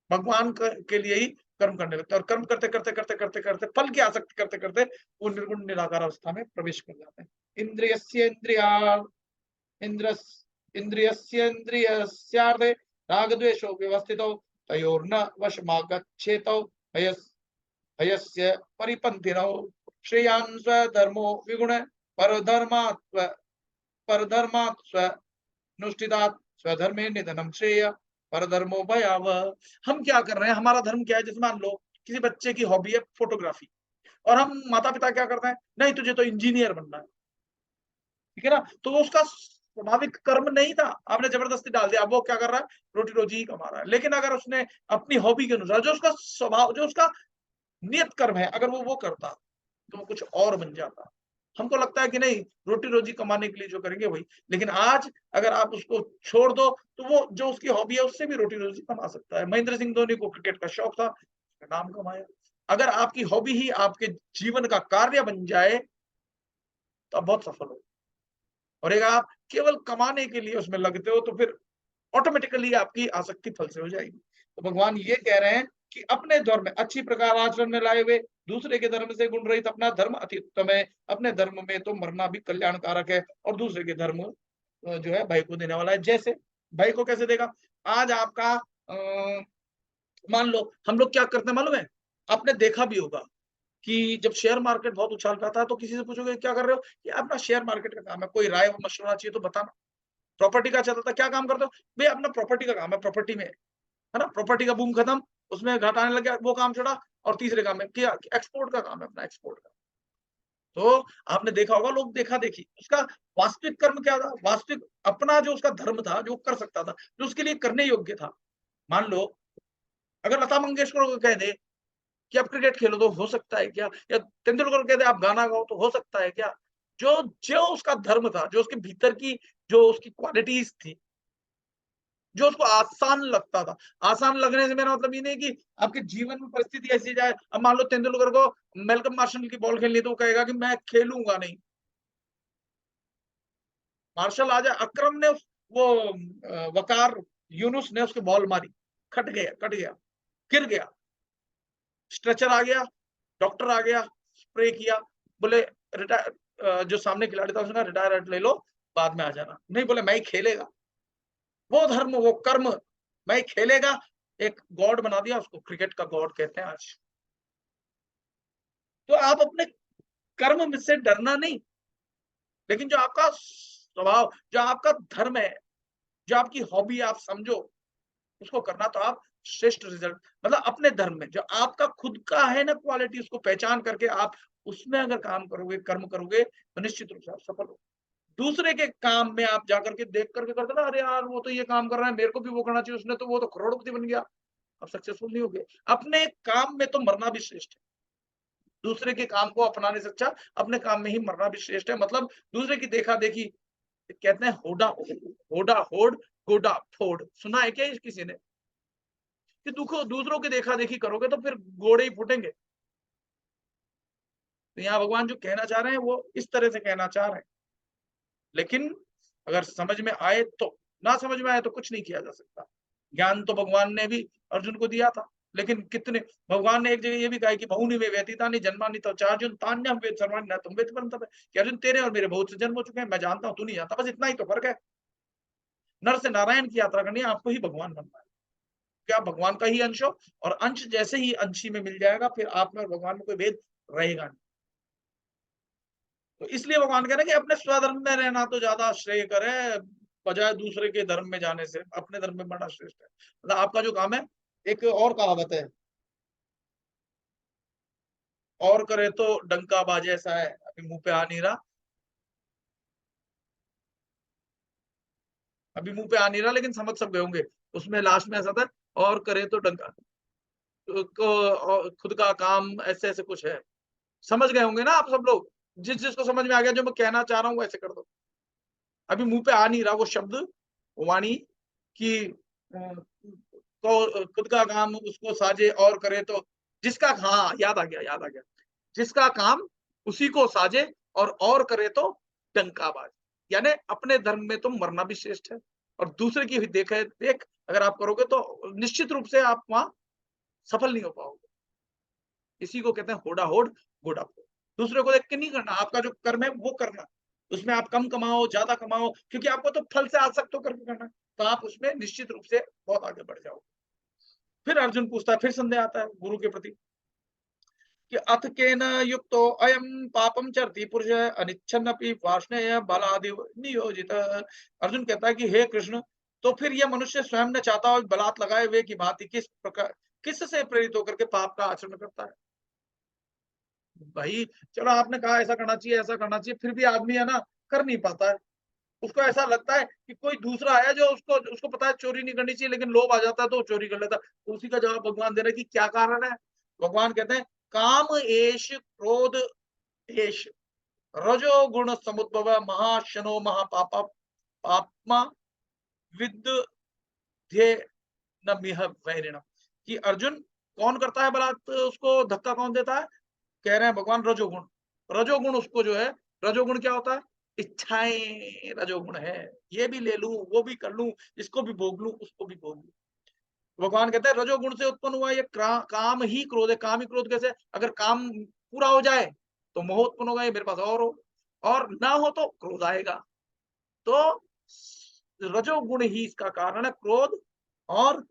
भगवान के लिए ही कर्म करने लगते हैं, और कर्म करते करते करते करते करते फल की आसक्ति करते करते वो निर्गुण निराकार अवस्था में प्रवेश कर जाते हैं। इंद्रियस्येन्द्रियस्यार्थे रागद्वेषो व्यवस्थितौ तयोर्न वशमागच्छेतौ हयस्य परिपन्थिनौ श्रेयान् स्वधर्मो विगुण परधर्मात् स्वनुष्ठितात् स्वधर्मे निधनम श्रेय परधर्मो भयावह। हम क्या कर रहे हैं, हमारा धर्म क्या है? जैसे मान लो किसी बच्चे की हॉबी है फोटोग्राफी, और हम माता पिता क्या करते हैं, नहीं तुझे तो इंजीनियर बनना है, ठीक है ना? तो वो उसका स्वाभाविक कर्म नहीं था, आपने जबरदस्ती डाल दिया, अब वो क्या कर रहा है? रोटी रोजी ही कमा रहा है। लेकिन अगर उसने अपनी हॉबी के अनुसार, जो उसका स्वभाव, जो उसका नियत कर्म है, अगर वो करता तो वो कुछ और बन जाता। हमको लगता है कि नहीं, रोटी रोजी कमाने के लिए जो करेंगे वही, लेकिन आज अगर आप उसको छोड़ दो तो वो जो उसकी हॉबी है उससे भी रोटी रोजी कमा सकता है। महेंद्र सिंह धोनी को क्रिकेट का शौक था, नाम कमाया। अगर आपकी हॉबी ही आपके जीवन का कार्य बन जाए तो आप बहुत सफल हो, और एक आप केवल कमाने के लिए उसमें लगते हो तो फिर ऑटोमेटिकली आपकी आसक्ति फल से हो जाएगी। तो भगवान ये कह रहे हैं कि अपने धर्म में अच्छी प्रकार आचरण में लाए हुए दूसरे के धर्म से गुण रहित अपना धर्म अति उत्तम है। अपने धर्म में तो मरना भी कल्याणकारक है, और दूसरे के धर्म जो है भय को देने वाला है। जैसे भय को कैसे देगा? आज आपका मान लो हम लोग क्या करते हैं मालूम है? आपने देखा भी होगा कि जब शेयर मार्केट बहुत उछाल खाता है तो किसी से पूछोगे क्या कर रहे हो? ये अपना शेयर मार्केट का काम है, कोई राय मशवरा चाहिए तो बताना। प्रॉपर्टी का चलता था, क्या काम करते हो? भई अपना प्रॉपर्टी का काम है, प्रॉपर्टी में, है ना? प्रॉपर्टी का बूम खत्म, उसमें घाटा आने लग गया, वो काम छोड़ा और तीसरे काम में किया एक्सपोर्ट का काम है अपना, एक्सपोर्ट का। तो आपने देखा होगा लोग देखा-देखी, उसका वास्तविक कर्म क्या था? वास्तविक अपना जो उसका धर्म था, जो कर सकता था, जो उसके लिए करने योग्य था। मान लो अगर लता मंगेशकर को कह दे कि आप क्रिकेट खेलो तो हो सकता है क्या? या तेंदुलकर कह दे आप गाना गाओ तो हो सकता है क्या? जो जो उसका धर्म था, जो उसके भीतर की जो उसकी क्वालिटीज़ थी, जो उसको आसान लगता था। आसान लगने से मेरा मतलब ये नहीं कि आपके जीवन में परिस्थिति ऐसी जाए, अब मान लो तेंदुलकर को मैल्कम मार्शल की बॉल खेलनी है तो वो कहेगा कि मैं खेलूँगा नहीं। मार्शल आ जाए, अकरम ने वो वकार यूनुस ने उसकी बॉल मारी, कट गया, गिर गया, स्ट्रेचर आ गया, डॉक्टर आ गया, स्प्रे किया, बोले जो सामने खिलाड़ी था उसने कहा रिटायरमेंट ले लो, बाद में आ जाना। नहीं बोले मैं ही खेलेगा। वो धर्म, वो कर्म, मैं ही खेलेगा, एक गॉड बना दिया उसको, क्रिकेट का गॉड कहते हैं आज। तो आप अपने कर्म में से डरना नहीं, लेकिन जो आपका स्वभाव, जो आपका धर्म है, जो आपकी हॉबी आप समझो, उसको करना तो आप श्रेष्ठ रिजल्ट मतलब अपने धर्म में जो आपका खुद का है ना क्वालिटी उसको पहचान करके आप उसमें अगर काम करोगे, कर्म करोगे तो निश्चित रूप से आप सफल हो। दूसरे के काम में आप जाकर के देख करके करते ना अरे यार वो तो ये काम कर रहा है मेरे को भी वो करना चाहिए उसने तो वो तो करोड़पति बन गया। आप सक्सेसफुल नहीं होगे। अपने काम में तो मरना भी श्रेष्ठ है। दूसरे के काम को अपनाने से अच्छा अपने काम में ही मरना भी श्रेष्ठ है। मतलब दूसरे की देखा-देखी कहते हैं होड़ा होड़ गोडा फोड़। सुना है क्या ये किसी ने? कि दुखो दूसरों की देखा-देखी करोगे तो फिर गोड़े ही फूटेंगे। तो यहाँ भगवान जो कहना चाह रहे हैं वो इस तरह से कहना चाह रहे हैं। लेकिन अगर समझ में आए तो, ना समझ में आए तो कुछ नहीं किया जा सकता। ज्ञान तो भगवान ने भी अर्जुन को दिया था। लेकिन कितने भगवान ने एक जगह ये भी कहा है कि बहुनि में व्यतीतानि जन्मानि तव चार्जुन तान्यहं वेद सर्वाणि न तुम वेद परंतप कि अर्जुन तेरे और मेरे बहुत से जन्म हो चुके हैं, मैं जानता हूँ, तू नहीं जानता। बस इतना ही तो फ़र्क है। नर से नारायण की यात्रा करनी है, आपको ही भगवान बनना है। कि आप भगवान का ही अंश हो और अंश जैसे ही अंशी में मिल जाएगा, फिर आप में और भगवान में कोई भेद रहेगा नहीं। तो इसलिए भगवान कह रहे हैं कि अपने स्वधर्म में रहना तो ज़्यादा श्रेयकर है, बजाय दूसरे के धर्म में जाने से। अपने धर्म में बढ़ना श्रेष्ठ है। मतलब आपका जो काम है, एक और कहावत है, और करे तो डंका बाजे ऐसा है, अभी मुँह पे आ नहीं रहा अभी मुँह पे आ नहीं रहा लेकिन समझ सब गए होंगे। उसमें लास्ट में ऐसा था और करे तो डंका को खुद का काम ऐसे-ऐसे कुछ है। समझ गए होंगे ना आप सब लोग? जिसको समझ में आ गया जो मैं कहना चाह रहा हूँ वैसे कर दो। अभी मुँह पे आ नहीं रहा वो शब्द, वाणी कि को खुद का काम उसको साजे और करे तो जिसका हाँ, याद आ गया। जिसका काम उसी को साजे और करे तो डंका बाजे। यानी अपने धर्म में तो मरना भी श्रेष्ठ है और दूसरे की भी देख अगर आप करोगे तो निश्चित रूप से आप वहाँ सफल नहीं हो पाओगे। इसी को कहते हैं होड़ा-होड़, गोड़ा-फोड़। दूसरे को देख के नहीं करना, आपका जो कर्म है वो करना। उसमें आप कम कमाओ, ज़्यादा कमाओ क्योंकि आपको तो फल से आसक्त होकर के करना है। तो आप उसमें निश्चित रूप से बहुत आगे बढ़ जाओगे। फिर अर्जुन पूछता है, फिर संदेह आता है गुरु के प्रति कि अथ केन युक्तो अयं पापं चरति पुरुषः अनिच्छन्नपि वार्ष्णेय बलादिव नियोजितः। अर्जुन कहता है कि हे कृष्ण, तो फिर यह मनुष्य स्वयं न चाहता हो बलात् लगाए हुए की भांति किससे प्रेरित होकर के पाप का आचरण करता है? भाई चलो आपने कहा ऐसा करना चाहिए, ऐसा करना चाहिए, फिर भी आदमी है ना कर नहीं पाता है। उसको ऐसा लगता है कि कोई दूसरा है जो उसको उसको पता है चोरी नहीं करनी चाहिए लेकिन लोभ आ जाता है तो वो चोरी कर लेता है। तो उसी का जवाब भगवान दे रहे हैं कि क्या कारण है? भगवान कहते हैं काम एष क्रोध एष रजोगुण समुद्भव महाशनो महापापा पाप्मा विद्ये न मिह वैरिणम कि अर्जुन कौन करता है बलात् उसको धक्का कौन देता है? कह रहे हैं भगवान रजोगुण। रजोगुण उसको जो है रजोगुण क्या होता है? इच्छाएँ रजोगुण है। ये भी ले लूँ, वो भी कर लूँ, इसको भी भोग लूँ, उसको भी भोग लूँ। भगवान कहते हैं रजोगुण से उत्पन्न हुआ ये काम ही क्रोध है। काम ही क्रोध कैसे? अगर काम पूरा हो जाए तो मोह उत्पन्न होगा ये मेरे पास और हो और ना हो तो क्रोध आएगा। तो रजोगुण ही इसका कारण है क्रोध और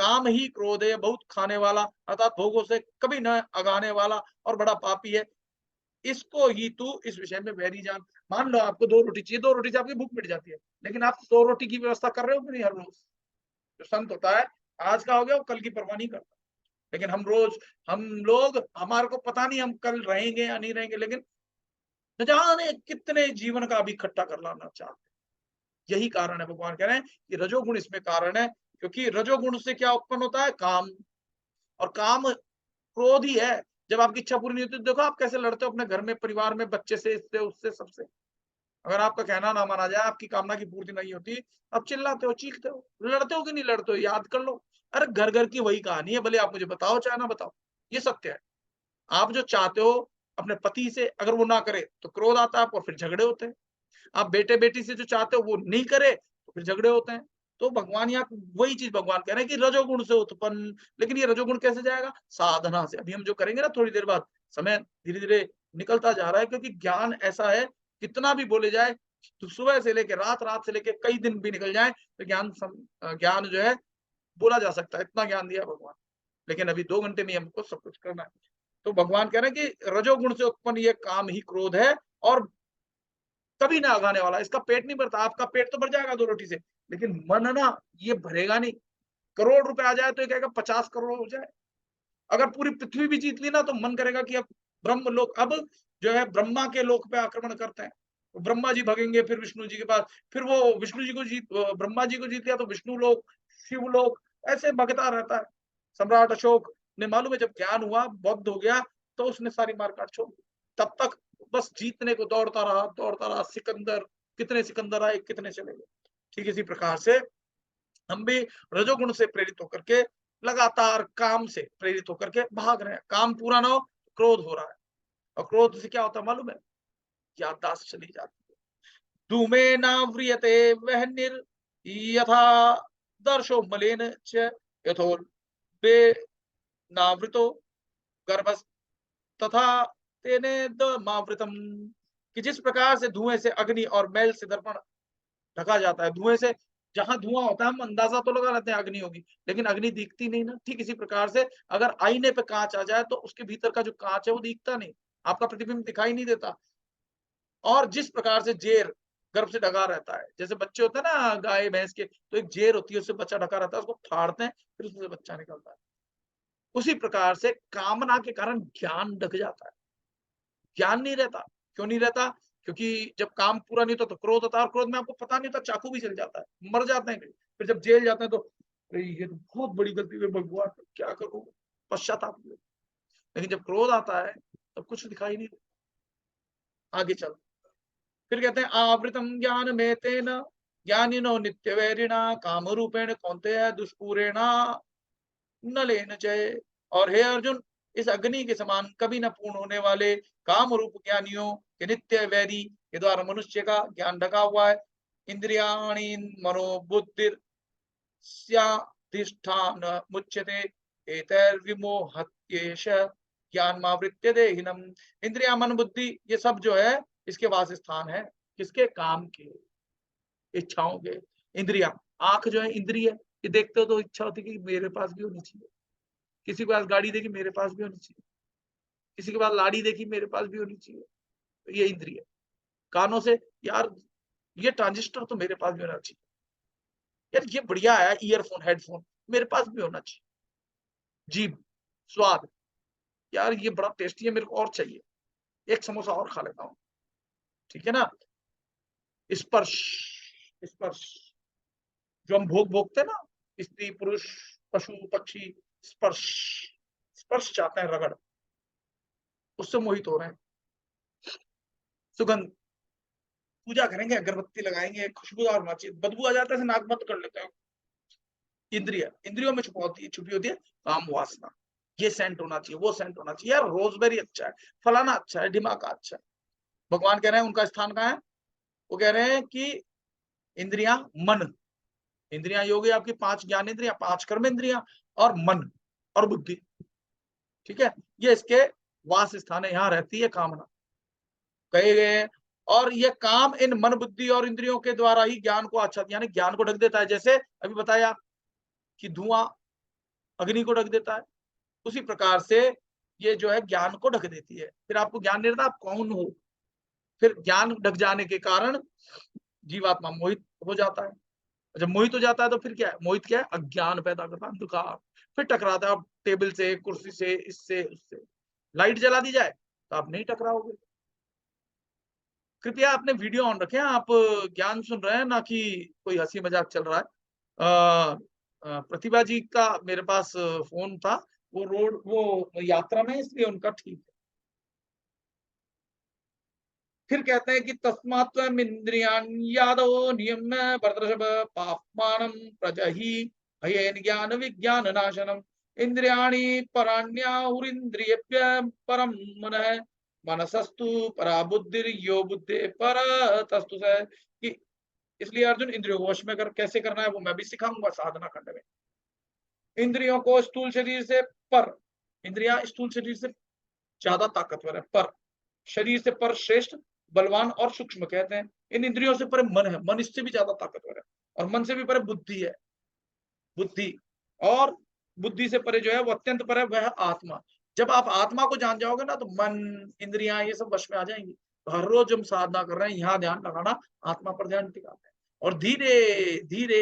काम ही क्रोध है, बहुत खाने वाला अर्थात भोगों से कभी न अगाने वाला और बड़ा पापी है। इसको ही तू इस विषय में वैरी जान। मान लो आपको 2 रोटी चाहिए, 2 रोटी से आपकी भूख मिट जाती है, लेकिन आप 100 रोटी की व्यवस्था कर रहे हो कि नहीं हर रोज? जो संत होता है, आज का हो गया वो कल की परवाह नहीं करता। लेकिन हम लोग हमारे को पता नहीं हम कल रहेंगे या नहीं रहेंगे, लेकिन न जाने कितने जीवन का अभी इकट्ठा कर लाना चाहते हैं। यही कारण है, भगवान कह रहे हैं कि रजोगुण इसमें कारण है, क्योंकि रजोगुण से क्या उत्पन्न होता है? काम। और काम क्रोध ही है। जब आपकी इच्छा पूरी नहीं होती तो देखो आप कैसे लड़ते हो अपने घर में, परिवार में, बच्चे से, इससे, उससे, सबसे। अगर आपका कहना ना माना जाए, आपकी कामना की पूर्ति नहीं होती, आप चिल्लाते हो, चीखते हो, लड़ते हो कि नहीं लड़ते हो? याद कर लो। अरे घर-घर की वही कहानी है, भले आप मुझे बताओ चाहे ना बताओ। ये सत्य है। आप जो चाहते हो अपने पति से, अगर वो ना करे तो क्रोध आता है आपको और फिर झगड़े होते हैं। आप बेटे-बेटी से जो चाहते हो वो नहीं करे तो फिर झगड़े होते हैं। तो भगवान यहाँ वही चीज़ भगवान कह रहे हैं कि रजोगुण से उत्पन्न। लेकिन ये रजोगुण कैसे जाएगा? साधना से। अभी हम जो करेंगे ना थोड़ी देर बाद, समय धीरे-धीरे निकलता जा रहा है, क्योंकि ज्ञान ऐसा है, कितना भी बोले जाए, तो सुबह से लेके रात, रात से लेके कई दिन भी निकल जाएँ तो ज्ञान जो है बोला जा सकता है, इतना ज्ञान दिया भगवान। लेकिन अभी 2 घंटे में ही हमको सब कुछ करना है। तो भगवान कह रहे हैं कि रजोगुण से उत्पन्न ये काम ही क्रोध है, और कभी ना आगाने वाला। इसका पेट नहीं भरता। आपका पेट तो भर जाएगा 2 रोटी से, लेकिन मन ना ये भरेगा नहीं। करोड़ रुपए आ जाए तो ये कहेगा 50 करोड़ हो जाए। अगर पूरी पृथ्वी भी जीत ली ना तो मन करेगा कि अब ब्रह्म लोक, अब जो है ब्रह्मा के लोक पे आक्रमण करते हैं। तो ब्रह्मा जी भगेंगे फिर विष्णु जी के पास, फिर वो विष्णु जी को ब्रह्मा जी को जीत लिया तो विष्णु लोक, शिव लोक, ऐसे भगता रहता है। सम्राट अशोक ने मालूम है जब ज्ञान हुआ, बौद्ध हो गया, तो उसने सारी मार-काट छोड़ दी। तब तक बस जीतने को दौड़ता रहा। सिकंदर, कितने सिकंदर आए, कितने चले गए। ठीक इसी प्रकार से हम भी रजोगुण से प्रेरित होकर के, लगातार काम से प्रेरित होकर के भाग रहे हैं। काम पूरा ना हो, क्रोध हो रहा है। और क्रोध से क्या होता है मालूम है? याददाश्त चली जाती है। धूमेनाव्रियते वह्निर् यथा दर्शो मलेन च यथोल्बेनावृतो गर्भस् तथा तेनेदमावृतम्। कि जिस प्रकार से धुएं से अग्नि और मैल से दर्पण ढका जाता है। धुएं से, जहां धुआं होता है हम अंदाजा तो लगा लेते हैं अग्नि होगी, लेकिन अग्नि दिखती नहीं ना। ठीक इसी प्रकार से अगर आईने पे कांच आ जाए तो उसके भीतर का जो कांच है वो दिखता नहीं, आपका प्रतिबिंब दिखाई नहीं देता। और जिस प्रकार से जेर गर्भ से ढका रहता है, जैसे बच्चे होते हैं ना गाय भैंस के, तो एक जेर होती है, उससे बच्चा ढका रहता है, उसको फाड़ते हैं, फिर उसमें से बच्चा निकलता है। उसी प्रकार से कामना के कारण ज्ञान ढक जाता है, ज्ञान नहीं रहता। क्यों नहीं रहता? क्योंकि जब काम पूरा नहीं होता तो क्रोध होता है, और क्रोध में आपको पता नहीं होता चाकू भी चल जाता है, मर जाते हैं कई। फिर जब जेल जाते हैं तो अरे ये तो बहुत बड़ी गलती हुई भगवान, क्या करूं, पश्चाताप हुए। लेकिन जब क्रोध आता है तब कुछ दिखाई नहीं देता। आगे चल, फिर कहते हैं आवृतम ज्ञान में तेन ज्ञानिनो नित्य वैरिणा काम रूपेण कौन्तेय दुष्पूरेणा न लेन जय। और हे अर्जुन, इस अग्नि के समान कभी न पूर्ण होने वाले काम रूप ज्ञानियों के नित्य वैरी के द्वारा मनुष्य का ज्ञान ढका हुआ है। इंद्रियाणि मनोबुद्धिर स्याधिष्ठान मुच्यते एतैर्विमोहत्येष ज्ञानमावृत्य देहिनम्। इंद्रिया, मन, बुद्धि, ये सब जो है इसके वासस्थान है। किसके? काम के, इच्छाओं के। इंद्रिया, आंख जो है इंद्रिय है, ये देखते हो तो इच्छा होती है कि मेरे पास भी होनी चाहिए। किसी के पास गाड़ी देखी, मेरे पास भी होनी चाहिए। किसी के पास लाड़ी देखी, मेरे पास भी होनी चाहिए। तो ये इंद्रिय। कानों से, यार ये ट्रांजिस्टर तो मेरे पास भी होना चाहिए, यार ये बढ़िया है ईयरफोन, हेडफोन, मेरे पास भी होना चाहिए। जीभ, स्वाद, यार ये बड़ा टेस्टी है, मेरे को और चाहिए, एक समोसा और खा लेता हूँ। ठीक है ना? स्पर्श, स्पर्श जो हम भोगते हैं ना, स्त्री पुरुष पशु पक्षी, स्पर्श, स्पर्श चाहते हैं, रगड़, उससे मोहित हो रहे हैं। सुगंध, पूजा करेंगे, अगरबत्ती लगाएंगे, खुशबूदार होना चाहिए, बदबू आ जाता है नाक बंद कर लेते हैं। इंद्रिय, इंद्रियों में छुपी होती है काम वासना। ये सेंट होना चाहिए, वो सेंट होना चाहिए, यार रोजबेरी अच्छा है, फलाना अच्छा है, ढिमाका अच्छा है। भगवान कह रहे हैं उनका स्थान कहाँ है? वो कह रहे हैं कि इंद्रियां, मन, इंद्रियां योगी आपकी 5 ज्ञान इंद्रियां, 5 कर्म इंद्रियां, और मन और बुद्धि। ठीक है, ये इसके वास स्थान है, यहाँ रहती है कामना, कहे गए हैं। और ये काम इन मन बुद्धि और इंद्रियों के द्वारा ही ज्ञान को अच्छा, यानी ज्ञान को ढक देता है। जैसे अभी बताया कि धुआं अग्नि को ढक देता है, उसी प्रकार से ये जो है ज्ञान को ढक देती है। फिर आपको ज्ञान नहीं रहता आप कौन हो। फिर ज्ञान ढक जाने के कारण जीवात्मा मोहित हो जाता है। जब मोहित हो जाता है तो फिर क्या है, मोहित क्या है, अज्ञान पैदा करता है, अंधकार। फिर टकराता है आप टेबल से, कुर्सी से, इससे उससे। लाइट जला दी जाए तो आप नहीं टकराओगे। कृपया अपने वीडियो ऑन रखें, आप ज्ञान सुन रहे हैं ना कि कोई हंसी मजाक चल रहा है। प्रतिभा जी का मेरे पास फोन था, वो यात्रा में, इसलिए उनका ठीक है। फिर कहते हैं कि तस्मात् इंद्रियाणि यादव नियम्य भरतर्षभ पाप्मानं प्रजहि भयेन ज्ञान विज्ञान नाशनम। इंद्रियाणि पराण्याहुरिन्द्रियेभ्यः परम मनः मनसस्तु परा बुद्धिर यो बुद्धे पर तस्तु स। कि इसलिए अर्जुन इंद्रियों को वश में कैसे करना है वो मैं भी सिखाऊंगा साधना खंड में। इंद्रियों को स्थूल शरीर से पर, इंद्रियां स्थूल शरीर से ज्यादा ताकतवर है, पर शरीर से पर श्रेष्ठ, बलवान और सूक्ष्म कहते हैं। इन इंद्रियों से परे मन है, मन इससे भी ज्यादा ताकतवर है, और मन से भी परे बुद्धि है, बुद्धि। और बुद्धि से परे जो है वो अत्यंत पर है, वह आत्मा। जब आप आत्मा को जान जाओगे ना तो मन, इंद्रियां ये सब वश में आ जाएंगी। तो हर रोज हम साधना कर रहे हैं, यहाँ ध्यान लगाना, आत्मा पर ध्यान टिकाना है। और धीरे धीरे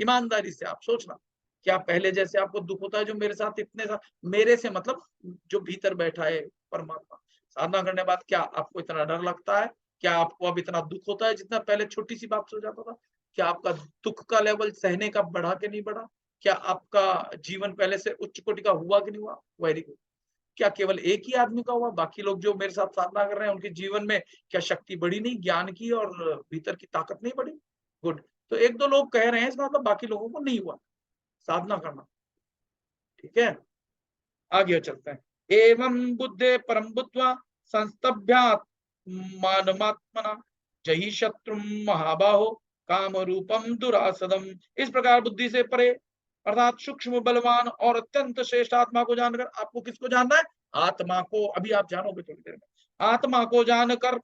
ईमानदारी से आप सोचना, क्या पहले जैसे आपको दुख होता है जो मेरे साथ इतने साथ, मेरे से मतलब जो भीतर बैठा है परमात्मा, साधना करने के बाद क्या आपको इतना डर लगता है? क्या आपको अब इतना दुख होता है जितना पहले छोटी सी बात हो जाता था? क्या आपका दुख का लेवल सहने का बढ़ा के नहीं बढ़ा? क्या आपका जीवन पहले से उच्च कोटि का हुआ कि नहीं हुआ? Very good. क्या केवल एक ही आदमी का हुआ? बाकी लोग जो मेरे साथ साधना कर रहे हैं उनके जीवन में क्या शक्ति बढ़ी नहीं, ज्ञान की और भीतर की ताकत नहीं बढ़ी? गुड। तो एक दो लोग कह रहे हैं इसका मतलब बाकी लोगों को नहीं हुआ साधना करना। ठीक है, आगे चलते हैं। एवं बुद्धे परम बुद्ध्वा संस्तभ्यात्मात्मना जहि शत्रु महाबाहो काम रूपम दुरासदम। इस प्रकार बुद्धि से परे अर्थात सूक्ष्म, बलवान और अत्यंत श्रेष्ठ आत्मा को जानकर, आपको किसको जानना है? आत्मा को। अभी आप जानोगे थोड़ी देर में। आत्मा को जानकर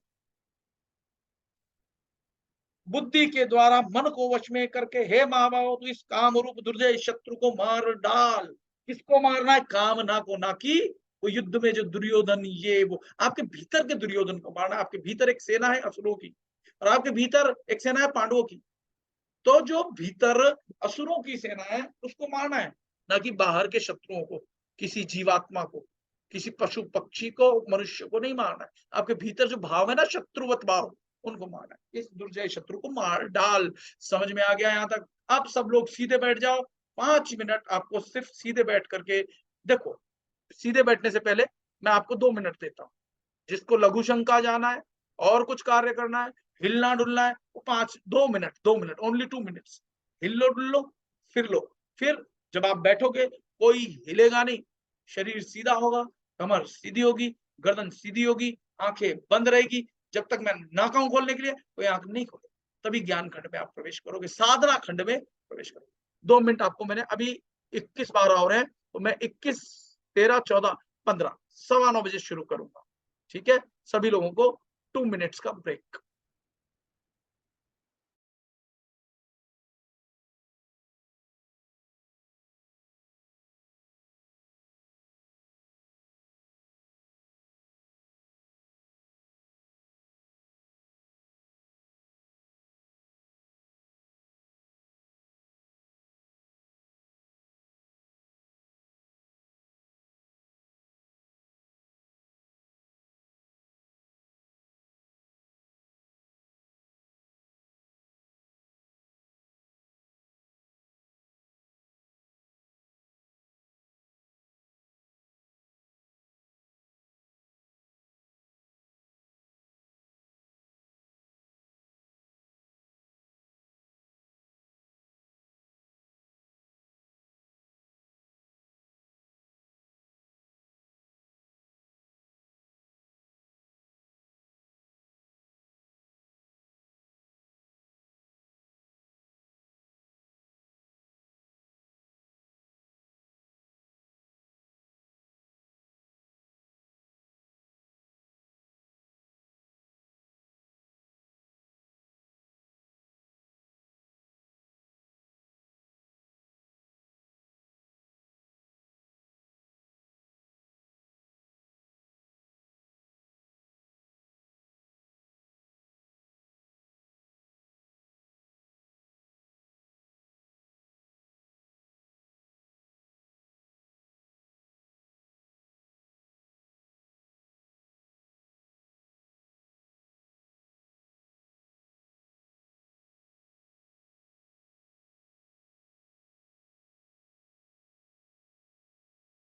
बुद्धि के द्वारा मन को वश में करके, हे महाबाहो तो इस काम रूप दुर्जय शत्रु को मार डाल। किसको मारना है? कामना को, ना कि वो युद्ध में जो दुर्योधन, ये वो आपके भीतर के दुर्योधन को मारना है। आपके भीतर एक सेना है असुरों की, और आपके भीतर एक सेना है पांडवों की। तो जो भीतर असुरों की सेना है उसको मारना है, ना कि बाहर के शत्रुओं को, किसी जीवात्मा को, किसी पशु पक्षी को, मनुष्य को नहीं मारना है। आपके भीतर जो भाव है ना, शत्रुवत भाव, उनको मारना है। इस दुर्जय शत्रु को मार डाल। समझ में आ गया यहाँ तक? अब सब लोग सीधे बैठ जाओ। 5 मिनट आपको सिर्फ सीधे बैठ करके देखो। सीधे बैठने से पहले मैं आपको 2 मिनट देता हूँ। जिसको लघु शंका जाना है और कुछ कार्य करना है, हिलना डुलना है, वो 2 मिनट, 2 मिनट, ओनली 2 मिनट्स। हिल लो डुल लो, फिर लो। फिर जब आप बैठोगे कोई हिलेगा नहीं, शरीर सीधा होगा, कमर सीधी होगी, गर्दन सीधी होगी, आंखें बंद रहेगी। जब तक मैं ना कहूं खोलने के लिए, कोई आंख नहीं खोले, तभी ज्ञान खंड में आप प्रवेश करोगे, साधना खंड में प्रवेश करोगे। 2 मिनट आपको मैंने अभी 21 बार और है, तो मैं 21, 13, 14, 15, 9:15 बजे शुरू करूंगा। ठीक है, सभी लोगों को 2 मिनट्स का ब्रेक।